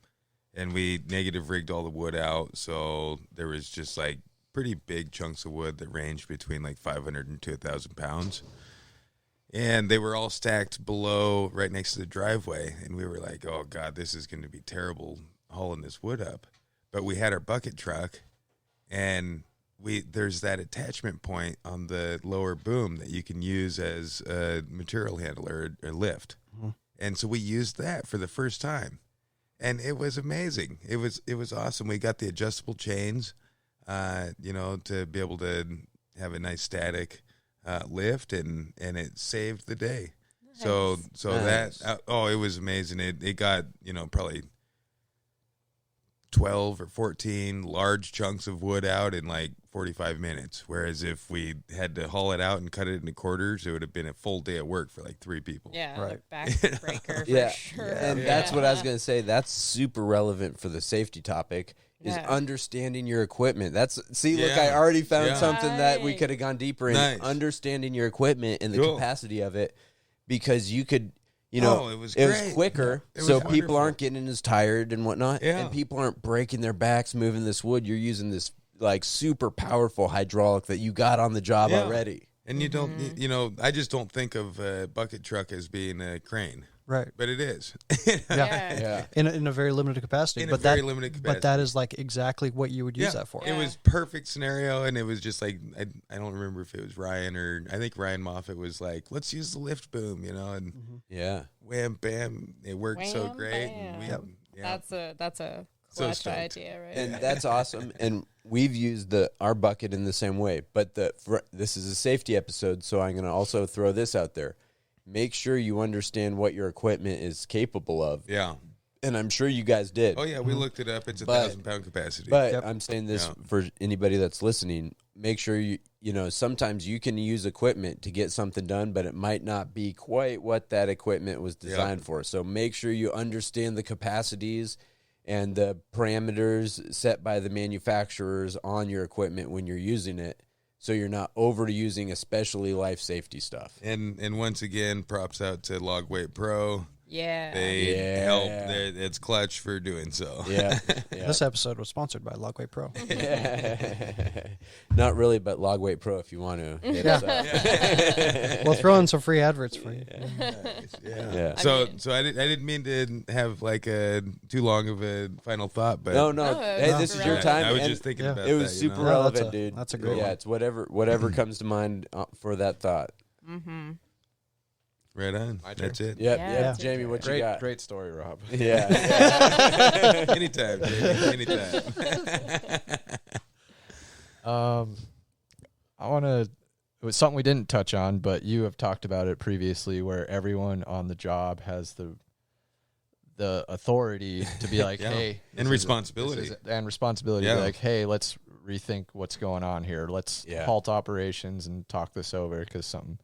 we negative rigged all the wood out, so there was just like pretty big chunks of wood that ranged between like 500 and 2,000 pounds. And they were all stacked below, right next to the driveway. And we were like, oh, God, this is going to be terrible hauling this wood up. But we had our bucket truck, and there's that attachment point on the lower boom that you can use as a material handler or lift. Mm-hmm. And so we used that for the first time, and it was amazing. It was awesome. We got the adjustable chains, to be able to have a nice static lift, and it saved the day. Nice. So Nice. that it was amazing. It got probably 12 or 14 large chunks of wood out in like 45 minutes. Whereas if we had to haul it out and cut it into quarters, it would have been a full day of work for like 3 people. Yeah, Right. the backbreaker for Yeah. sure. And that's what I was going to say. That's super relevant for the safety topic is Yeah. understanding your equipment. Look, Yeah. I already found Yeah. something that we Right. could have gone deeper in. Nice. Understanding your equipment and the Cool. capacity of it, because you could, it was it was great. quicker, It was so people wonderful. aren't getting as tired and whatnot, Yeah. and people aren't breaking their backs moving this wood. You're using this like super powerful hydraulic that you got on the job Yeah. already. And you don't, I just don't think of a bucket truck as being a crane, Right. but it is. Yeah. In a very limited capacity. In but a very that, limited capacity. But that is like exactly what you would use that for. It was perfect scenario, and it was just like I don't remember if it was Ryan or I think Ryan Moffat was like, let's use the lift boom, and Yeah. wham bam, it worked so Wham, great. And we, bam. yeah. That's a So clutch stoked. idea, right? And that's awesome. And we've used our bucket in the same way. But this is a safety episode, so I'm going to also throw this out there. Make sure you understand what your equipment is capable of. Yeah. And I'm sure you guys did. Oh yeah, we looked it up. It's a But- 1,000-pound capacity. But Yep. I'm saying this Yeah. for anybody that's listening. Make sure sometimes you can use equipment to get something done, but it might not be quite what that equipment was designed for. So make sure you understand the capacities and the parameters set by the manufacturers on your equipment when you're using it, so you're not overusing especially life safety stuff. and once again, props out to Logweight Pro. yeah. They Yeah. help. It's clutch for doing so. Yeah. This episode was sponsored by Logway Pro. Not really, but Logweight Pro if you want to. Hit Yeah. us up. We'll throw in some free adverts for you. Yeah. So I mean- I didn't mean to have like a too long of a final thought, but No. No, Hey, it's this is your relevant. time. I was and just thinking yeah. about it was that, super No, relevant, that's a- dude. that's a great Yeah, one. it's whatever comes to mind for that thought. Mm-hmm. Right on. My turn. That's it. Yep, Yeah, yep. that's your Jamie, what you Great, got? great story, Rob. Yeah. Anytime, Jamie. Anytime. I want to. It was something we didn't touch on, but you have talked about it previously, where everyone on the job has the authority to be like, Yeah. hey, And responsibility. and responsibility. Yeah. To be like, hey, let's rethink what's going on here. Let's Yeah. halt operations and talk this over because something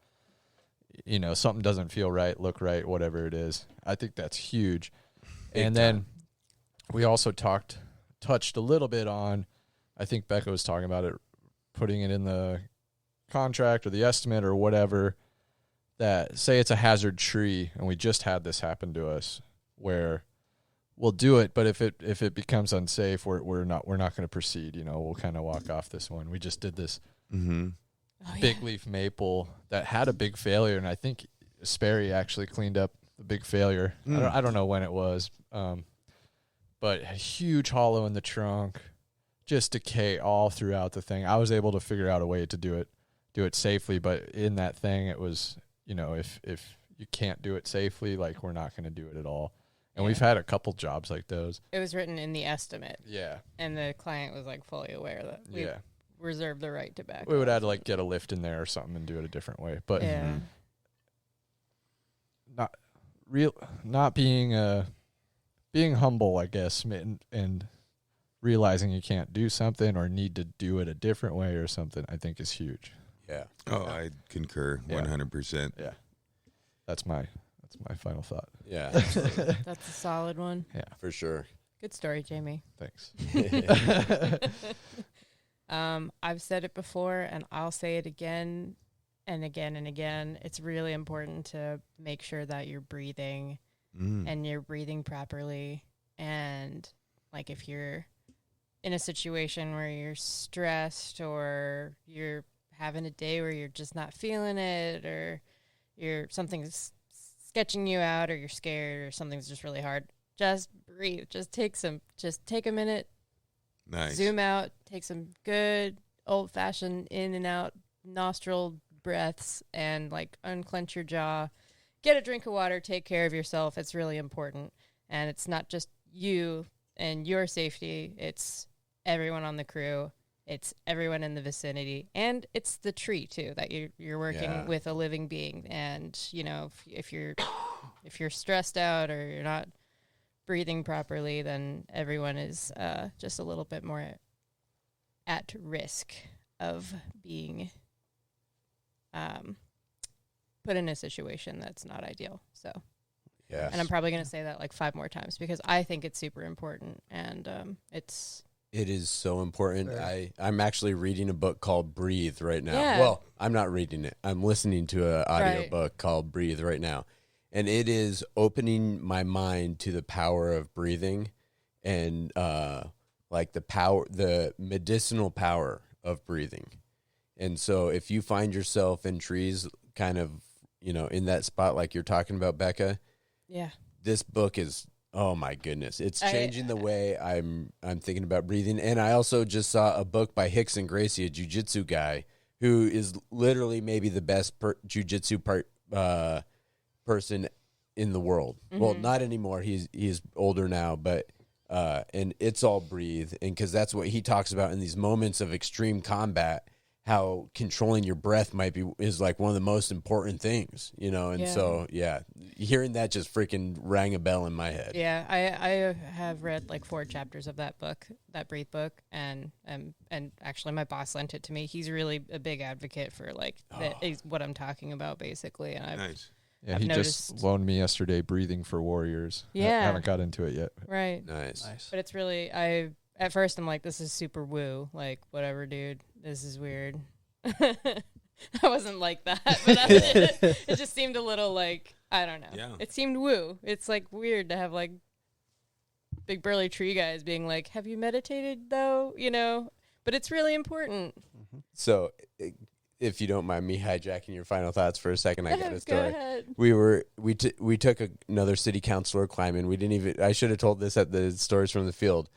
doesn't feel right, look right, whatever it is. I think that's huge. Big And then we also touched a little bit on, I think Becca was talking about it, putting it in the contract or the estimate or whatever, that say it's a hazard tree, and we just had this happen to us where we'll do it, but if it becomes unsafe, we're not going to proceed. We'll kind of walk off this one. We just did this Mm-hmm. big leaf maple that had a big failure, and I think Sperry actually cleaned up the big failure. I don't know when it was, but a huge hollow in the trunk, just decay all throughout the thing. I was able to figure out a way to do it safely, but in that thing, it was, if you can't do it safely, like, we're not going to do it at all. And we've had a couple jobs like those. It was written in the estimate, Yeah, and the client was like fully aware that we yeah. reserve the right to back. We would off. have to like get a lift in there or something and do it a different way, but Yeah. not being humble, I guess, and realizing you can't do something or need to do it a different way or something, I think is huge. Yeah. Oh, I concur Yeah. 100%. Yeah, that's my final thought. Yeah. That's a solid one. For sure. Good story, Jamie. Thanks. I've said it before, and I'll say it again and again and again. It's really important to make sure that you're breathing and you're breathing properly. And like if you're in a situation where you're stressed or you're having a day where you're just not feeling it, or something's sketching you out, or you're scared, or something's just really hard, just breathe. Just take a minute. Nice. Zoom out, take some good old-fashioned in and out nostril breaths and like unclench your jaw. Get a drink of water, take care of yourself. It's really important. And it's not just you and your safety. It's everyone on the crew. It's everyone in the vicinity. And it's the tree too, that you're working with a living being. And, you know, if you're stressed out or you're not breathing properly, then everyone is just a little bit more at risk of being put in a situation that's not ideal. So, Yeah. and I'm probably going to say that like 5 more times because I think it's super important, and It is so important. Very. I'm actually reading a book called Breathe right now. Yeah. Well, I'm not reading it. I'm listening to an audio Right. book called Breathe right now. And it is opening my mind to the power of breathing and like the medicinal power of breathing. And so if you find yourself in trees kind of, you know, in that spot like you're talking about, Becca, yeah. this book is, oh my goodness, it's changing the way I'm thinking about breathing. And I also just saw a book by Rickson Gracie, a jiu-jitsu guy who is literally maybe the best jiu-jitsu person in the world. Well, not anymore. He's older now, but and it's all breathe, and because that's what he talks about in these moments of extreme combat, how controlling your breath is like one of the most important things, you know. And so hearing that just freaking rang a bell in my head. Yeah, I have read like 4 chapters of that book, that Breathe book, and actually my boss lent it to me. He's really a big advocate for like that is what I'm talking about basically, and Nice. Yeah, I've he noticed. just loaned me yesterday Breathing for Warriors. Yeah. I haven't got into it yet. right. Nice. But it's really, at first I'm like, this is super woo, like whatever, dude, this is weird. I wasn't like that, but it just seemed a little like, I don't know. Yeah. It seemed woo. It's like weird to have like big burly tree guys being like, have you meditated though? You know, but it's really important. So if you don't mind me hijacking your final thoughts for a second, I got a Go story. ahead. We took another city councilor climbing. I should have told this at the Stories from the Field.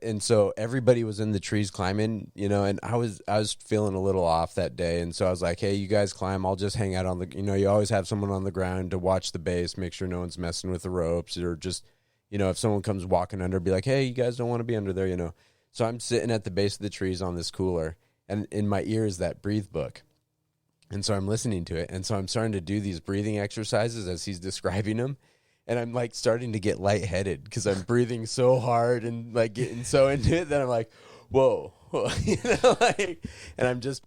And so everybody was in the trees climbing, you know, and I was feeling a little off that day. And so I was like, hey, you guys climb. I'll just hang out on the, you know, you always have someone on the ground to watch the base, make sure no one's messing with the ropes, or just, you know, if someone comes walking under, be like, hey, you guys don't want to be under there, you know. So I'm sitting at the base of the trees on this cooler, and in my ear is that Breathe book. And so I'm listening to it. And so I'm starting to do these breathing exercises as he's describing them. And I'm like starting to get lightheaded because I'm breathing so hard and like getting so into it that I'm like, whoa, you know, like, and I'm just,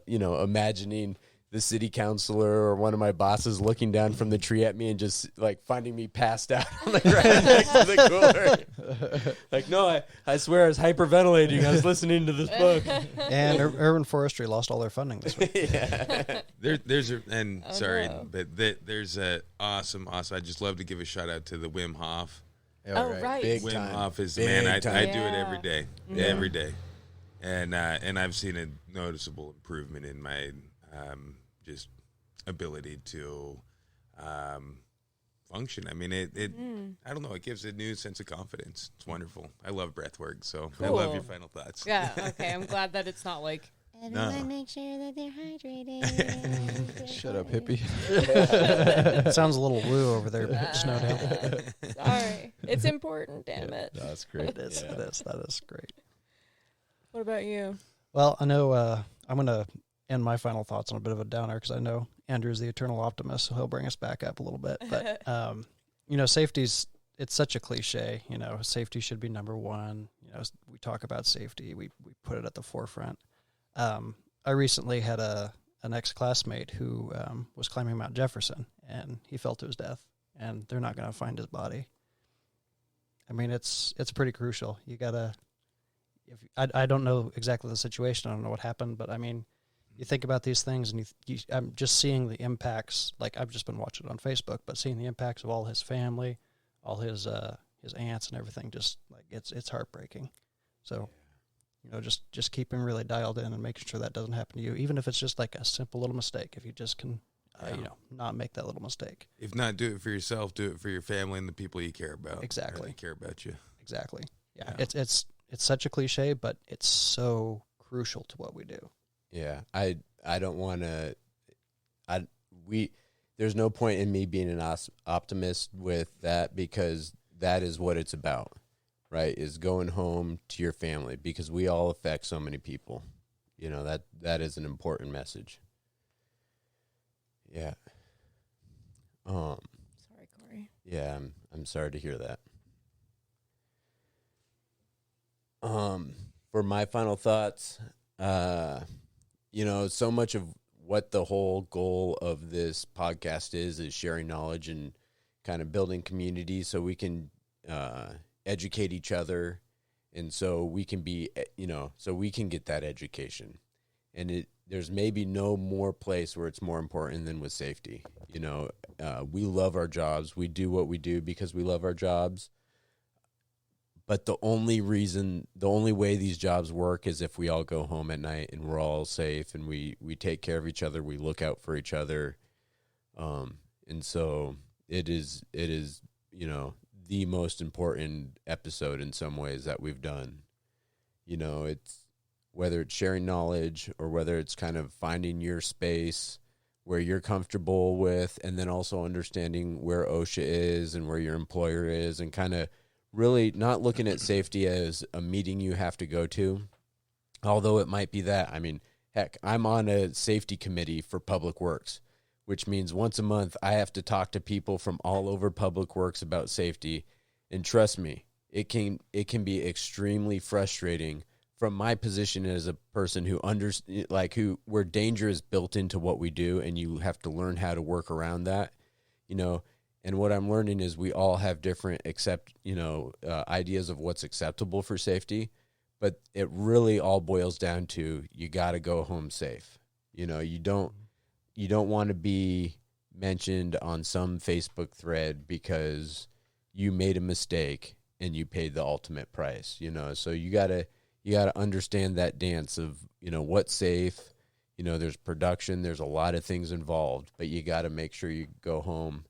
you know, imagining the city councilor or one of my bosses looking down from the tree at me and just like finding me passed out on the ground next to the cooler. Like, no, I swear I was hyperventilating. I was listening to this book. And urban forestry lost all their funding this week. Yeah. There's sorry, no. but there's a awesome. I'd just love to give a shout out to the Wim Hof. Oh, right. Big Wim time. Hof is Big man. I time. do it every Yeah. day, every day, and I've seen a noticeable improvement in my just ability to function. I mean, it I don't know. It gives a new sense of confidence. It's wonderful. I love breath work, so I love your Cool. final thoughts. Yeah, okay. I'm glad that it's not like, Everyone make sure that they're hydrated. Shut up, hippie. It sounds a little woo over there, Snowdale. sorry. It's important, damn it. That's great. It is. That is great. What about you? Well, I know I'm going to end my final thoughts on a bit of a downer because I know Andrew's the eternal optimist, so he'll bring us back up a little bit. But, you know, it's such a cliche. You know, safety should be number one. You know, we talk about safety. We put it at the forefront. I recently had an ex-classmate who was climbing Mount Jefferson, and he fell to his death, and they're not going to find his body. I mean, it's pretty crucial. You got to... I don't know exactly the situation. I don't know what happened, but I mean, you think about these things, and I'm just seeing the impacts. Like, I've just been watching it on Facebook, but seeing the impacts of all his family, all his aunts and everything, just like it's heartbreaking. So, you know, just keeping really dialed in and making sure that doesn't happen to you, even if it's just like a simple little mistake. If you just can, you know, not make that little mistake. If not, do it for yourself. Do it for your family and the people you care about. Exactly. They care about you. Exactly. Yeah. Yeah. It's such a cliche, but it's so crucial to what we do. Yeah, I don't want to. There's no point in me being an optimist with that, because that is what it's about, right? Is going home to your family, because we all affect so many people. You know, that is an important message. Yeah. Sorry, Corey. Yeah, I'm sorry to hear that. For my final thoughts, you know, so much of what the whole goal of this podcast is sharing knowledge and kind of building community so we can educate each other, and so we can be, you know, so we can get that education. And there's maybe no more place where it's more important than with safety. You know, we love our jobs. We do what we do because we love our jobs. But the only way these jobs work is if we all go home at night and we're all safe and we take care of each other, we look out for each other. And so it is, you know, the most important episode in some ways that we've done. You know, it's whether it's sharing knowledge or whether it's kind of finding your space where you're comfortable with, and then also understanding where OSHA is and where your employer is, and kind of really not looking at safety as a meeting you have to go to, although it might be that. I mean, heck, I'm on a safety committee for Public Works, which means once a month I have to talk to people from all over Public Works about safety. And trust me, it can be extremely frustrating from my position as a person who where danger is built into what we do, and you have to learn how to work around that, you know. And what I'm learning is we all have different ideas of what's acceptable for safety, but it really all boils down to you got to go home safe. You know, you don't want to be mentioned on some Facebook thread because you made a mistake and you paid the ultimate price, you know. So you got to understand that dance of, you know, what's safe. You know, there's production, there's a lot of things involved, but you got to make sure you go home.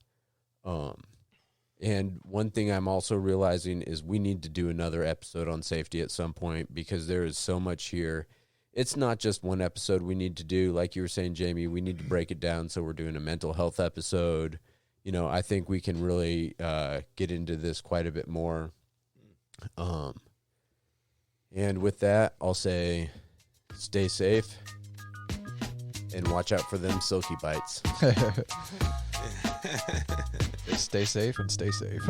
And one thing I'm also realizing is we need to do another episode on safety at some point, because there is so much here. It's not just one episode we need to do. Like you were saying, Jamie, we need to break it down. So we're doing a mental health episode. You know, I think we can really get into this quite a bit more. And with that, I'll say stay safe and watch out for them silky bites. Stay safe and stay safe.